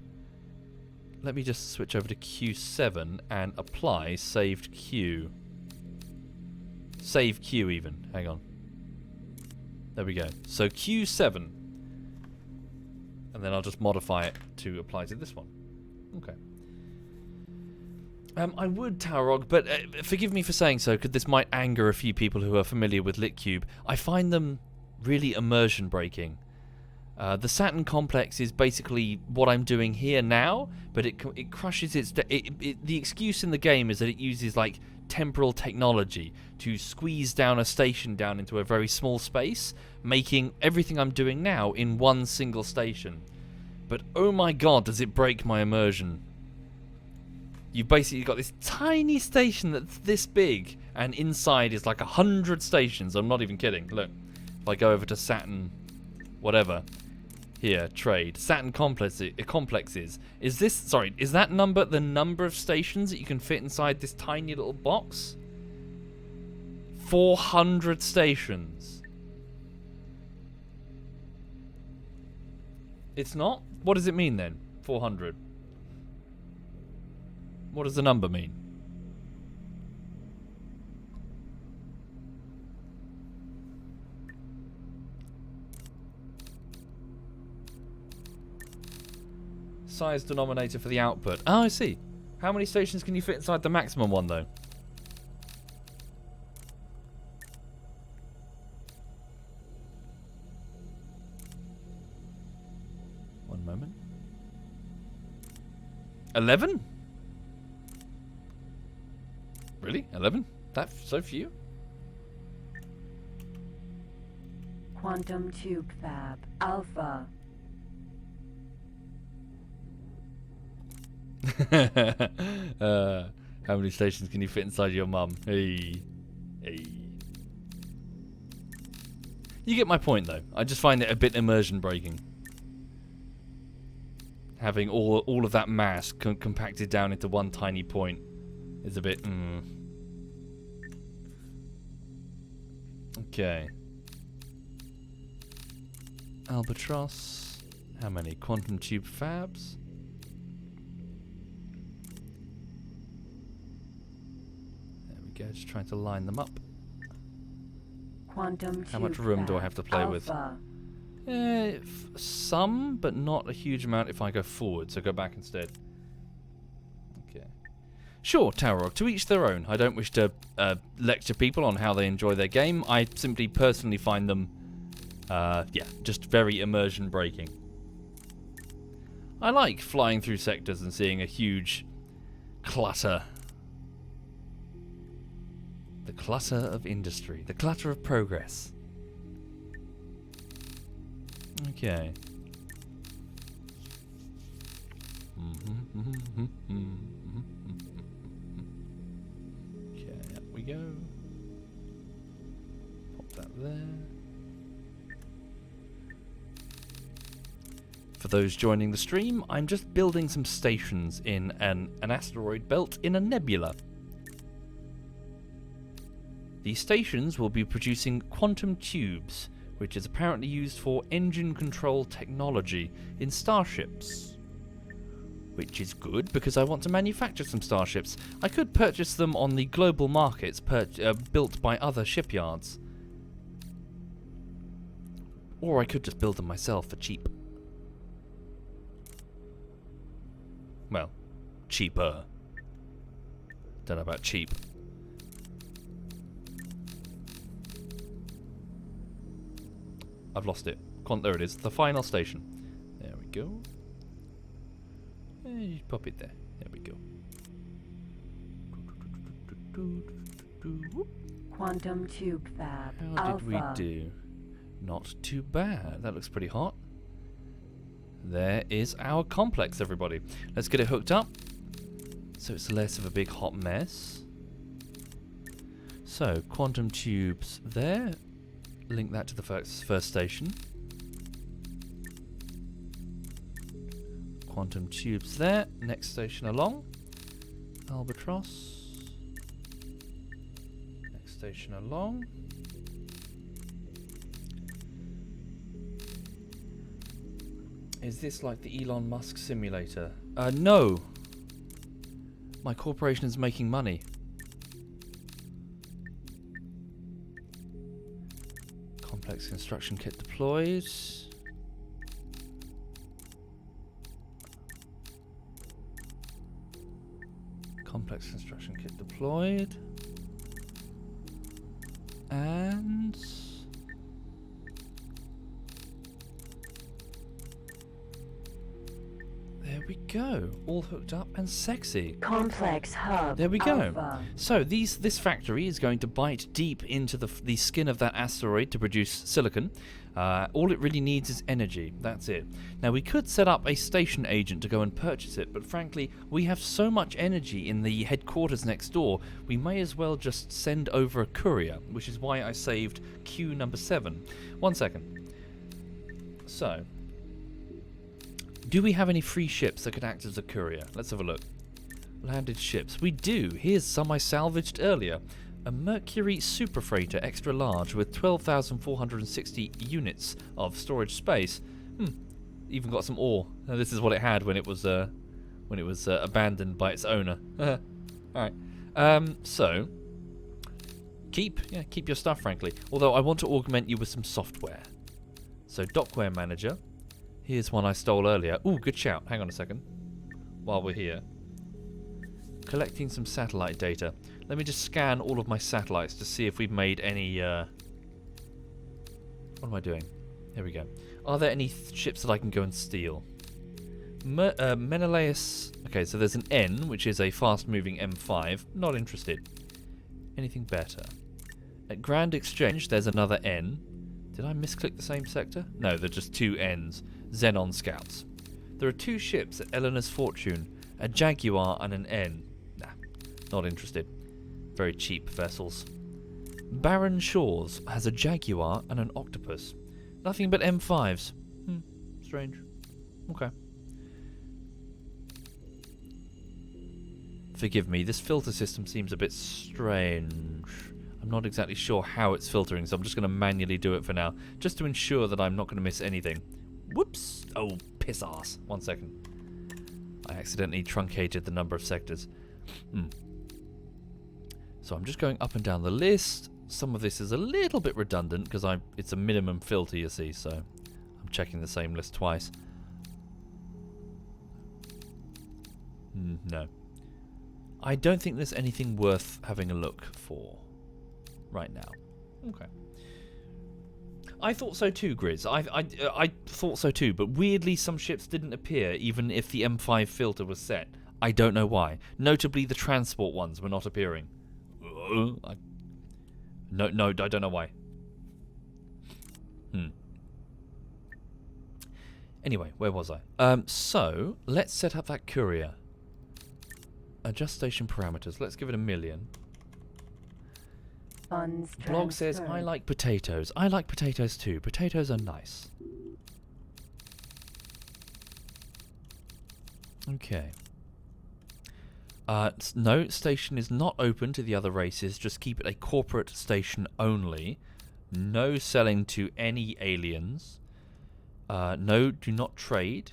let me just switch over to Q7 and apply saved Q. Save Q even. Hang on. There we go. So Q7. And then I'll just modify it to apply to this one. Okay. I would Taurog, but forgive me for saying so, because this might anger a few people who are familiar with LitCube. I find them really immersion breaking. The Saturn complex is basically what I'm doing here now, but it crushes the excuse in the game is that it uses like temporal technology to squeeze down a station down into a very small space, making everything I'm doing now in one single station. But oh my god, does it break my immersion. You've basically got this tiny station that's this big, and inside is like 100 stations. I'm not even kidding. Look, if I go over to Saturn, whatever, here, trade, Saturn complexes. Is that number the number of stations that you can fit inside this tiny little box? 400 stations. It's not? What does it mean then? 400. What does the number mean? Size denominator for the output. Oh, I see. How many stations can you fit inside the maximum one, though? One moment. 11? Really? 11? That's so few? Quantum tube fab. Alpha. How many stations can you fit inside your mum? Hey. You get my point, though. I just find it a bit immersion breaking. Having all of that mass compacted down into one tiny point is a bit... Okay. Albatross. How many quantum tube fabs? There we go, just trying to line them up. Quantum How much room do I have to play with? Some, but not a huge amount if I go forward, so go back instead. Okay. Sure, Taurog, to each their own. I don't wish to lecture people on how they enjoy their game. I simply personally find them, just very immersion breaking. I like flying through sectors and seeing a huge clutter. The clutter of industry. The clutter of progress. Okay. Okay, up we go. Pop that there. For those joining the stream, I'm just building some stations in an asteroid belt in a nebula. These stations will be producing quantum tubes, which is apparently used for engine control technology in starships. Which is good, because I want to manufacture some starships. I could purchase them on the global markets built by other shipyards. Or I could just build them myself for cheap. Well, cheaper. Don't know about cheap. I've lost it. There it is. The final station. There we go. Pop it there. There we go. Whoop. Quantum tube fab. How Alpha. did we do? Not too bad. That looks pretty hot. There is our complex, everybody. Let's get it hooked up so it's less of a big hot mess. So, quantum tubes there. Link that to the first station. Quantum tubes there. Next station along. Albatross. Next station along. Is this like the Elon Musk simulator? No. My corporation is making money. Complex construction kit deployed. Complex construction kit deployed. And there we go. All hooked up and sexy. Complex hub. There we go. Alpha. So this factory is going to bite deep into the skin of that asteroid to produce silicon. All it really needs is energy. That's it. Now we could set up a station agent to go and purchase it, but frankly, we have so much energy in the headquarters next door, we may as well just send over a courier, which is why I saved queue number 7. 1 second. So, do we have any free ships that could act as a courier? Let's have a look. Landed ships. We do. Here's some I salvaged earlier. A Mercury super freighter extra large with 12,460 units of storage space. Even got some ore. Now, this is what it had when it was abandoned by its owner. All right. So keep your stuff, frankly. Although I want to augment you with some software. So Dockware Manager. Here's one I stole earlier. Ooh, good shout. Hang on a second. While we're here. Collecting some satellite data. Let me just scan all of my satellites to see if we've made any... What am I doing? Here we go. Are there any ships that I can go and steal? Menelaus... Okay, so there's an N, which is a fast-moving M5. Not interested. Anything better? At Grand Exchange, there's another N. Did I misclick the same sector? No, they're just 2 N's. Xenon Scouts. There are 2 ships at Eleanor's Fortune. A Jaguar and an N. Nah, not interested. Very cheap vessels. Baron Shores has a Jaguar and an Octopus. Nothing but M5s. Strange. Okay. Forgive me, this filter system seems a bit strange. I'm not exactly sure how it's filtering, so I'm just going to manually do it for now, just to ensure that I'm not going to miss anything. Whoops! Oh, piss ass. 1 second. I accidentally truncated the number of sectors. So I'm just going up and down the list. Some of this is a little bit redundant because it's a minimum filter, you see, so I'm checking the same list twice. No. I don't think there's anything worth having a look for right now. Okay. I thought so too, Grizz. I thought so too, but weirdly some ships didn't appear even if the M5 filter was set. I don't know why. Notably, the transport ones were not appearing. No, I don't know why. Anyway, where was I? So, let's set up that courier. Adjust station parameters. Let's give it 1 million. Funds Blog says, I like potatoes. I like potatoes too. Potatoes are nice. Okay. No, station is not open to the other races. Just keep it a corporate station only. No selling to any aliens. No, do not trade.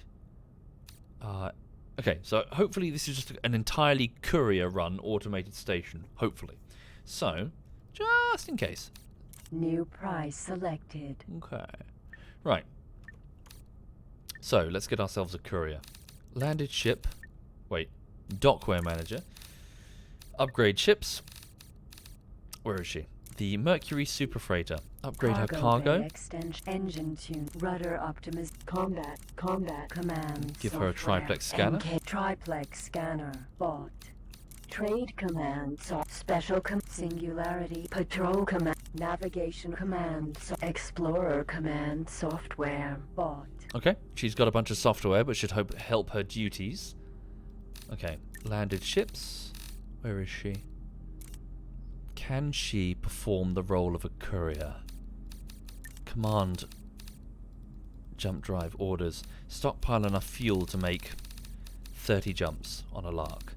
Okay, so hopefully this is just an entirely courier-run automated station. Hopefully. So, just in case. New price selected. Okay. Right. So, let's get ourselves a courier. Landed ship. Wait. Dockware Manager. Upgrade ships. Where is she? The Mercury Super Freighter. Upgrade her cargo. Bay extension, engine tune, rudder optimist, combat command. Give her a triplex scanner. MK triplex scanner bought. Trade command, special singularity, patrol command, navigation command, explorer command, software, bot. Okay, she's got a bunch of software, but should help her duties. Okay, landed ships. Where is she? Can she perform the role of a courier? Command. Jump drive orders. Stockpile enough fuel to make 30 jumps on a lark.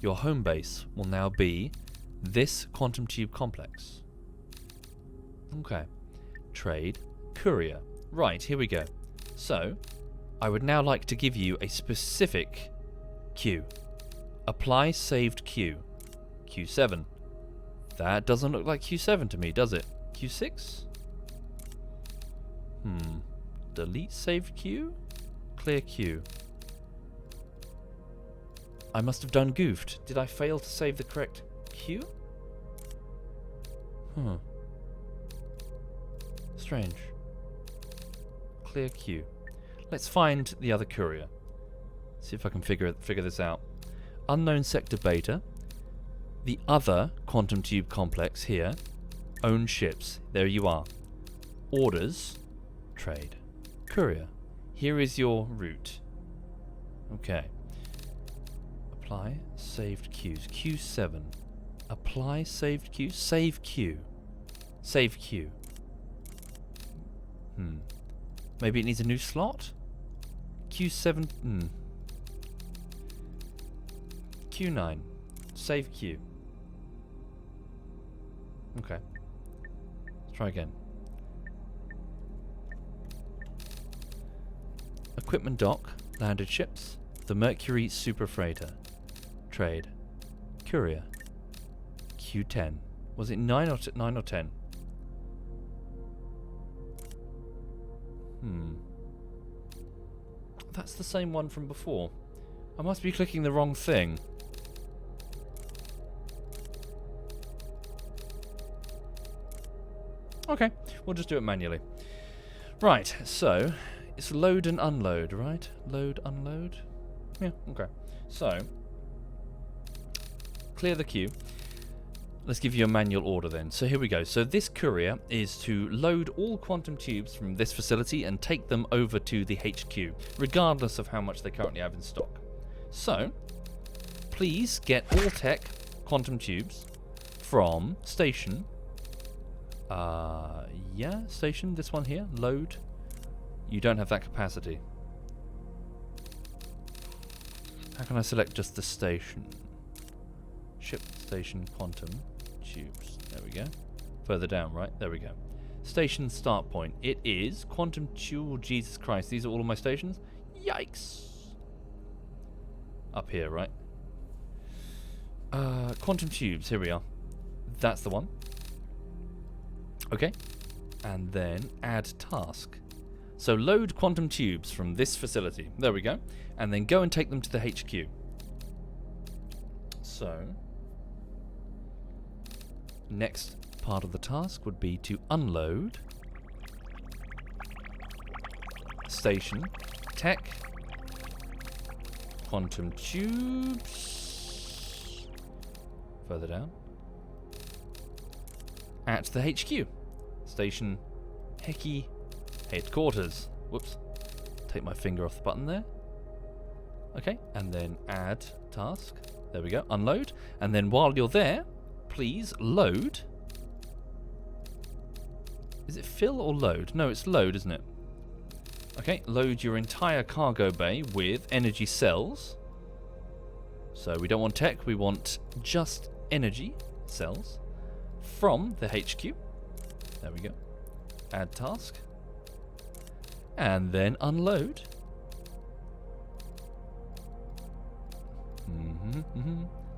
Your home base will now be this quantum tube complex. Okay. Trade. Courier. Right, here we go. So, I would now like to give you a specific queue. Apply saved queue. Q7. That doesn't look like Q7 to me, does it? Q6? Delete saved queue? Clear queue. I must have done goofed. Did I fail to save the correct queue? Strange. Clear queue. Let's find the other courier. See if I can figure this out. Unknown sector beta. The other quantum tube complex here. Own ships. There you are. Orders. Trade. Courier. Here is your route. Okay. Apply saved queues. Q7. Apply saved queue. Save queue. Save queue. Maybe it needs a new slot? Q7. Q9. Save queue. Okay. Let's try again. Equipment dock. Landed ships. The Mercury Super Freighter. Trade. Courier. Q10. Was it 9 or 10? That's the same one from before. I must be clicking the wrong thing. Okay, we'll just do it manually. Right, so it's load and unload, right? Load, unload. Yeah, okay. So clear the queue. Let's give you a manual order then. So here we go. So this courier is to load all quantum tubes from this facility and take them over to the HQ, regardless of how much they currently have in stock. So, please get all tech quantum tubes from station. Station, this one here, load. You don't have that capacity. How can I select just the station? Ship station quantum tubes. There we go. Further down, right? There we go. Station start point. It is quantum tube. Jesus Christ, these are all of my stations? Yikes. Up here, right? Quantum tubes. Here we are. That's the one. Okay. And then add task. So load quantum tubes from this facility. There we go. And then go and take them to the HQ. So next part of the task would be to unload station tech quantum tubes further down at the HQ station Hecky headquarters. Whoops, take my finger off the button there. Okay, and then add task. There we go, unload. And then while you're there, please load. Is it fill or load? No, it's load, isn't it? Okay, load your entire cargo bay with energy cells. So we don't want tech, we want just energy cells from the HQ. There we go. Add task. And then unload.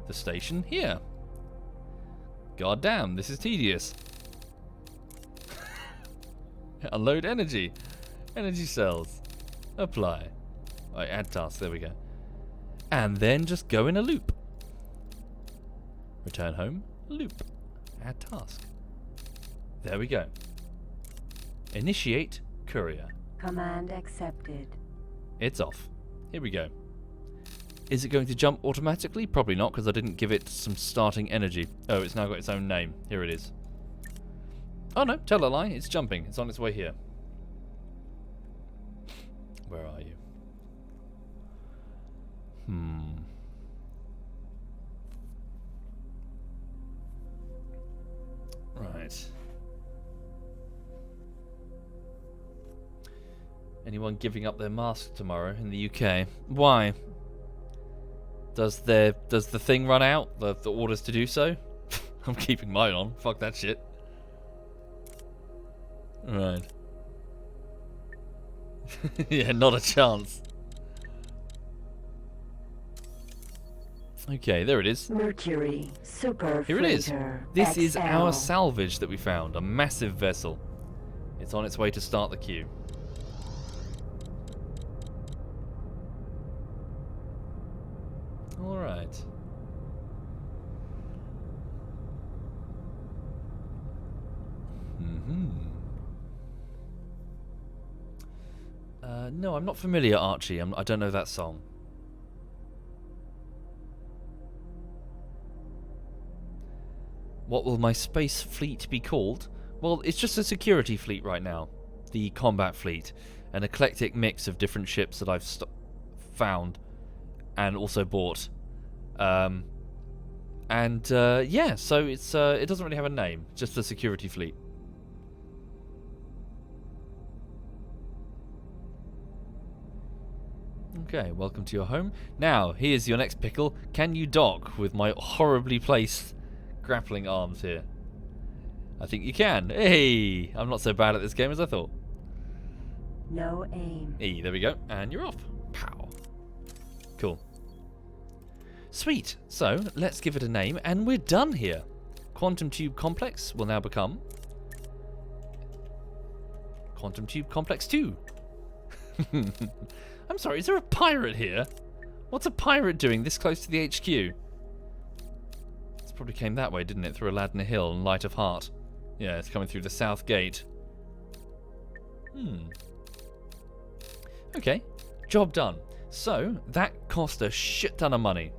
The station here. God damn, this is tedious. Unload energy. Energy cells. Apply. Right, add task, there we go. And then just go in a loop. Return home, loop. Add task. There we go. Initiate courier. Command accepted. It's off. Here we go. Is it going to jump automatically? Probably not, because I didn't give it some starting energy. Oh, it's now got its own name. Here it is. Oh no, tell a lie. It's jumping. It's on its way here. Where are you? Right. Anyone giving up their mask tomorrow in the UK? Why? Does the thing run out? The orders to do so? I'm keeping mine on. Fuck that shit. Right. Yeah, not a chance. Okay, there it is. Mercury Super Here it is. Freighter This is XL. our salvage that we found. A massive vessel. It's on its way to start the queue. Alright. No, I'm not familiar, Archie. I don't know that song. What will my space fleet be called? Well, it's just a security fleet right now. The combat fleet. An eclectic mix of different ships that I've found and also bought. Yeah, so it's it doesn't really have a name. Just a security fleet. Okay, welcome to your home. Now, here's your next pickle. Can you dock with my horribly placed grappling arms here? I think you can. Hey! I'm not so bad at this game as I thought. No aim. Hey, there we go. And you're off. Pow. Cool. Sweet. So, let's give it a name, and we're done here. Quantum Tube Complex will now become Quantum Tube Complex 2. I'm sorry, is there a pirate here? What's a pirate doing this close to the HQ? This probably came that way, didn't it? Through Aladna Hill and Light of Heart. Yeah, it's coming through the south gate. Okay, job done. So, that cost a shit ton of money.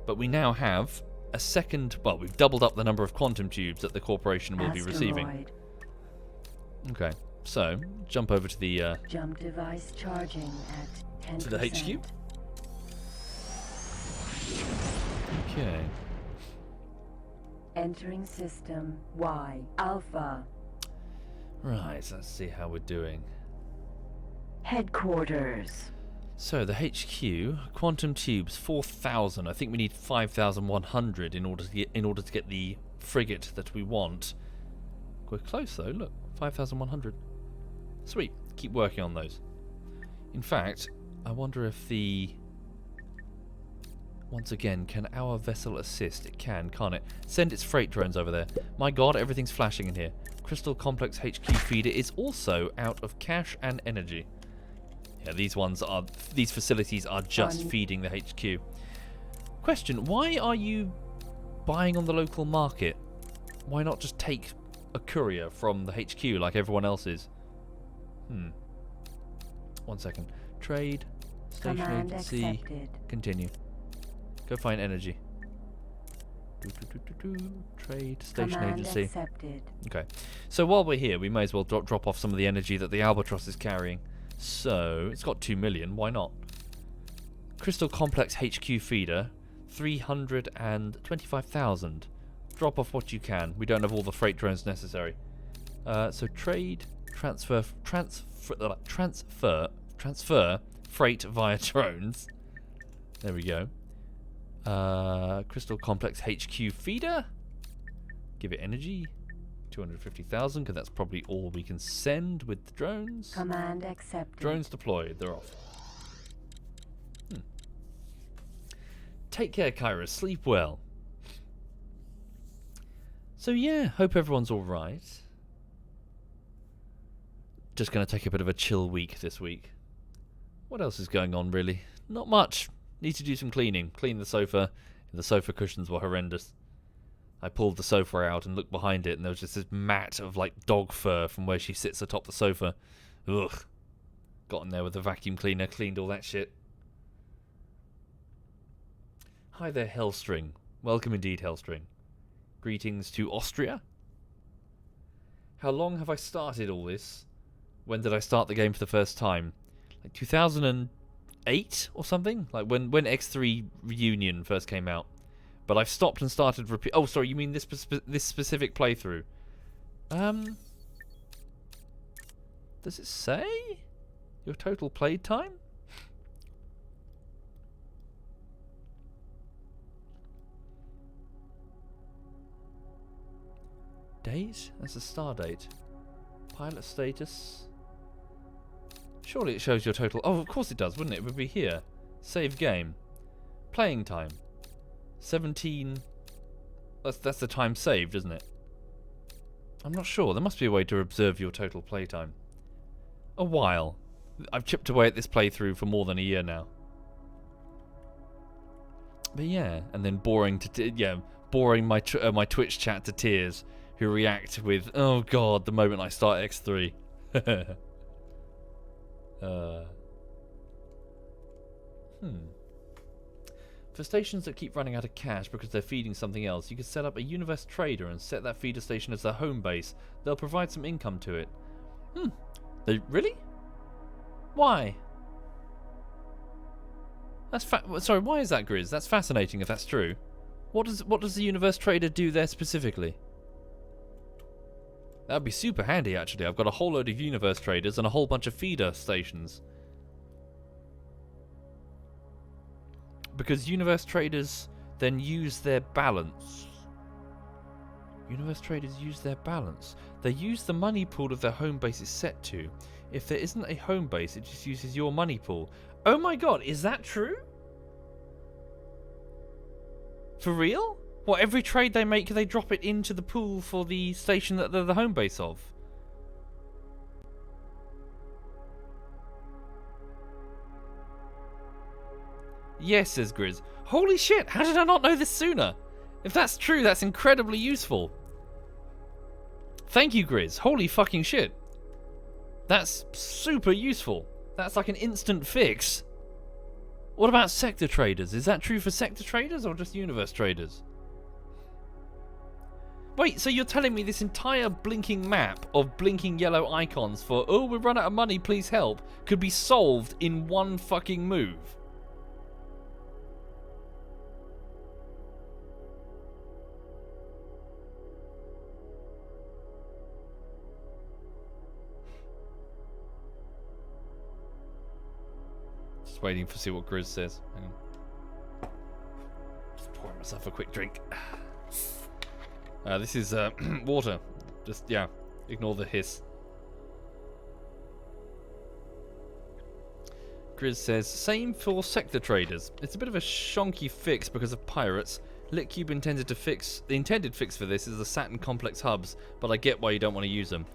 But we now have a second... Well, we've doubled up the number of quantum tubes that the corporation will be receiving. Asteroid. Okay, so, jump over to the... Jump device charging at 10%. to the HQ. Okay. Entering system Y Alpha. Right, let's see how we're doing. Headquarters. So, the HQ, quantum tubes, 4,000. I think we need 5,100 in order to get the frigate that we want. We're close though, look. 5,100. Sweet. Keep working on those. In fact, I wonder if the... Once again, can our vessel assist? It can, can't it? Send its freight drones over there. My god, everything's flashing in here. Crystal Complex HQ feeder is also out of cash and energy. Yeah, these facilities are just feeding the HQ. Question, why are you buying on the local market? Why not just take a courier from the HQ like everyone else is? 1 second. Trade, station Command agency, accepted. continue. Go find energy. Trade, station Command agency. accepted. Okay. So while we're here, we may as well drop off some of the energy that the Albatross is carrying. So, it's got 2 million, why not? Crystal Complex HQ feeder, 325,000. Drop off what you can. We don't have all the freight drones necessary. So trade, transfer freight via drones. There we go. Crystal Complex HQ feeder. Give it energy. 250,000, because that's probably all we can send with the drones. Command accepted. Drones deployed. They're off. Take care, Kyra. Sleep well. So yeah, hope everyone's alright. Just going to take a bit of a chill week this week. What else is going on, really? Not much. Need to do some cleaning. Clean the sofa. The sofa cushions were horrendous. I pulled the sofa out and looked behind it, and there was just this mat of like dog fur from where she sits atop the sofa. Ugh. Got in there with the vacuum cleaner, cleaned all that shit. Hi there, Hellstring. Welcome indeed, Hellstring. Greetings to Austria. How long have I started all this? When did I start the game for the first time? Like 2008 or something? Like when X3 Reunion first came out. But I've stopped and started repeat. Oh, sorry, you mean this specific playthrough? Does it say your total play time? Date? That's a star date. Pilot status. Surely it shows your total. Oh, of course it does, wouldn't it? It would be here. Save game. Playing time. 17. That's the time saved, isn't it? I'm not sure. There must be a way to observe your total playtime. A while. I've chipped away at this playthrough for more than a year now. But yeah, and then boring my Twitch chat to tears, who react with, "Oh God," the moment I start X3. For stations that keep running out of cash because they're feeding something else, you could set up a Universe Trader and set that feeder station as their home base. They'll provide some income to it. They really? Why? That's sorry. Why is that, Grizz? That's fascinating if that's true. What does the Universe Trader do there specifically? That'd be super handy, actually. I've got a whole load of Universe Traders and a whole bunch of feeder stations. Because Universe Traders then use their balance. Universe Traders use their balance. They use the money pool of their home base is set to. If there isn't a home base, it just uses your money pool. Oh my God, is that true? For real? What, every trade they make, they drop it into the pool for the station that they're the home base of? Yes, says Grizz. Holy shit, how did I not know this sooner? If that's true, that's incredibly useful. Thank you, Grizz. Holy fucking shit. That's super useful. That's like an instant fix. What about sector traders? Is that true for sector traders or just Universe Traders? Wait, so you're telling me this entire blinking map of blinking yellow icons for, "Oh, we've run out of money, please help," could be solved in one fucking move? Just waiting to see what Grizz says. Hang on. Just pouring myself a quick drink. This is water. Just, yeah, ignore the hiss. Grizz says, same for sector traders. It's a bit of a shonky fix because of pirates. Litcube intended to fix... The intended fix for this is the Saturn complex hubs, but I get why you don't want to use them.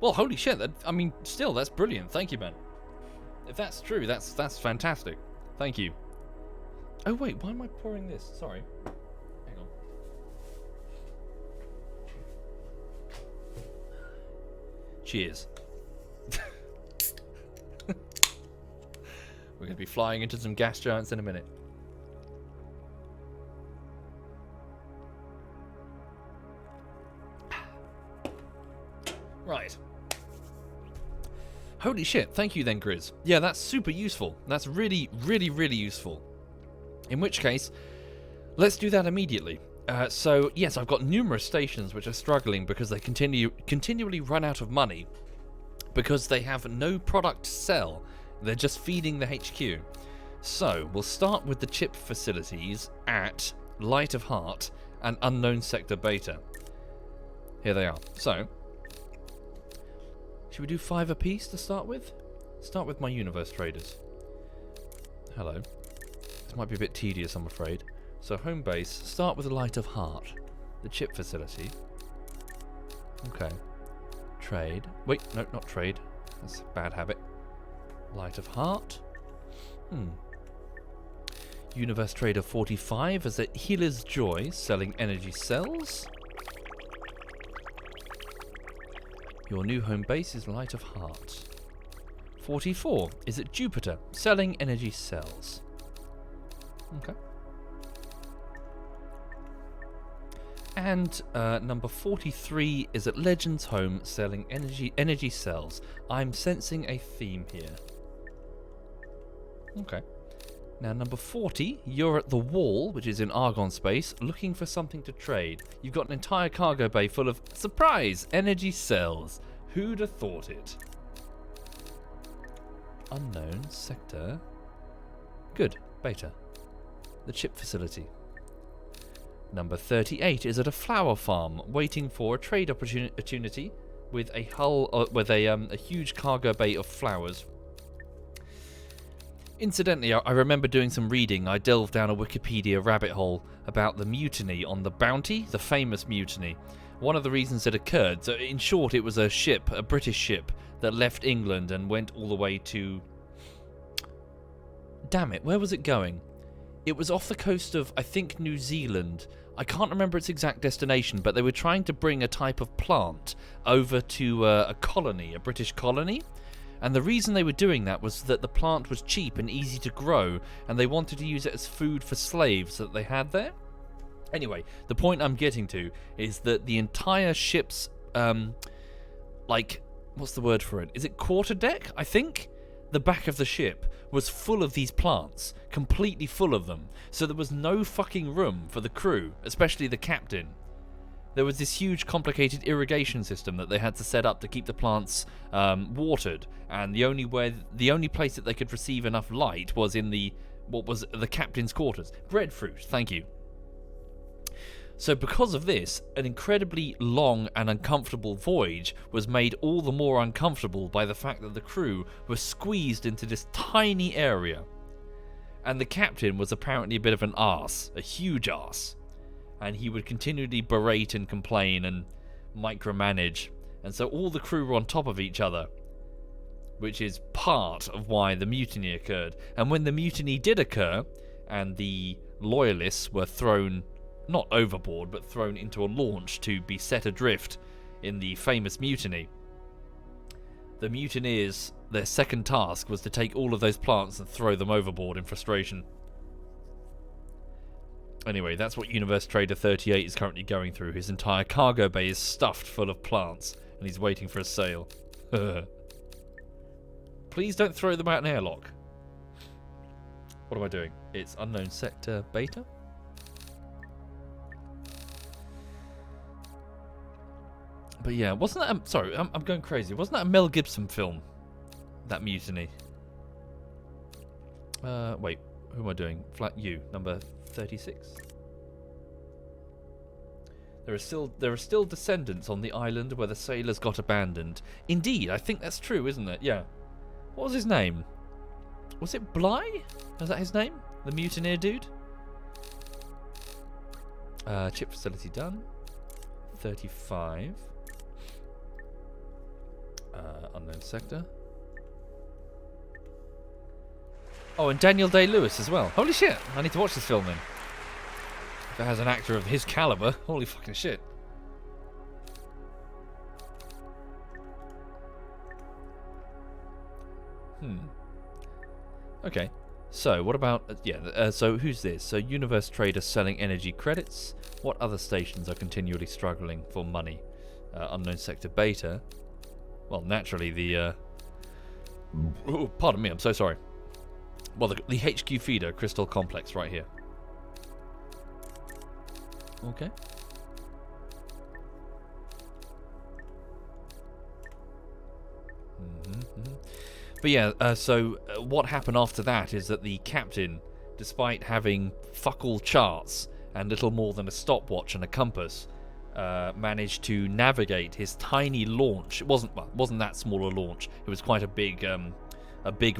Well, holy shit, I mean, still, that's brilliant. Thank you, man. If that's true, that's fantastic. Thank you. Oh, wait, why am I pouring this? Sorry. Hang on. Cheers. We're going to be flying into some gas giants in a minute. Right. Holy shit, thank you then, Grizz. Yeah, that's super useful. That's really, really, really useful. In which case, let's do that immediately. So, yes, I've got numerous stations which are struggling because they continually run out of money because they have no product to sell. They're just feeding the HQ. So, we'll start with the chip facilities at Light of Heart and Unknown Sector Beta. Here they are. So, should we do 5 apiece to start with? Start with my Universe Traders. Hello. This might be a bit tedious, I'm afraid. So, home base, start with the Light of Heart. The chip facility. Okay. Trade. Wait, no, not trade. That's a bad habit. Light of Heart. Universe Trader 45 as a Healer's Joy, selling energy cells. Your new home base is Light of Heart. 44 is at Jupiter, selling energy cells. Okay. And number 43 is at Legends Home selling energy cells. I'm sensing a theme here. Okay. Now number 40, you're at the Wall, which is in Argon space, looking for something to trade. You've got an entire cargo bay full of, surprise, energy cells. Who'd have thought it? Unknown sector. Good, beta. The chip facility. Number 38 is at a flower farm, waiting for a trade opportunity with a a huge cargo bay of flowers. Incidentally, I remember doing some reading. I delved down a Wikipedia rabbit hole about the mutiny on the Bounty, the famous mutiny. One of the reasons it occurred, so in short, it was a ship, a British ship, that left England and went all the way to... Damn it, where was it going? It was off the coast of, I think, New Zealand. I can't remember its exact destination, but they were trying to bring a type of plant over to a colony, a British colony. And the reason they were doing that was that the plant was cheap and easy to grow, and they wanted to use it as food for slaves that they had there. Anyway, the point I'm getting to is that the entire ship's, what's the word for it? Is it quarterdeck, I think? The back of the ship was full of these plants, completely full of them. So there was no fucking room for the crew, especially the captain. There was this huge complicated irrigation system that they had to set up to keep the plants watered, and the only place that they could receive enough light was in what was the captain's quarters. Breadfruit, thank you. So because of this, an incredibly long and uncomfortable voyage was made all the more uncomfortable by the fact that the crew were squeezed into this tiny area. And the captain was apparently a bit of an arse, a huge arse. And he would continually berate and complain and micromanage. And so all the crew were on top of each other, which is part of why the mutiny occurred. And when the mutiny did occur, and the loyalists were thrown, not overboard, but thrown into a launch to be set adrift in the famous mutiny, the mutineers, their second task was to take all of those plants and throw them overboard in frustration. Anyway, that's what Universe Trader 38 is currently going through. His entire cargo bay is stuffed full of plants, and he's waiting for a sale. Please don't throw them out an airlock. What am I doing? It's unknown sector beta? But yeah, wasn't that... sorry, I'm going crazy. Wasn't that a Mel Gibson film? That mutiny. Wait, who am I doing? Flat U, number 36. There are still descendants on the island where the sailors got abandoned. Indeed, I think that's true, isn't it? Yeah. What was his name? Was it Bligh? Was that his name? The mutineer dude? Chip facility done. 35. Unknown sector. Oh, and Daniel Day-Lewis as well. Holy shit, I need to watch this film then. If it has an actor of his caliber, holy fucking shit. Okay, so what about... so who's this? So Universe Trader selling energy credits. What other stations are continually struggling for money? Unknown sector beta. Well, naturally the... oh, pardon me, I'm so sorry. Well, the HQ feeder crystal complex right here. Okay. But yeah, so what happened after that is that the captain, despite having fuck all charts and little more than a stopwatch and a compass, managed to navigate his tiny launch. It wasn't that small a launch. It was quite a big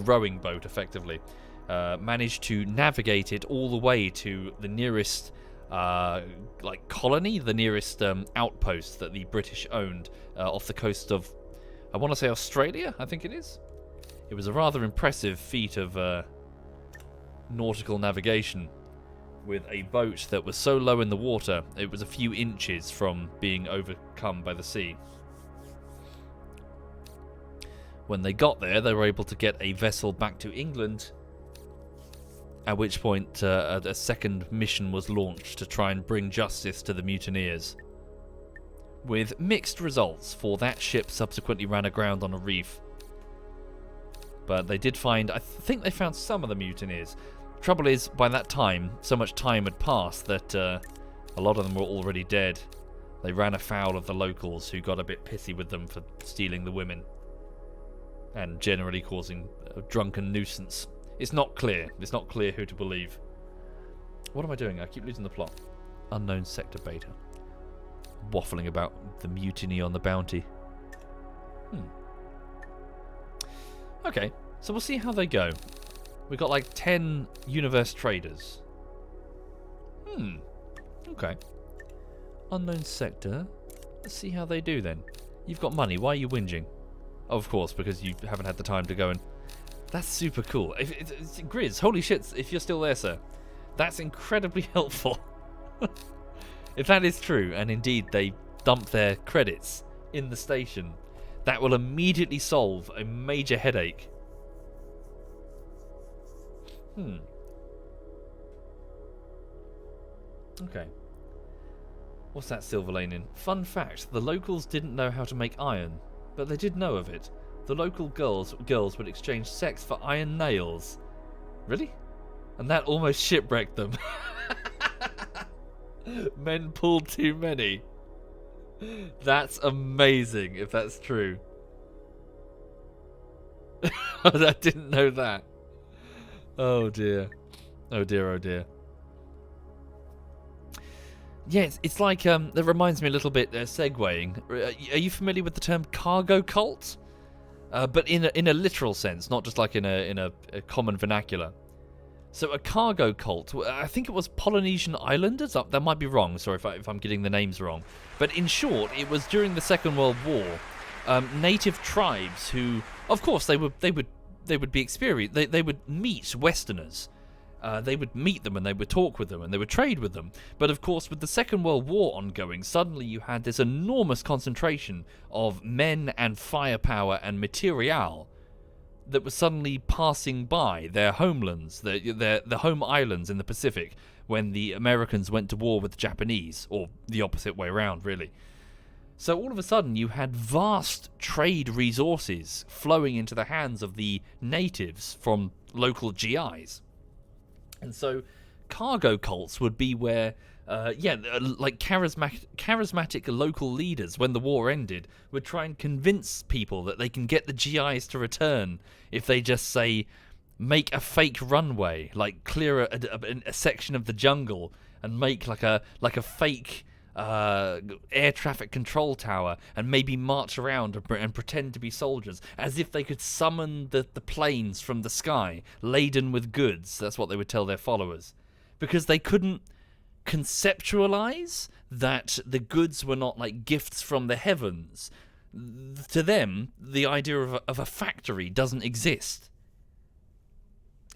rowing boat, effectively. Managed to navigate it all the way to the nearest colony, the nearest outpost that the British owned off the coast of, I want to say Australia, I think it is. It was a rather impressive feat of nautical navigation with a boat that was so low in the water it was a few inches from being overcome by the sea. When they got there, they were able to get a vessel back to England At which point a second mission was launched to try and bring justice to the mutineers. With mixed results, for that ship subsequently ran aground on a reef. But they did find, I think they found some of the mutineers. Trouble is, by that time, so much time had passed that a lot of them were already dead. They ran afoul of the locals, who got a bit pissy with them for stealing the women. And generally causing a drunken nuisance. It's not clear. It's not clear who to believe. What am I doing? I keep losing the plot. Unknown sector beta. Waffling about the mutiny on the Bounty. Okay, so we'll see how they go. We've got like 10 universe traders. Okay. Unknown sector. Let's see how they do then. You've got money. Why are you whinging? Oh, of course, because you haven't had the time to go and... That's super cool. Grizz, holy shit, if you're still there, sir. That's incredibly helpful. If that is true, and indeed they dump their credits in the station, that will immediately solve a major headache. Okay. What's that Silver Lane in? Fun fact, the locals didn't know how to make iron, but they did know of it. The local girls would exchange sex for iron nails. Really? And that almost shipwrecked them. Men pulled too many. That's amazing, if that's true. I didn't know that. Oh dear. Oh dear, oh dear. Yeah, it's like, that reminds me a little bit, segueing. Are you familiar with the term cargo cult? But in a literal sense, not just like in a common vernacular. So a cargo cult, I think it was Polynesian Islanders. That might be wrong. Sorry if I'm getting the names wrong. But in short, it was during the Second World War. Native tribes who, of course, they would be experienced. They would meet Westerners. They would meet them and they would talk with them and they would trade with them. But of course, with the Second World War ongoing, suddenly you had this enormous concentration of men and firepower and material that was suddenly passing by their homelands, the home islands in the Pacific, when the Americans went to war with the Japanese, or the opposite way around, really. So all of a sudden, you had vast trade resources flowing into the hands of the natives from local GIs. And so cargo cults would be where, like charismatic local leaders, when the war ended, would try and convince people that they can get the GIs to return if they just, say, make a fake runway, like clear a section of the jungle and make like a fake air traffic control tower and maybe march around and pretend to be soldiers, as if they could summon the planes from the sky laden with goods. That's what they would tell their followers, because they couldn't conceptualize that the goods were not like gifts from the heavens. To them, the idea of a factory doesn't exist.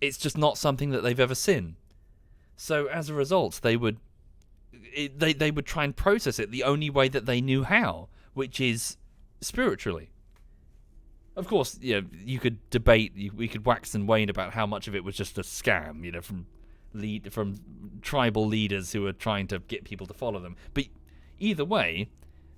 It's just not something that they've ever seen. So as a result, they would try and process it the only way that they knew how, which is spiritually. Of course, you could debate, we could wax and wane about how much of it was just a scam, from tribal leaders who were trying to get people to follow them. But either way,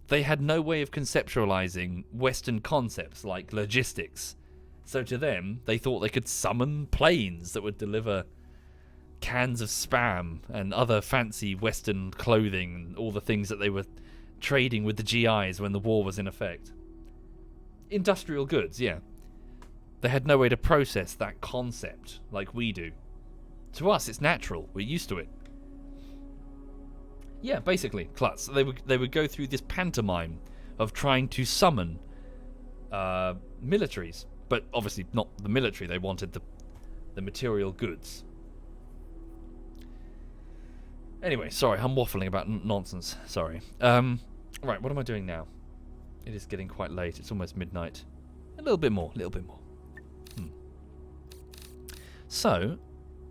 they had no way of conceptualizing Western concepts like logistics. So to them, they thought they could summon planes that would deliver cans of Spam and other fancy Western clothing and all the things that they were trading with the GIs when the war was in effect. Industrial goods, yeah. They had no way to process that concept like we do. To us, it's natural. We're used to it. Yeah, basically, Klutz. They would go through this pantomime of trying to summon militaries. But obviously not the military. They wanted the material goods. Anyway, sorry, I'm waffling about nonsense. Sorry. Right, what am I doing now? It is getting quite late. It's almost midnight. A little bit more. So,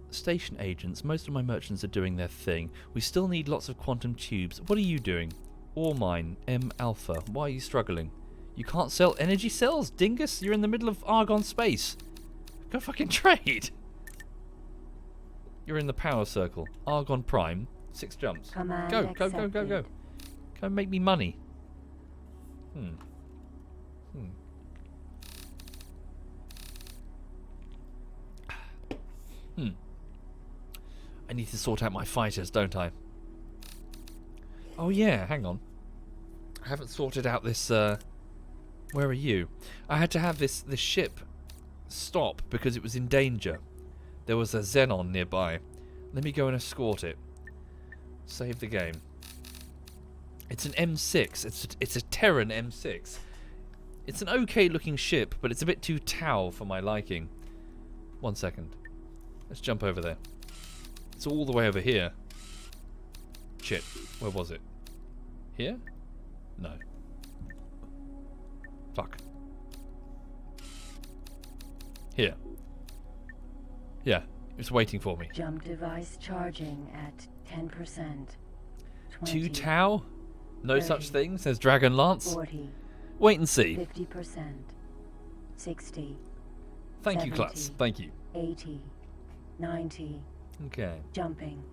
station agents. Most of my merchants are doing their thing. We still need lots of quantum tubes. What are you doing? Ore mine, M Alpha. Why are you struggling? You can't sell energy cells, dingus? You're in the middle of Argon space. Go fucking trade. You're in the power circle. Argon Prime. 6 jumps. Command Go, go, go, go, accepted. go. Go and make me money. I need to sort out my fighters, don't I? Oh yeah, hang on. I haven't sorted out this, where are you? I had to have this ship stop because it was in danger. There was a Xenon nearby. Let me go and escort it. Save the game. It's an M6. It's a Terran M6. It's an okay looking ship, but it's a bit too Tau for my liking. 1 second. Let's jump over there. It's all the way over here. Shit. Where was it? Here? No. Fuck. Here. Yeah. It's waiting for me. Jump device charging at 10%. 2 20, Tau? No 30, such thing, says Dragon Lance. 40, Wait and see. 50%. 60, Thank you, 70. Klutz. Thank you. 80, 90. Okay. Jumping.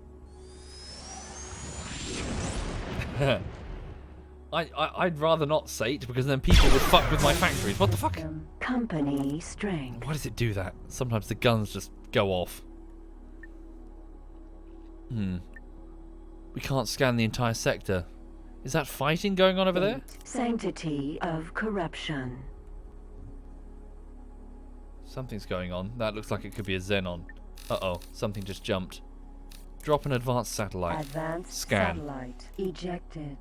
I'd rather not say it because then people would fuck with my factories. What the fuck? Company strength. Why does it do that? Sometimes the guns just go off. We can't scan the entire sector. Is that fighting going on over there? Sanctity of corruption. Something's going on. That looks like it could be a Xenon. Uh-oh, something just jumped. Drop an advanced satellite. Advanced Scan. satellite ejected.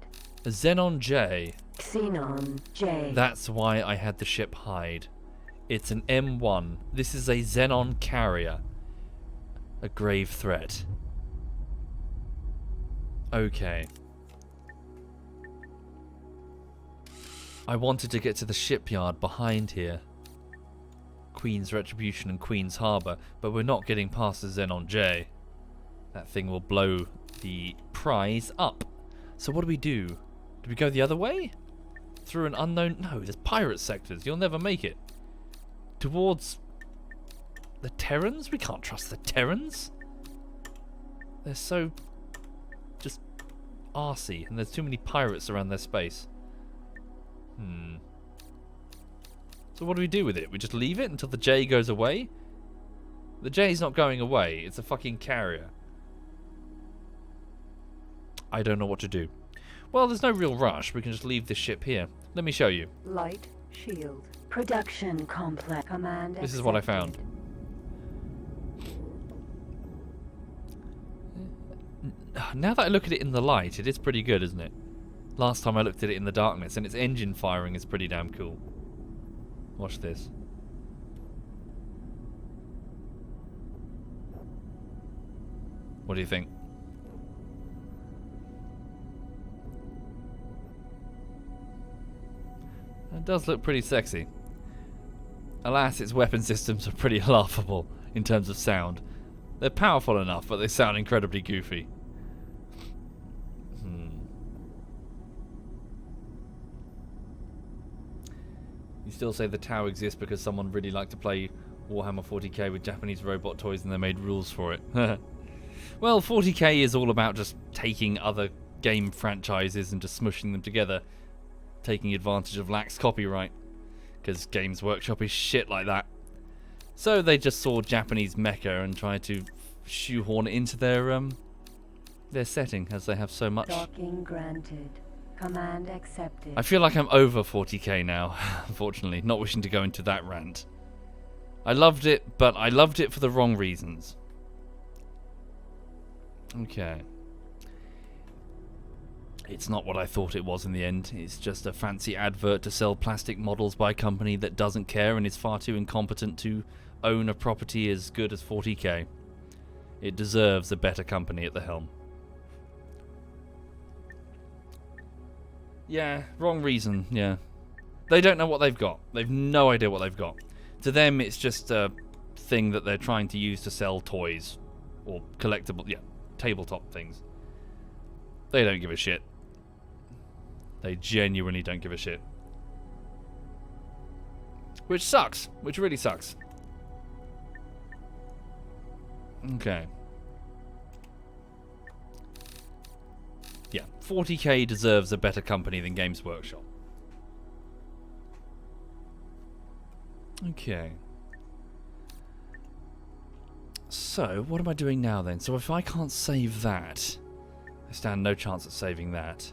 A Xenon J. Xenon J. That's why I had the ship hide. It's an M1. This is a Xenon carrier. A grave threat. Okay. I wanted to get to the shipyard behind here. Queen's Retribution and Queen's Harbour, but we're not getting past the Xenon J. That thing will blow the prize up. So what do? Do we go the other way? Through an unknown... No, there's pirate sectors. You'll never make it. Towards the Terrans? We can't trust the Terrans. They're so just arsey, and there's too many pirates around their space. So what do we do with it? We just leave it until the J goes away? The J's not going away. It's a fucking carrier. I don't know what to do. Well, there's no real rush. We can just leave this ship here. Let me show you. Light shield. Production complex. Command This is what I accepted. found. Now that I look at it in the light, it is pretty good, isn't it? Last time I looked at it in the darkness, and its engine firing is pretty damn cool. Watch this. What do you think? It does look pretty sexy. Alas, its weapon systems are pretty laughable in terms of sound. They're powerful enough, but they sound incredibly goofy. You still say the Tau exists because someone really liked to play Warhammer 40k with Japanese robot toys and they made rules for it. Well, 40k is all about just taking other game franchises and just smushing them together, taking advantage of lax copyright, because Games Workshop is shit like that. So they just saw Japanese mecha and tried to shoehorn it into their setting, as they have so much. Docking granted. Command accepted. I feel like I'm over 40k now, unfortunately, not wishing to go into that rant. I loved it, but I loved it for the wrong reasons. Okay. It's not what I thought it was in the end. It's just a fancy advert to sell plastic models by a company that doesn't care and is far too incompetent to own a property as good as 40k. It deserves a better company at the helm. Yeah, wrong reason, yeah. They don't know what they've got. They've no idea what they've got. To them, it's just a thing that they're trying to use to sell toys. Or collectible, yeah, tabletop things. They don't give a shit. They genuinely don't give a shit. Which sucks. Which really sucks. Okay. Yeah, 40k deserves a better company than Games Workshop. Okay. So, what am I doing now then? So if I can't save that, I stand no chance at saving that.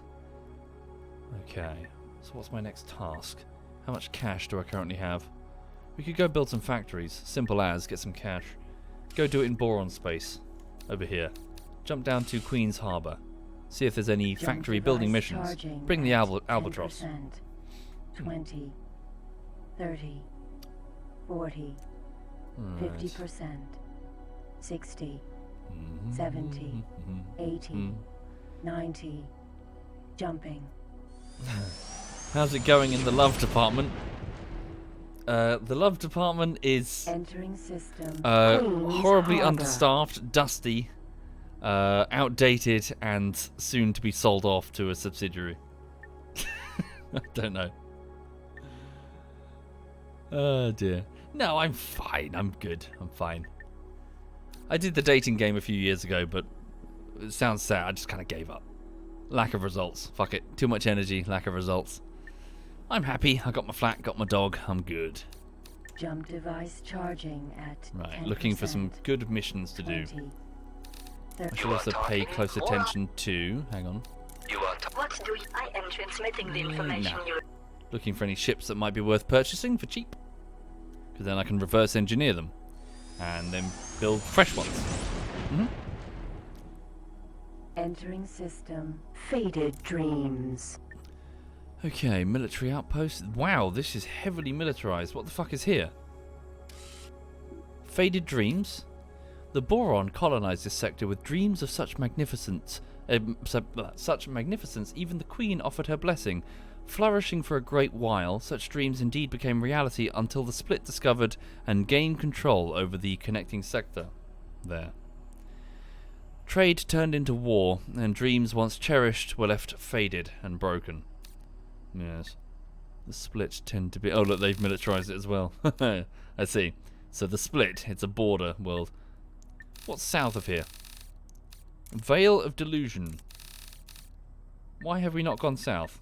Okay. So what's my next task? How much cash do I currently have? We could go build some factories. Simple as, get some cash. Go do it in boron space. Over here. Jump down to Queen's Harbour. See if there's any factory building missions. Bring the albatross. 20, 30, 40, 50%, 60, 70, 80, 90, jumping. How's it going in the love department? The love department is Entering system. horribly Harbour. understaffed, dusty, outdated, and soon to be sold off to a subsidiary. I don't know. Oh dear. No, I'm fine. I'm good. I'm fine. I did the dating game a few years ago, but it sounds sad. I just kind of gave up. Lack of results. Fuck it. Too much energy, lack of results. I'm happy. I got my flat, got my dog. I'm good. Jump device charging at Right, 10%, looking for some good missions to do. 20, I should also pay close attention to... Hang on. You are What do you... I am transmitting the information No. you... Looking for any ships that might be worth purchasing for cheap. Because then I can reverse engineer them. And then build fresh ones. Entering system. Faded dreams. Okay, military outpost. Wow, this is heavily militarized. What the fuck is here? Faded dreams. The Boron colonized this sector with dreams of such magnificence. Such magnificence, even the Queen offered her blessing. Flourishing for a great while, such dreams indeed became reality until the Split discovered and gained control over the connecting sector. There. Trade turned into war, and dreams once cherished were left faded and broken. Yes. The Split tend to be... Oh, look, they've militarized it as well. I see. So the Split, it's a border world. What's south of here? Veil of Delusion. Why have we not gone south?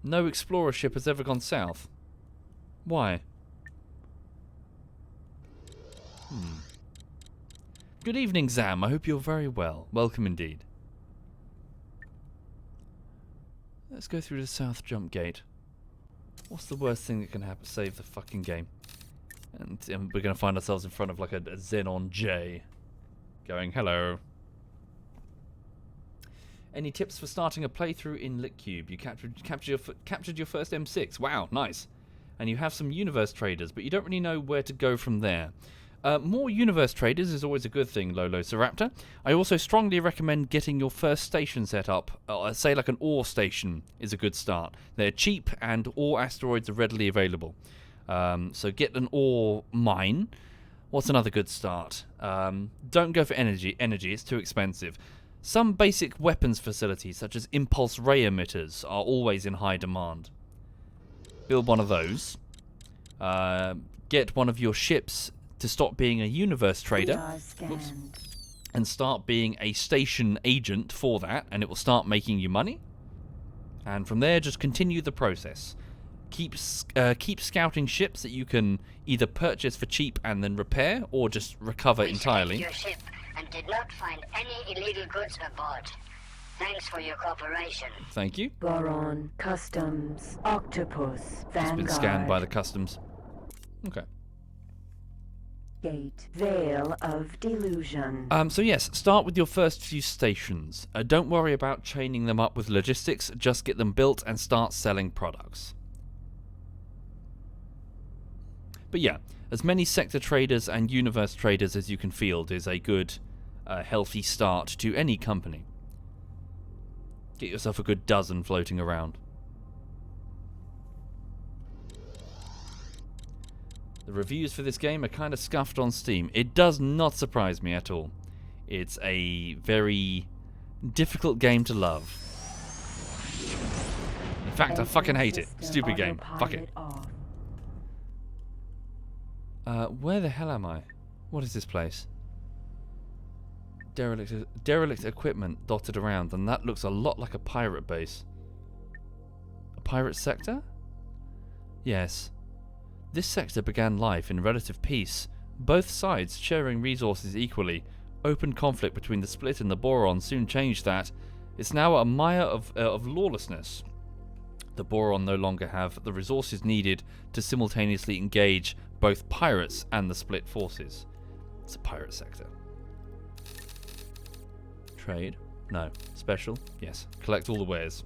No explorer ship has ever gone south. Why? Good evening, Zam. I hope you're very well. Welcome indeed. Let's go through the south jump gate. What's the worst thing that can happen? Save the fucking game. And we're going to find ourselves in front of like a Xenon J. Going, hello. Any tips for starting a playthrough in LitCube? You captured your first M6. Wow, nice. And you have some universe traders, but you don't really know where to go from there. More universe traders is always a good thing, Lolo Seraptor. I also strongly recommend getting your first station set up. Say like an ore station is a good start. They're cheap and ore asteroids are readily available. So get an ore mine. What's another good start? Don't go for energy. Energy is too expensive. Some basic weapons facilities, such as impulse ray emitters, are always in high demand. Build one of those. Get one of your ships to stop being a universe trader. Whoops. And start being a station agent for that, and it will start making you money. And from there, just continue the process. Keep scouting ships that you can either purchase for cheap and then repair, or just recover entirely. Your ship and did not find any illegal goods aboard. Thanks for your cooperation. Thank you. Boron, customs, octopus, vanguard. It's been scanned by the customs. Okay. Gate, veil of delusion. So yes, start with your first few stations. Don't worry about chaining them up with logistics, just get them built and start selling products. But yeah, as many sector traders and universe traders as you can field is a good, healthy start to any company. Get yourself a good dozen floating around. The reviews for this game are kind of scuffed on Steam. It does not surprise me at all. It's a very difficult game to love. In fact, I fucking hate it. Stupid game. Fuck it. Where the hell am I? What is this place? derelict equipment dotted around, and that looks a lot like a pirate base. A pirate sector? Yes. This sector began life in relative peace, both sides sharing resources equally. Open conflict between the Split and the Boron soon changed that. It's now a mire of lawlessness. The Boron no longer have the resources needed to simultaneously engage both pirates and the Split forces. It's a pirate sector. Trade? No. Special? Yes. Collect all the wares.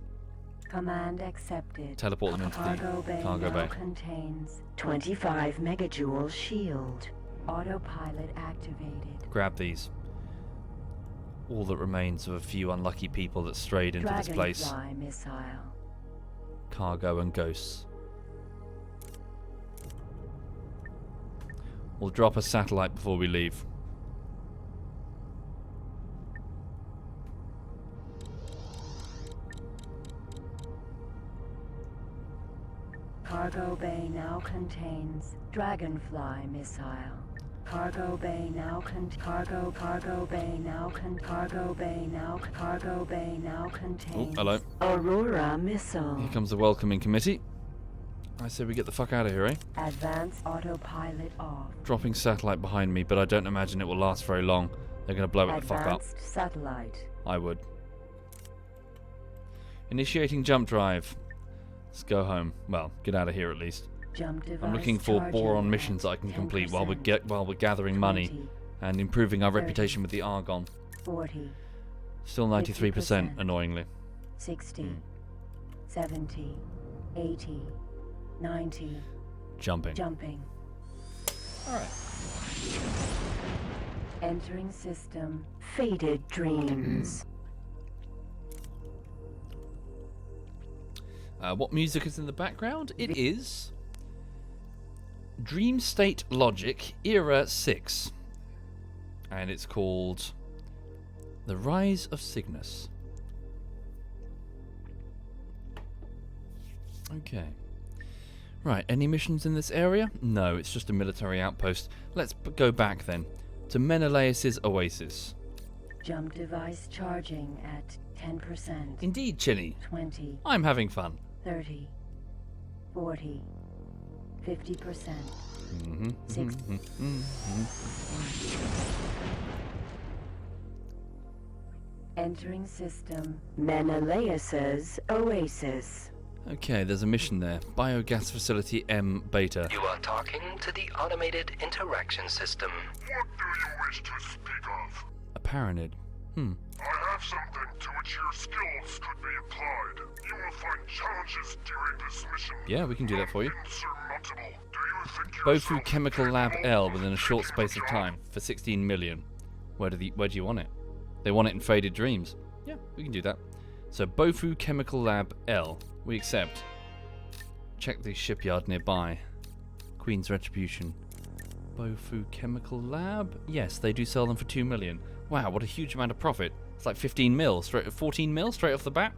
Command accepted. Teleport them into Cargo the bay cargo now bay. contains 25 megajoule shield. Autopilot activated. Grab these. All that remains of a few unlucky people that strayed into this place. Dragonfly missile. Cargo and ghosts. We'll drop a satellite before we leave. Cargo bay now contains Dragonfly missile. Cargo bay now cargo bay now cargo bay now contains hello. Aurora missile. Here comes the welcoming committee. I say we get the fuck out of here, eh? Advanced autopilot off. Dropping satellite behind me, but I don't imagine it will last very long. They're gonna blow it the fuck up. Advanced satellite. I would. Initiating jump drive. Let's go home. Well, get out of here at least. Jump device I'm looking for charging boron missions that I can 10%, complete while we're gathering money 20, and improving our 30, reputation with the Argon. 40, Still 93%, 50%. annoyingly. 60, 70, 80, 90. Jumping. Jumping. Alright. Entering system. Faded dreams. What music is in the background? It is Dream State Logic Era 6. And it's called The Rise of Cygnus. Okay. Right, any missions in this area? No, it's just a military outpost. Let's go back then to Menelaus's Oasis. Jump device charging at 10%. Indeed, Chili. 20, I'm having fun. 30, 40, 50%. 60. Entering system. Menelaus's Oasis. Okay, there's a mission there. Biogas Facility M Beta. You are talking to the automated interaction system. What do you wish to speak of? A Paranid. I have something to which your skills could be applied. You will find challenges during this mission. Yeah, we can do that for you. Insurmountable. Do you think Bofu yourself Chemical Lab capable L of within a short completing space the of job? time for 16 million. Where do you want it? They want it in Faded Dreams. Yeah, we can do that. So Bofu Chemical Lab L. We accept. Check the shipyard nearby. Queen's Retribution. Bofu Chemical Lab? Yes, they do sell them for 2 million. Wow, what a huge amount of profit. It's like 15 mil, 14 mil straight off the bat.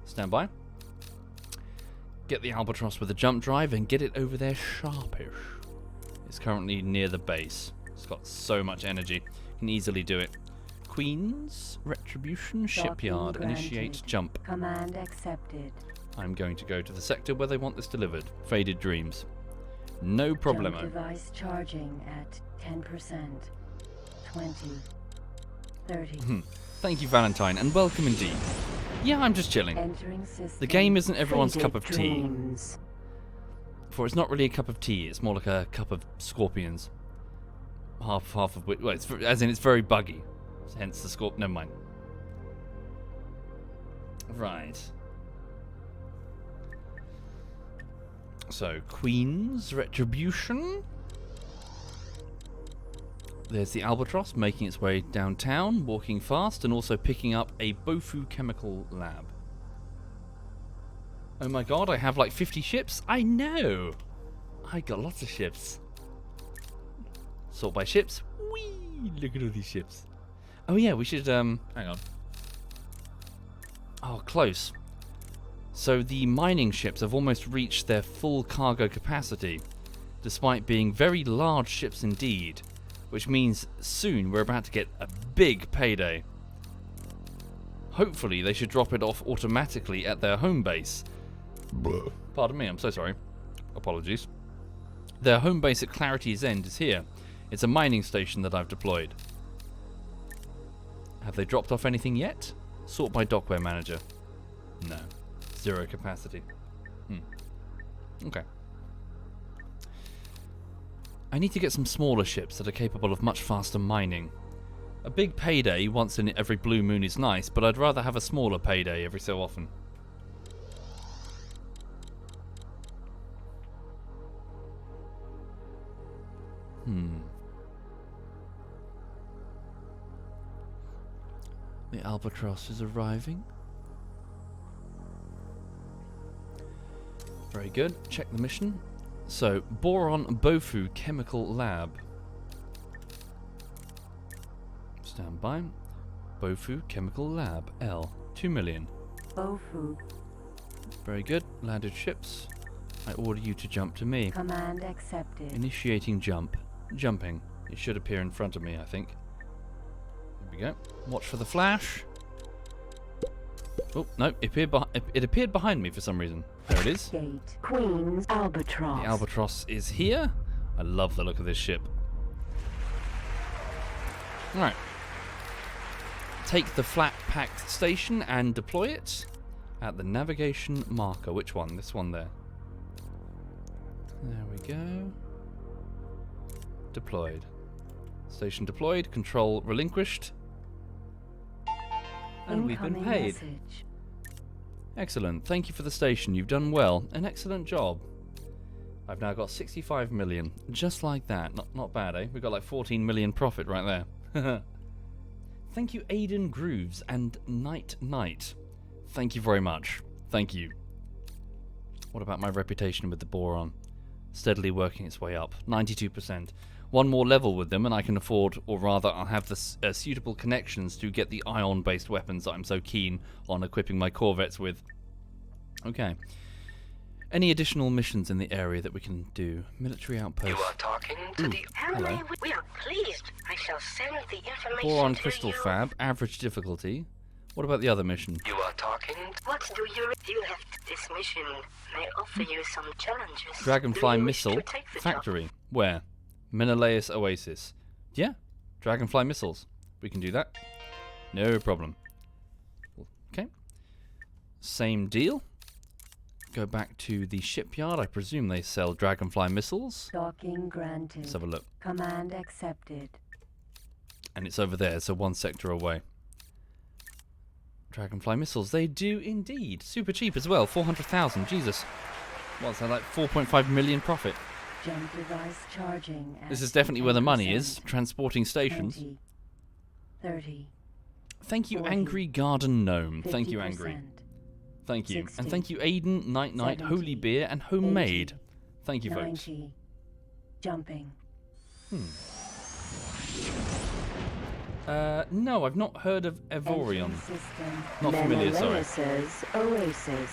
Stand by. Get the Albatross with a jump drive and get it over there sharpish. It's currently near the base. It's got so much energy. Can easily do it. Queen's Retribution Shipyard. Docking Initiate granted. jump. Command accepted. I'm going to go to the sector where they want this delivered. Faded Dreams. No problemo. Jump device charging at 10%. 20, 30. Thank you, Valentine, and welcome indeed. Yeah, I'm just chilling. Entering system. The game isn't everyone's Faded cup of tea. dreams. For it's not really a cup of tea, it's more like a cup of scorpions. Half of which, well, it's very buggy. Hence the never mind. Right. So, Queen's Retribution. There's the Albatross making its way downtown, walking fast, and also picking up a Bofu Chemical Lab. Oh my god, I have like 50 ships? I know! I got lots of ships. Sort by ships. Whee! Look at all these ships. Oh yeah, we should, hang on. Oh, close. So the mining ships have almost reached their full cargo capacity, despite being very large ships indeed. which means soon we're about to get a big payday. Hopefully they should drop it off automatically at their home base. Pardon me, I'm so sorry. Apologies. Their home base at Clarity's End is here. It's a mining station that I've deployed. Have they dropped off anything yet? Sort by dockware manager. No. 0 capacity. Okay. I need to get some smaller ships that are capable of much faster mining. A big payday once in every blue moon is nice, but I'd rather have a smaller payday every so often. The Albatross is arriving. Very good. Check the mission. So, Boron Bofu Chemical Lab. Stand by. Bofu Chemical Lab. L. 2 million. Bofu. Very good. Landed ships. I order you to jump to me. Command accepted. Initiating jump. Jumping. It should appear in front of me, I think. Here we go. Watch for the flash. Oh, no. It appeared behind me for some reason. There it is. Gate. Queen's Albatross. The Albatross is here. I love the look of this ship. Alright. Take the flat packed station and deploy it at the navigation marker. Which one? This one there. There we go. Deployed. Station deployed. Control relinquished. And we've been Incoming paid. message. Excellent. Thank you for the station. You've done well. An excellent job. I've now got 65 million. Just like that. Not bad, eh? We've got like 14 million profit right there. Thank you, Aiden Grooves and Night Knight. Thank you very much. Thank you. What about my reputation with the Boron? Steadily working its way up. 92%. One more level with them and I can afford, or rather I'll have the suitable connections to get the ion-based weapons that I'm so keen on equipping my corvettes with. Okay. Any additional missions in the area that we can do? Military outpost. You are talking to the... Hello. We are pleased. I shall send the information Boron to Crystal you. Fab. Average difficulty. What about the other mission? You are talking... What do you have? This mission may offer you some challenges. Dragonfly Do you wish Missile to take the job? Factory. Where? Menelaus Oasis. Yeah. Dragonfly missiles. We can do that. No problem. Okay. Same deal. Go back to the shipyard. I presume they sell Dragonfly missiles. Docking granted. Let's have a look. Command accepted. And it's over there, so 1 sector away. Dragonfly missiles. They do indeed. Super cheap as well. 400,000. Jesus. What's that, like 4.5 million profit? Jump device charging. At This is definitely where the money 10%. is. Transporting stations. 20, 30. Thank you, 40, Angry Garden Gnome. Thank you, Angry. 50%, Thank you. 60, And thank you, Aiden, Night Night, 70, Holy Beer, and Homemade. 80, Thank you, folks. 90. Jumping. No, I've not heard of Evorion. Engine system. Not familiar, sorry. Menelaus's Oasis.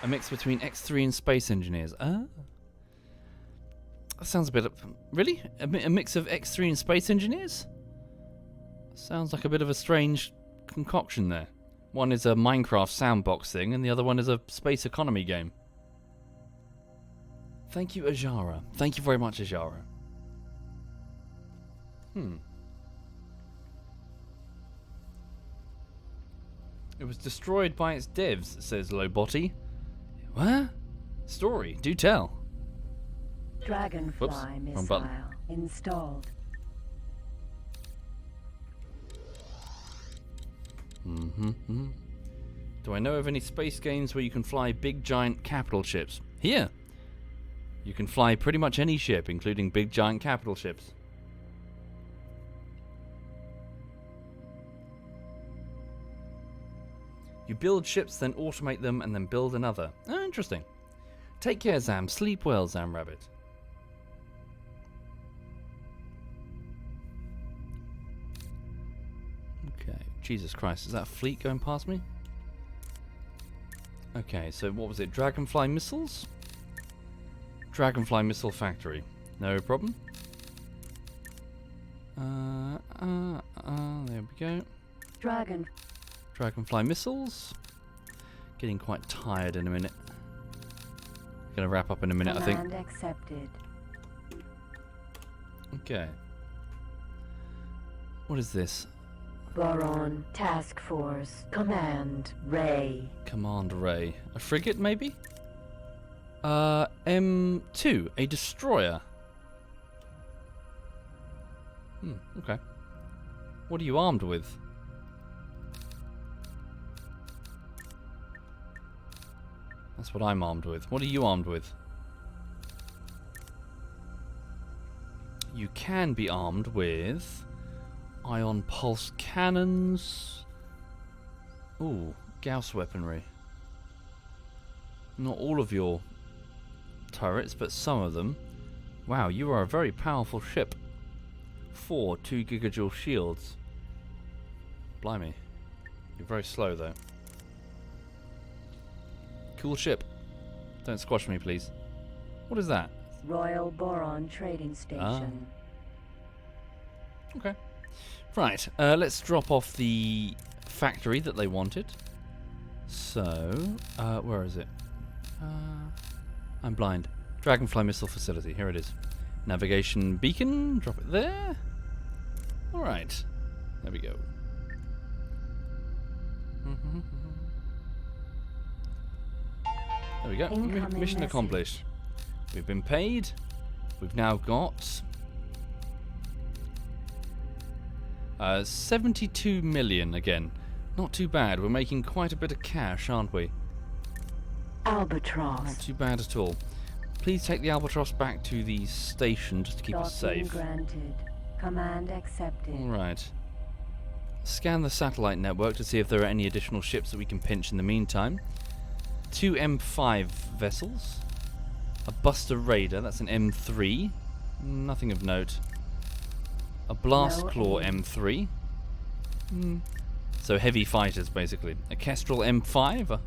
A mix between X3 and Space Engineers. That sounds a bit... Really? A mix of X3 and Space Engineers? Sounds like a bit of a strange concoction there. One is a Minecraft sandbox thing, and the other one is a space economy game. Thank you, Ajara. Thank you very much, Ajara. It was destroyed by its devs, says Loboti. What? Story, do tell. Dragonfly Whoops, wrong missile button. installed. Do I know of any space games where you can fly big giant capital ships? Here! You can fly pretty much any ship, including big giant capital ships. You build ships, then automate them, and then build another. Oh, interesting. Take care, Zam. Sleep well, Zam Rabbit. Okay. Jesus Christ, is that a fleet going past me? Okay, so what was it? Dragonfly missiles? Dragonfly missile factory. No problem. There we go. Dragonfly missiles. Getting quite tired in a minute. Gonna wrap up in a minute, I think. Command accepted. Okay. What is this? Boron Task Force Command Ray. Command Ray. A frigate, maybe? M2. A destroyer. Okay. What are you armed with? That's what I'm armed with. What are you armed with? You can be armed with ion pulse cannons. Ooh, Gauss weaponry. Not all of your turrets, but some of them. Wow, you are a very powerful ship. 4 2 gigajoule shields. Blimey. You're very slow though. Cool ship. Don't squash me, please. What is that? Royal Boron Trading Station. Okay. Right, let's drop off the factory that they wanted. So, where is it? I'm blind. Dragonfly Missile Facility, here it is. Navigation beacon, drop it there. Alright, there we go. There we go, Incoming mission message. accomplished. We've been paid. We've now got 72 million again. Not too bad. We're making quite a bit of cash, aren't we? Albatross. Not too bad at all. Please take the Albatross back to the station just to keep us Docking safe. granted. Command accepted. Alright. Scan the satellite network to see if there are any additional ships that we can pinch in the meantime. 2 M5 vessels. A Buster Raider, that's an M3. Nothing of note. A Blast No Claw aim. M3. So heavy fighters, basically. A Kestrel M5.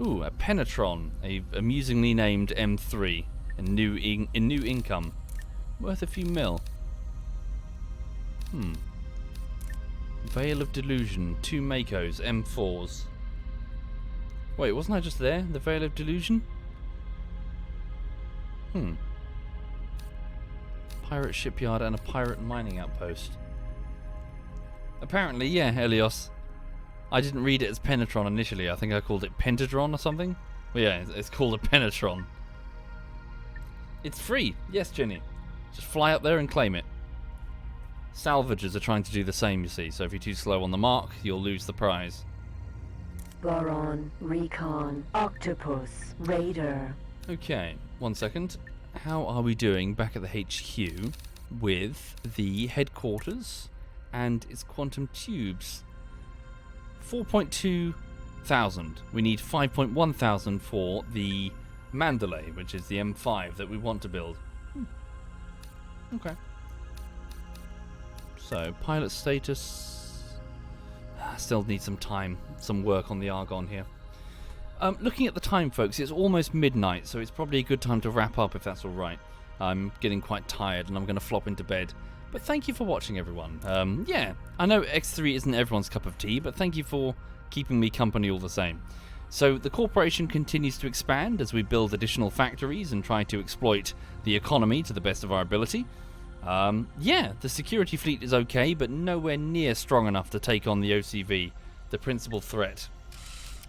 Ooh, a Penetron, a amusingly named M3 in new income, worth a few mil. Veil of Delusion, 2 Makos, M4s. Wait, wasn't I just there? The Veil of Delusion? Pirate shipyard and a pirate mining outpost. Apparently, yeah, Helios. I didn't read it as Penetron initially. I think I called it Pentatron or something. But yeah, it's called a Penetron. It's free. Yes, Jenny. Just fly up there and claim it. Salvagers are trying to do the same, you see. So if you're too slow on the mark, you'll lose the prize. Boron Recon Octopus Raider. Okay, 1 second. How are we doing back at the HQ with the headquarters and its quantum tubes? 4.2 thousand. We need 5.1 thousand for the Mandalay, which is the M5 that we want to build. Okay. So, pilot status. Still need some time, some work on the Argon here. Looking at the time, folks, it's almost midnight, so it's probably a good time to wrap up if that's alright. I'm getting quite tired and I'm going to flop into bed. But thank you for watching, everyone. Yeah, I know X3 isn't everyone's cup of tea, but thank you for keeping me company all the same. So the corporation continues to expand as we build additional factories and try to exploit the economy to the best of our ability. Yeah, the security fleet is okay, but nowhere near strong enough to take on the OCV, the principal threat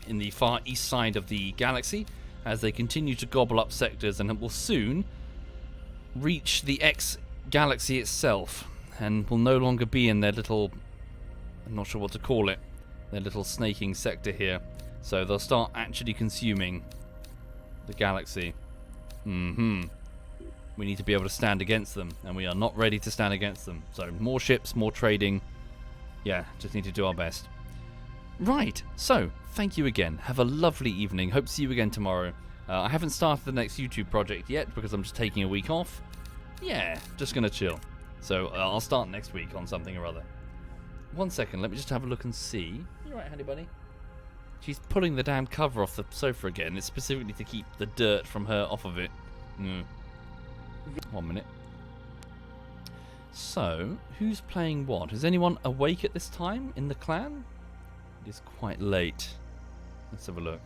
in the far east side of the galaxy, as they continue to gobble up sectors and will soon reach the X galaxy itself, and will no longer be in their little, I'm not sure what to call it, their little snaking sector here. So they'll start actually consuming the galaxy. We need to be able to stand against them, and we are not ready to stand against them. So more ships, more trading. Yeah, just need to do our best. Right, so thank you again. Have a lovely evening. Hope to see you again tomorrow. I haven't started the next YouTube project yet because I'm just taking a week off. Yeah, just gonna chill. So I'll start next week on something or other. 1 second, let me just have a look and see. You right, honey bunny? She's pulling the damn cover off the sofa again. It's specifically to keep the dirt from her off of it. 1 minute. So, who's playing what? Is anyone awake at this time in the clan? It is quite late. Let's have a look.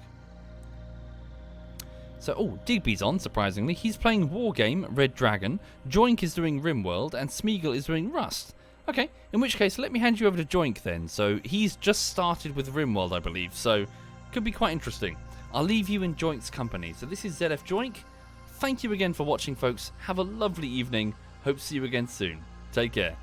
So, oh, Digby's on, surprisingly. He's playing Wargame, Red Dragon. Joink is doing RimWorld, and Smeagol is doing Rust. Okay, in which case, let me hand you over to Joink then. So, he's just started with RimWorld, I believe, so could be quite interesting. I'll leave you in Joink's company. So, this is ZF Joink. Thank you again for watching, folks. Have a lovely evening. Hope to see you again soon. Take care.